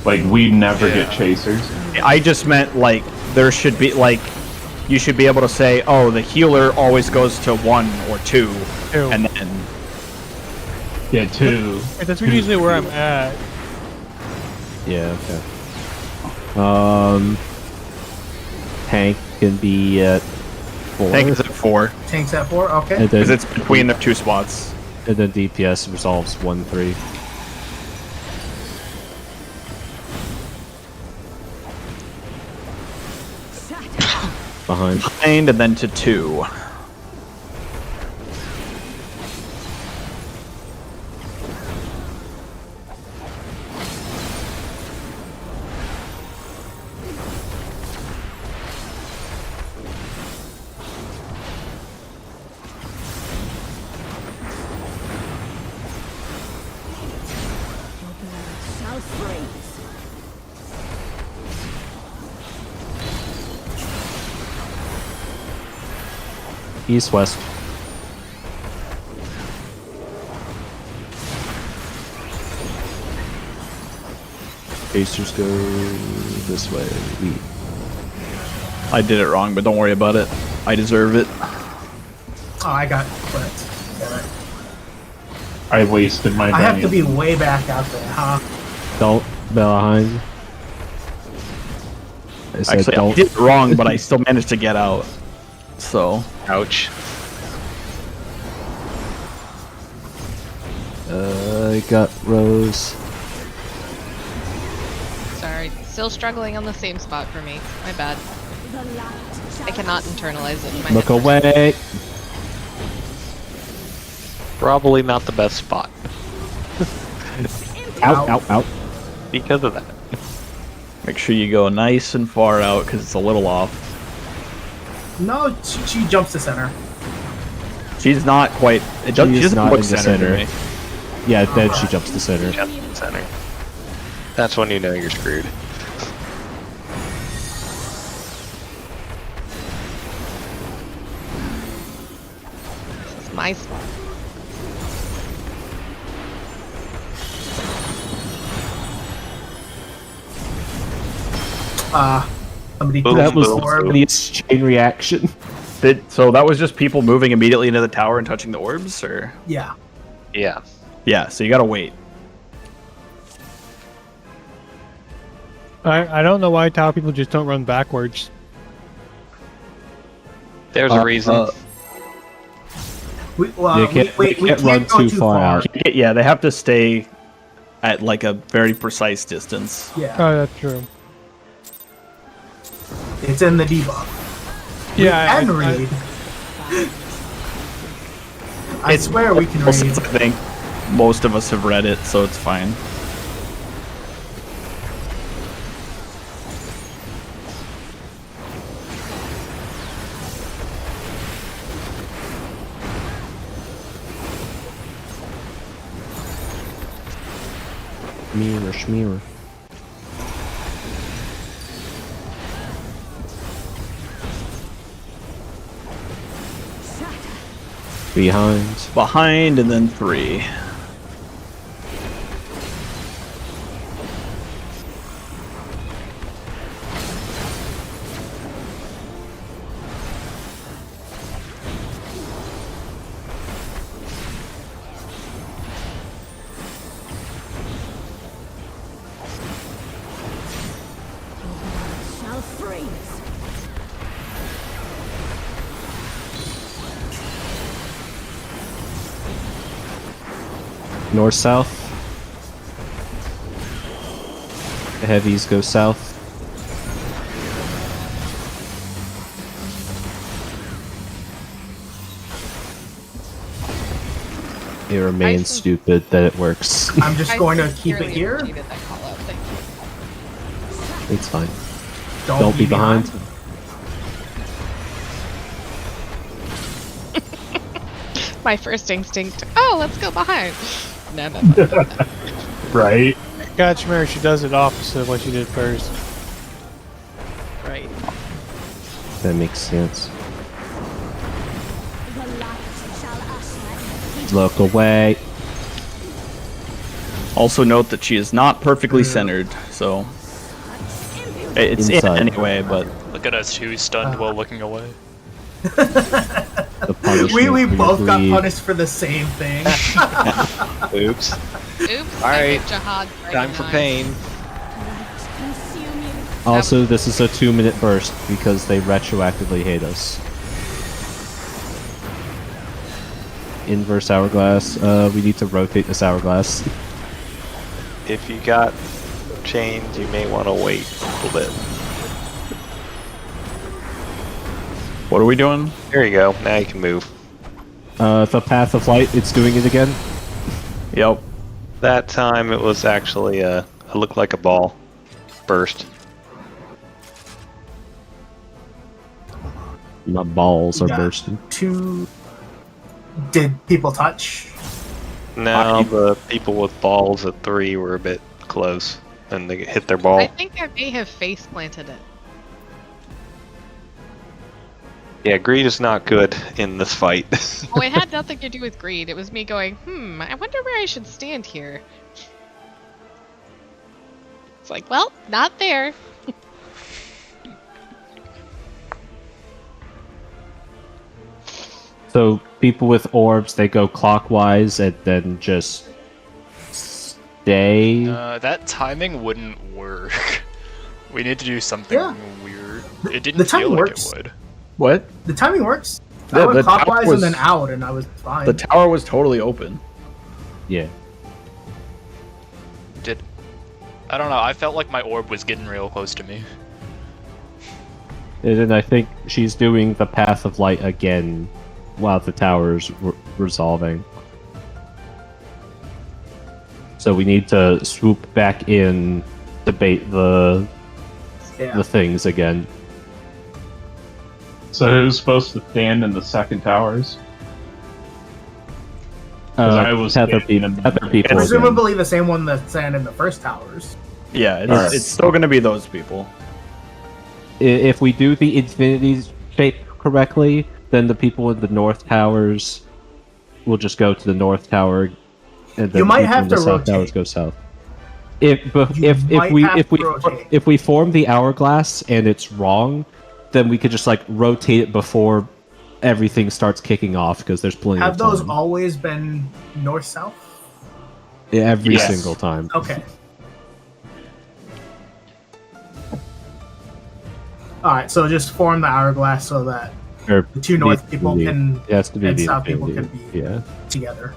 Like, we never get chasers. I just meant, like, there should be, like, you should be able to say, oh, the healer always goes to 1 or 2, and then... Yeah, 2. That's usually where I'm at. Yeah, okay. Tank can be at 4. Tank is at 4. Tank's at 4. Okay. And then, Because it's between the 2 spots. and then DPS resolves 1-3. Behind. Behind and then to 2. East-west. Chasers go this way. I did it wrong, but don't worry about it. I deserve it. Oh, I got clipped. Damn it. I wasted my I have to Daniel. be way back out there, huh? Don't behind. I said Actually, I don't. did it wrong, but I still managed to get out. So... Ouch. I got Rose. Sorry, still struggling on the same spot for me. My bad. I cannot internalize it in my Look head. away. Probably not the best spot Out, out, out. because of that. Make sure you go nice and far out, because it's a little off. No, she jumps to center. She's not quite... It doesn't, she She's doesn't not look in the center to center. me. Yeah, then she jumps to center. Just in center. That's when you know you're screwed. This is my spot. Somebody Boom, That was boom, the boom. funniest chain reaction. So that was just people moving immediately into the tower and touching the orbs, or? Yeah. Yeah. Yeah, so you gotta wait. I don't know why tower people just don't run backwards. There's a reason. We They can't can't run go too far out. Yeah, they have to stay at like a very precise distance. Yeah, Oh, that's true. it's in the debuff. Yeah, And I- read. I swear we can Most read. of us, I think most of us have read it, so it's fine. Mirror, schmear. Behind, and then 3. Shall freeze. North, south. The heavies go south. It remains stupid that it works. I'm just going to keep it here. Appreciated that call out. Thank you. It's fine. Don't be behind. My first instinct. Oh, let's go behind. No. Right. Gotcha, Mary. She does it opposite of what she did first. Right. That makes sense. The light shall usher. Look away. Also note that she is not perfectly centered, so it's Inside. in anyway. But Look at us, who's stunned while looking away. The punishment We for your both got greed. punished for the same thing. Oops. Oops. Alright, Jihad time for pain. Consume you. Also, this is a 2-minute burst because they retroactively hate us. Inverse hourglass. We need to rotate this hourglass. If you got chains, you may want to wait a little bit. what are we doing? There you go. Now you can move. The path of light. It's doing it again. Yep. That time it was actually it looked like a ball burst. My balls are Yeah. bursting. Did people touch? No, the people with balls at 3 were a bit close, and they hit their ball. I think I may have face planted it. Yeah, greed is not good in this fight. Oh, it had nothing to do with greed. It was me going, I wonder where I should stand here. It's like, well, not there. So people with orbs, they go clockwise and then just stay. That timing wouldn't work. We need to do something Yeah. weird. It didn't The feel timing like works. it would. What? The timing works. The- I went the tower clockwise was- and then out, and I was fine. The tower was totally open. Yeah. I don't know, I felt like my orb was getting real close to me. And then I think she's doing the path of light again while the tower's resolving. So we need to swoop back in to bait the things again. So who's supposed to stand in the second towers? 'Cause I was Tether standing people. in- Tether people. again. Presumably the same one that's in the first towers. Yeah, it's, Alright. it's still going to be those people. If we do the infinity shape correctly, then the people in the north towers will just go to the north tower, and then You might people have in the to south rotate. towers go south. If might we have if to we rotate. if we form the hourglass and it's wrong, then we could just like rotate it before everything starts kicking off because there's plenty Have of those time. always been north-south? Every Yes. single time. Okay. Alright, so just form the hourglass so that Or the two north people can It has to be and the south people infinity. can be Yeah. together.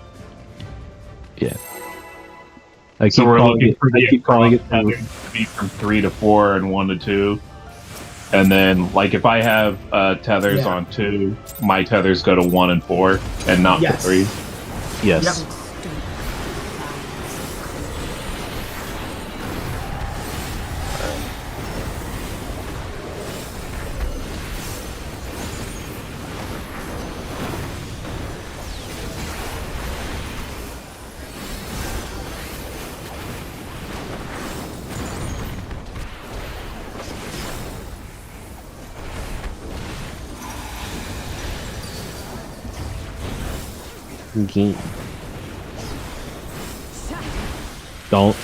Yeah. I keep So we're calling looking it. for I the keep calling it. tether to be from 3 to 4 and 1 to 2. And then, like, if I have tethers Yeah. on 2, my tethers go to 1 and 4, and not to Yes. 3. Yes. Game. Don't.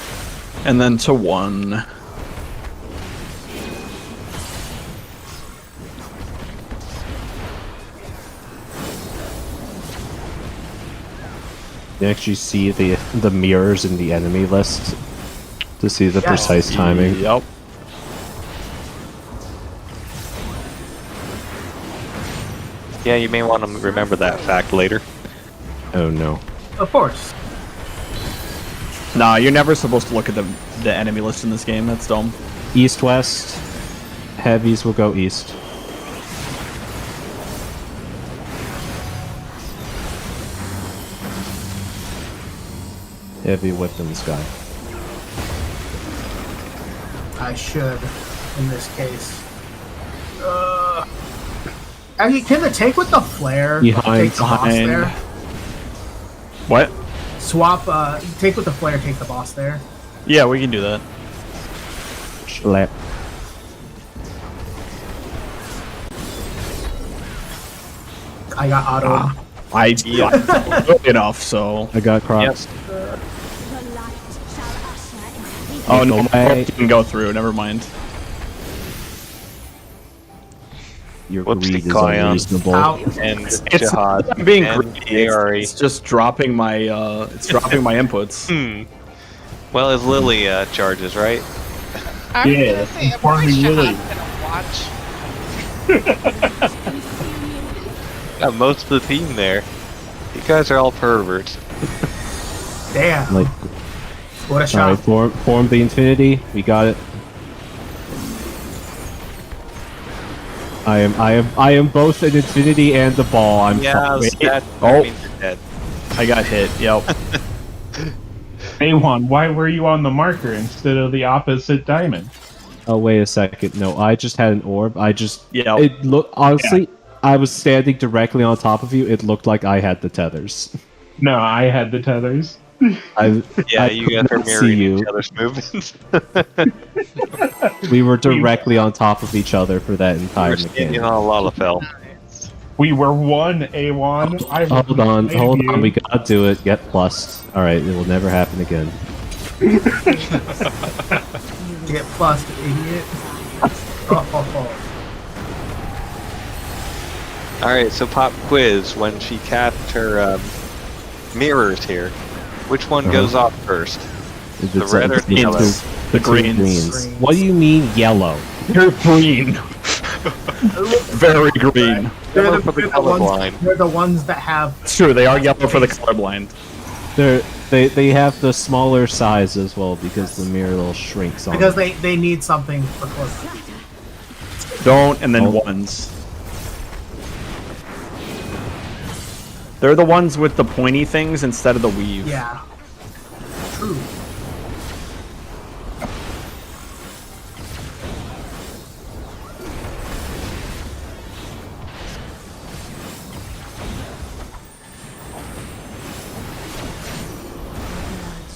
And then to 1. You actually see the mirrors in the enemy list to see the Yes. precise timing. Yep. Yeah, you may want to remember that fact later. Oh no. Of course. Nah, you're never supposed to look at the enemy list in this game. That's dumb. East west. Heavies will go east. Heavy whip in the sky. I should, in this case. Actually, can the tank with the flare Behind- take the boss behind. there? What? Swap, tank with the flare, take the boss there. Yeah, we can do that. Schlep. I got auto. I good enough, so. I got crocs. Oh no, Go away. you can go through. Never mind. Your Whoopsie greed is Kion. unreasonable. Out. And It's Jihad. I'm being and greedy. ARE. It's just dropping my it's dropping my inputs. Well, as Lily charges, right? I was Yeah, gonna say, I'm farming pretty sure Lily. I'm gonna watch. Got most of the team there. You guys are all perverts. Damn. Like, What a sorry, shot. form the infinity. We got it. I am both an infinity and the ball. I'm Yeah, wait. that Oh. means you're dead. I got hit. Yep. A1, why were you on the marker instead of the opposite diamond? Oh wait a second. No, I just had an orb. Yep. It look honestly. I was standing directly on top of you. It looked like I had the tethers. No, I had the tethers. I You could guys are not see mirroring you. each other's movements. We were directly on top of each other for that entire We're standing mechanic. on a Lalafell. We were one, A1. I Hold on, blame hold you. on. We gotta do it. Get plussed. All right, it will never happen again. Get plus, idiot. Oh. Alright, so pop quiz. When she casts her mirrors here, which one goes off first? The red or the yellow? The greens. What do you mean yellow? You're green. Very green. They're Yellow the, for the they're the ones, colorblind. they're the ones that have. It's true. They are yellow for the colorblind. They have the smaller size as well because the mirror little shrinks on. Because them. they need something for close. Don't and then Oh. ones. They're the ones with the pointy things instead of the weave. Yeah. True.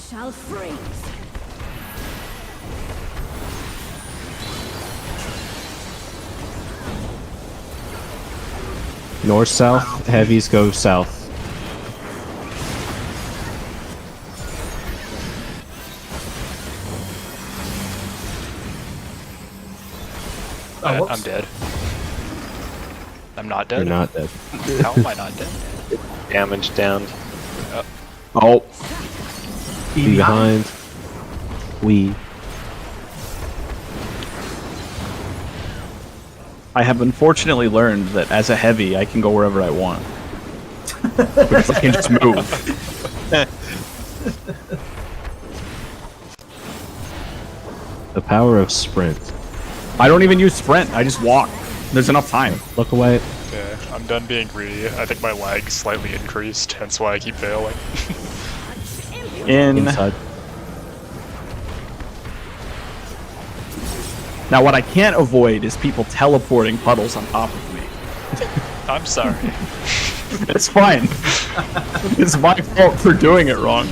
Shall freeze. North south. Heavies go south. whoops. I'm dead. I'm not You're dead. not dead. How am I not dead? Damage down. Oh, Be behind. We. I have unfortunately learned that as a heavy, I can go wherever I want. Because I can just move. The power of sprint. I don't even use sprint. I just walk. There's enough time. Look away. Okay, I'm done being greedy. I think my lag slightly increased, hence why I keep failing. Inside. Now, what I can't avoid is people teleporting puddles on top of me. I'm sorry. It's fine. It's my fault for doing it wrong.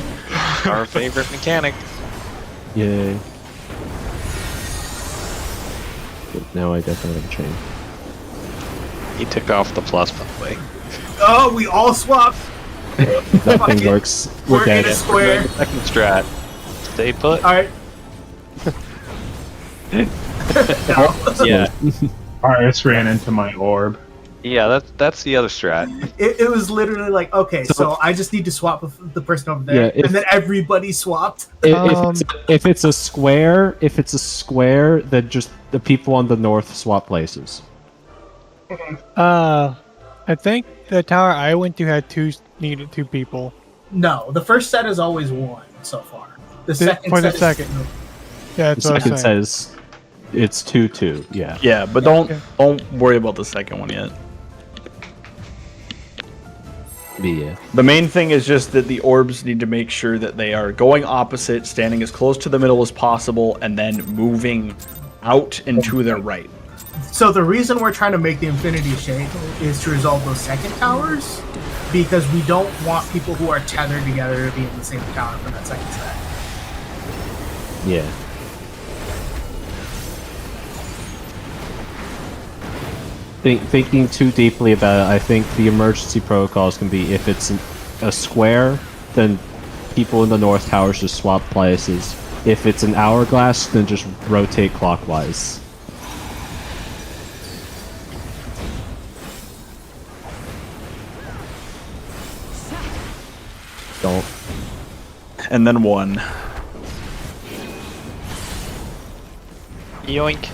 Our favorite mechanic. Yay. But now I definitely have a chain. He took off the plus, by the way. Oh, we all swapped. Nothing works. We're dead. in a square. Second strat. Stay put. All right. Yeah. Artis ran into my orb. Yeah, that's the other strat. It was literally like, okay, so I just need to swap with the person over there, Yeah, and then everybody swapped. If it's a square, then just the people on the north swap places. I think the tower I went to had needed two people. No, the first set is always one so far. The second for the set second. is Yeah, The that's what I second was saying. says it's 2-2. Yeah. Yeah, but don't worry about the second one yet. Yeah. The main thing is just that the orbs need to make sure that they are going opposite, standing as close to the middle as possible, and then moving out and to their right. So the reason we're trying to make the Infinity Shade is to resolve those second towers, because we don't want people who are tethered together to be in the same tower for that second set. Yeah. Thinking too deeply about it, I think the emergency protocols can be if it's a square, then people in the north towers just swap places. If it's an hourglass, then just rotate clockwise. Don't. And then one. Yoink.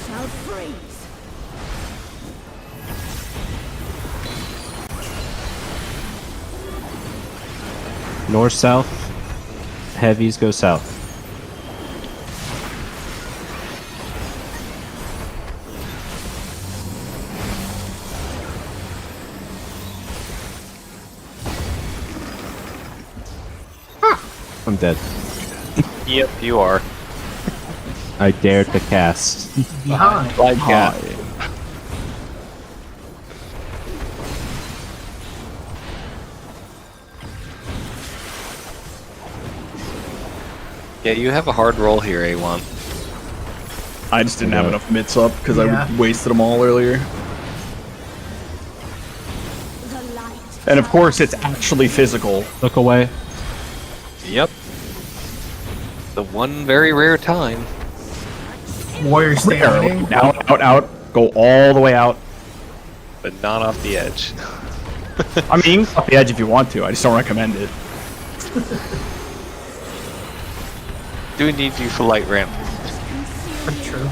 Shall freeze. North south. Heavies go south. I'm dead. Yep, you are. I dared to cast. Behind. Like that. Yeah, you have a hard roll here, A1. I just didn't have enough mitts up because Yeah. I wasted them all earlier. The light. And of course, it's actually physical. Look away. Yep. The one very rare time. Warrior standing. Out, out, out. Go all the way out. But not off the edge. I mean, off the edge if you want to. I just don't recommend it. Do need you for light ramp. True.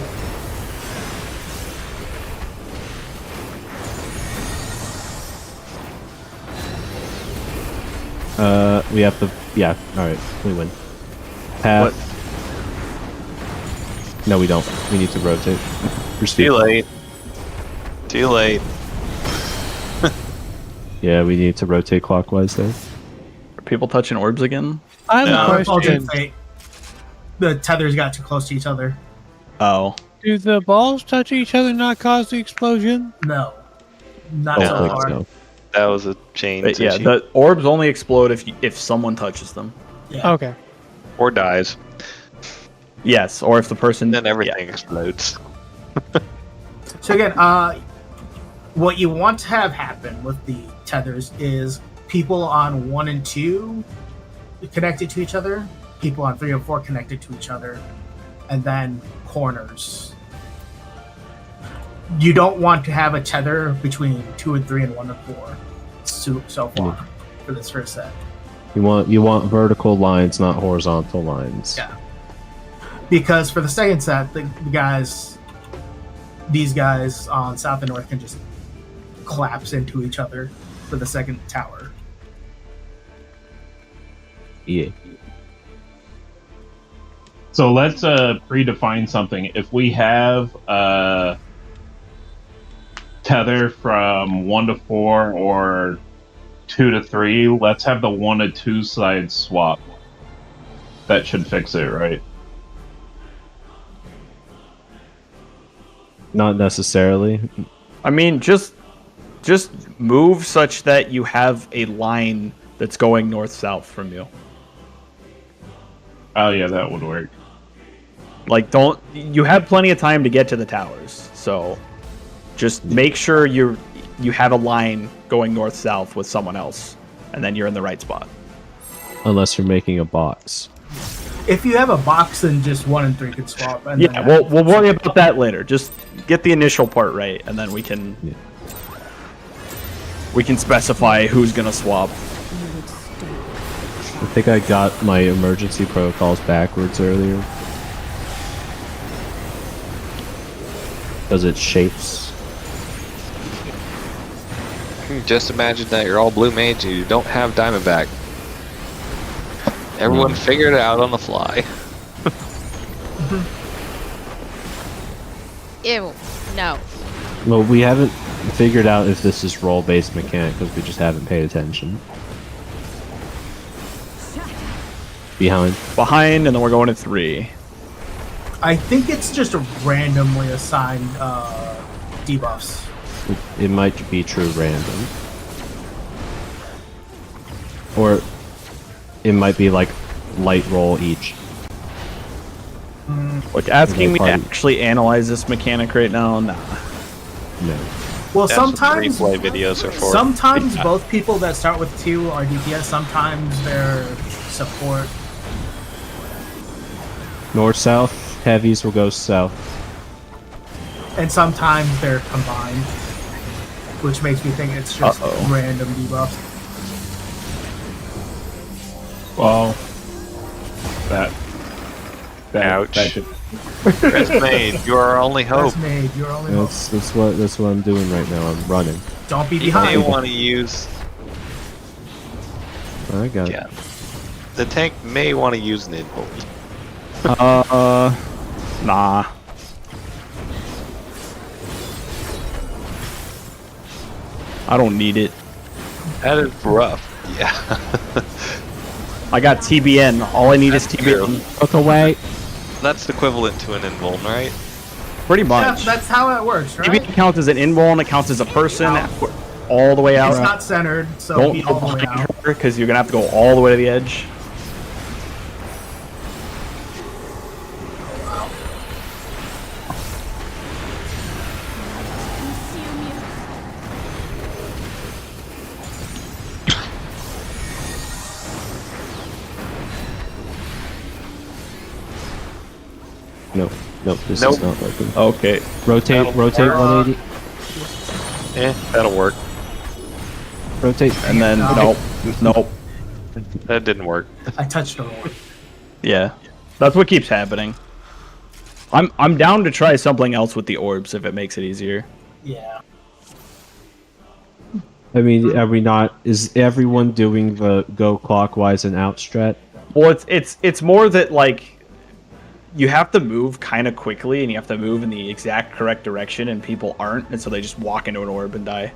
We have to. Yeah. All right. We win. Path. No, we don't. We need to rotate. Too late. Too late. Yeah, we need to rotate clockwise there. Are people touching orbs again? I have a It's all question. good fate. The tethers got too close to each other. Oh. Do the balls touch each other not cause the explosion? No. Not Don't so think far. so. That was a chain But yeah, issue. the orbs only explode if someone touches them. Yeah. Okay. Or dies. Yes, or if the person. Then everything explodes. So again, what you want to have happen with the tethers is people on 1 and 2 connected to each other, people on 3 and 4 connected to each other, and then corners. You don't want to have a tether between 2 and 3 and 1 and 4 so far for this first set. You want vertical lines, not horizontal lines. Yeah. because for the second set, these guys on south and north can just collapse into each other for the second tower. Yeah. So let's predefine something. If we have tether from 1 to 4 or 2 to 3, let's have the 1 to 2 sides swap. That should fix it, right? Not necessarily. I mean, just move such that you have a line that's going north-south from you. Oh yeah, that would work. Like, you have plenty of time to get to the towers, so just make sure you have a line going north-south with someone else, and then you're in the right spot. Unless you're making a box. If you have a box, then just 1 and 3 can swap. And Yeah, we'll worry about that later. Just get the initial part right, and then we can specify who's gonna swap. I think I got my emergency protocols backwards earlier. Because it shapes. Just imagine that you're all blue mage and you don't have Diamondback. Everyone figured it out on the fly. Ew. No. Well, we haven't figured out if this is role-based mechanic because we just haven't paid attention. Behind, and then we're going to 3. I think it's just a randomly assigned debuffs. it might be true random. Or it might be like light roll each. Like asking me to actually analyze this mechanic right now? Nah. No. Well, That's sometimes what replay videos are for. Sometimes both people that start with 2 are DPS. Sometimes they're support. North-south, heavies will go south. And sometimes they're combined, which makes me think it's just random debuffs. Well, that Ouch. That Chris Made, you are our only hope. Chris Made, you're only hope. That's what I'm doing right now. I'm running. Don't be You behind. may want to use. I got Yeah. The tank may want to use Nidhogg. Nah. I don't need it. That is rough. Yeah. I got TBN. All I need is TBN. Look away. That's equivalent to an invuln, right? Pretty Yeah, much. that's how it works, right? TBN counts as an invuln. It counts as a person all the way out. It's not centered, so Don't be go all the way behind out. her because you're gonna have to go all the way to the edge. No, this Nope. is not working. Okay. Rotate That'll 180. That'll work. Rotate. And then nope. That didn't work. I touched the one. Yeah, that's what keeps happening. I'm down to try something else with the orbs if it makes it easier. Yeah. I mean, are we not? Is everyone doing the go clockwise and out strat? Well, it's more that like you have to move kind of quickly and you have to move in the exact correct direction, and people aren't, and so they just walk into an orb and die.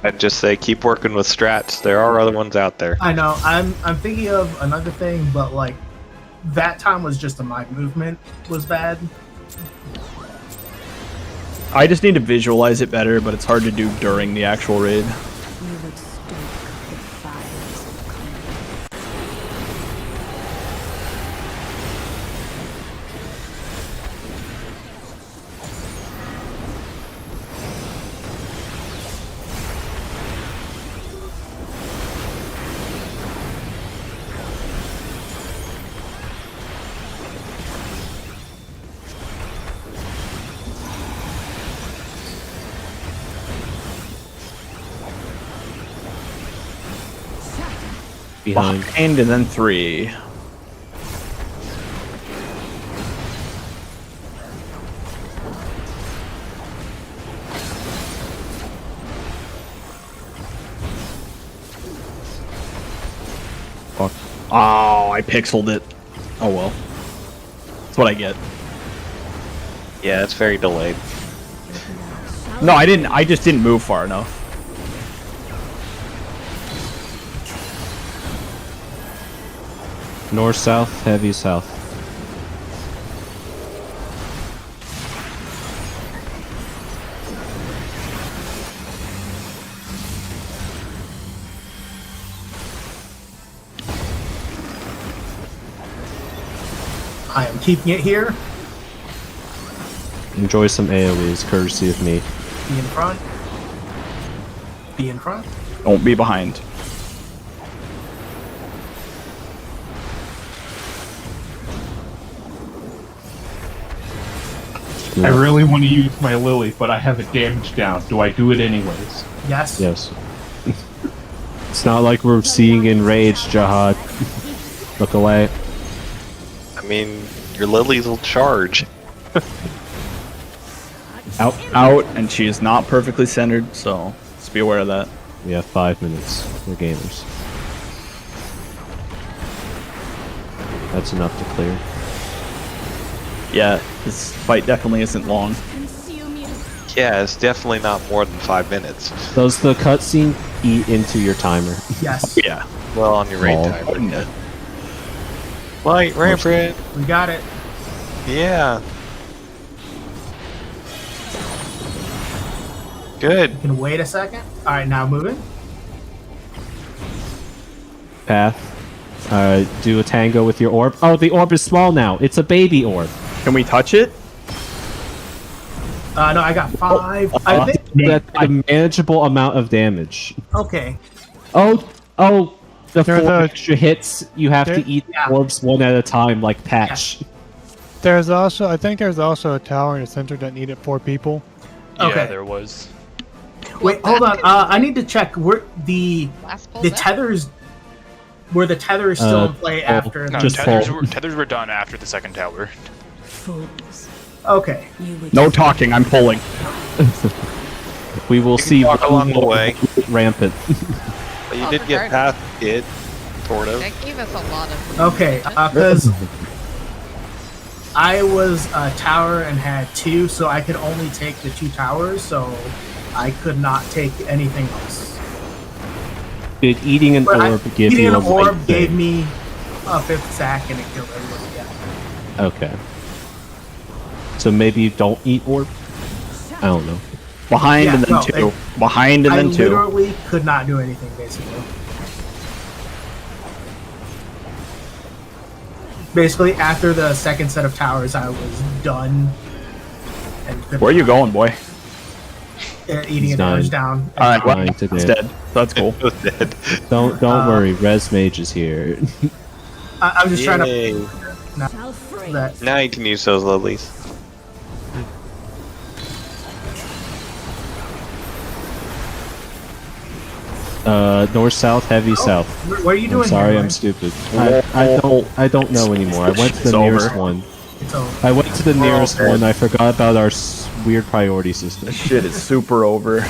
I'd just say keep working with strats. There are other ones out there. I know. I'm thinking of another thing, but like that time was just my movement was bad. I just need to visualize it better, but it's hard to do during the actual raid. You would stoke the fires of conflict. Behind. Behind and then 3. Fuck. Oh, I pixeled it. Oh well. That's what I get. Yeah, it's very delayed. No, I didn't. I just didn't move far enough. North, south, heavy, south. I am keeping it here. Enjoy some AoEs, courtesy of me. Be in front. Be in front. Don't be behind. I really want to use my Lily, but I have it damaged down. Do I do it anyways? Yes. Yes. It's not like we're seeing Enraged, Jihad. Look away. I mean, your lilies will charge. Out, and she is not perfectly centered, so let's be aware of that. We have 5 minutes. We're gamers. That's enough to clear. Yeah, this fight definitely isn't long. Yeah, it's definitely not more than 5 minutes. Does the cutscene eat into your timer? Yes. Yeah. Well, on your raid Oh. timer. Light rampant. We got it. Yeah. Good. You can wait a second. All right, now moving. Path. Do a tango with your orb. Oh, the orb is small now. It's a baby orb. Can we touch it? No, I got 5. I think. That's a manageable amount of damage. Okay. Oh, the There's 4 a- extra hits, you have to eat Yeah. orbs one at a time, like Patch. There's also, I think there's also a tower in the center that needed 4 people. Yeah, Okay. there was. Wait, hold on. I need to check where the Last pull the back? tethers. Where the tether is still in play after. No, Just tethers were done after the second tower. Fools. Okay. You would No talking, I'm pulling. We will see walk along the way. rampant. But you Oh, did for get garden. past it, sort of. That gave us a lot of. Okay, because I was a tower and had 2, so I could only take the 2 towers, so I could not take anything else. Did eating an But orb give eating you an a orb light gave thing? me a 5th sack and it killed everybody. Yeah. Okay. So maybe you don't eat orb? I don't know. Behind Yeah, and then no, 2. Behind and I then 2. literally could not do anything, basically. Basically, after the second set of towers, I was done. And could Where are you going, boy? eating He's a damage dying. down. Alright, well, Dying today. it's dead. That's cool. It was dead. Don't worry, Res Mage is here. I'm just trying to. Yay. shall free. That. Now you can use those lilies. North, south, heavy, south. What are you doing? I'm sorry, here, I'm Ryan? stupid. I don't know anymore. I went to the It's nearest over. one. It's over. I went to the nearest okay. one. I forgot about our weird priority system. This shit is super over.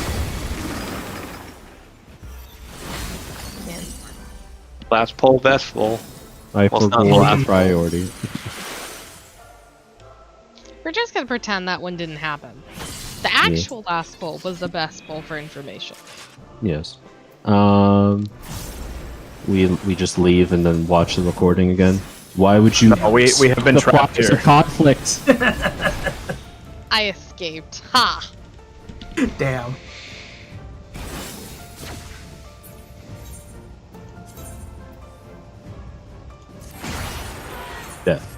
Last pole vessel. I Well, it's not forgot the the last priority. We're just gonna pretend that one didn't happen. The actual last poll was the best poll for information. Yes. We just leave and then watch the recording again. Why would you? No, we have been the trapped promise here. of conflict. I escaped. Ha! Damn. Death.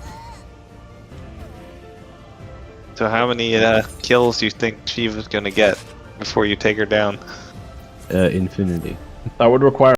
So how many kills do you think Shiva's gonna get before you take her down? Infinity. That would require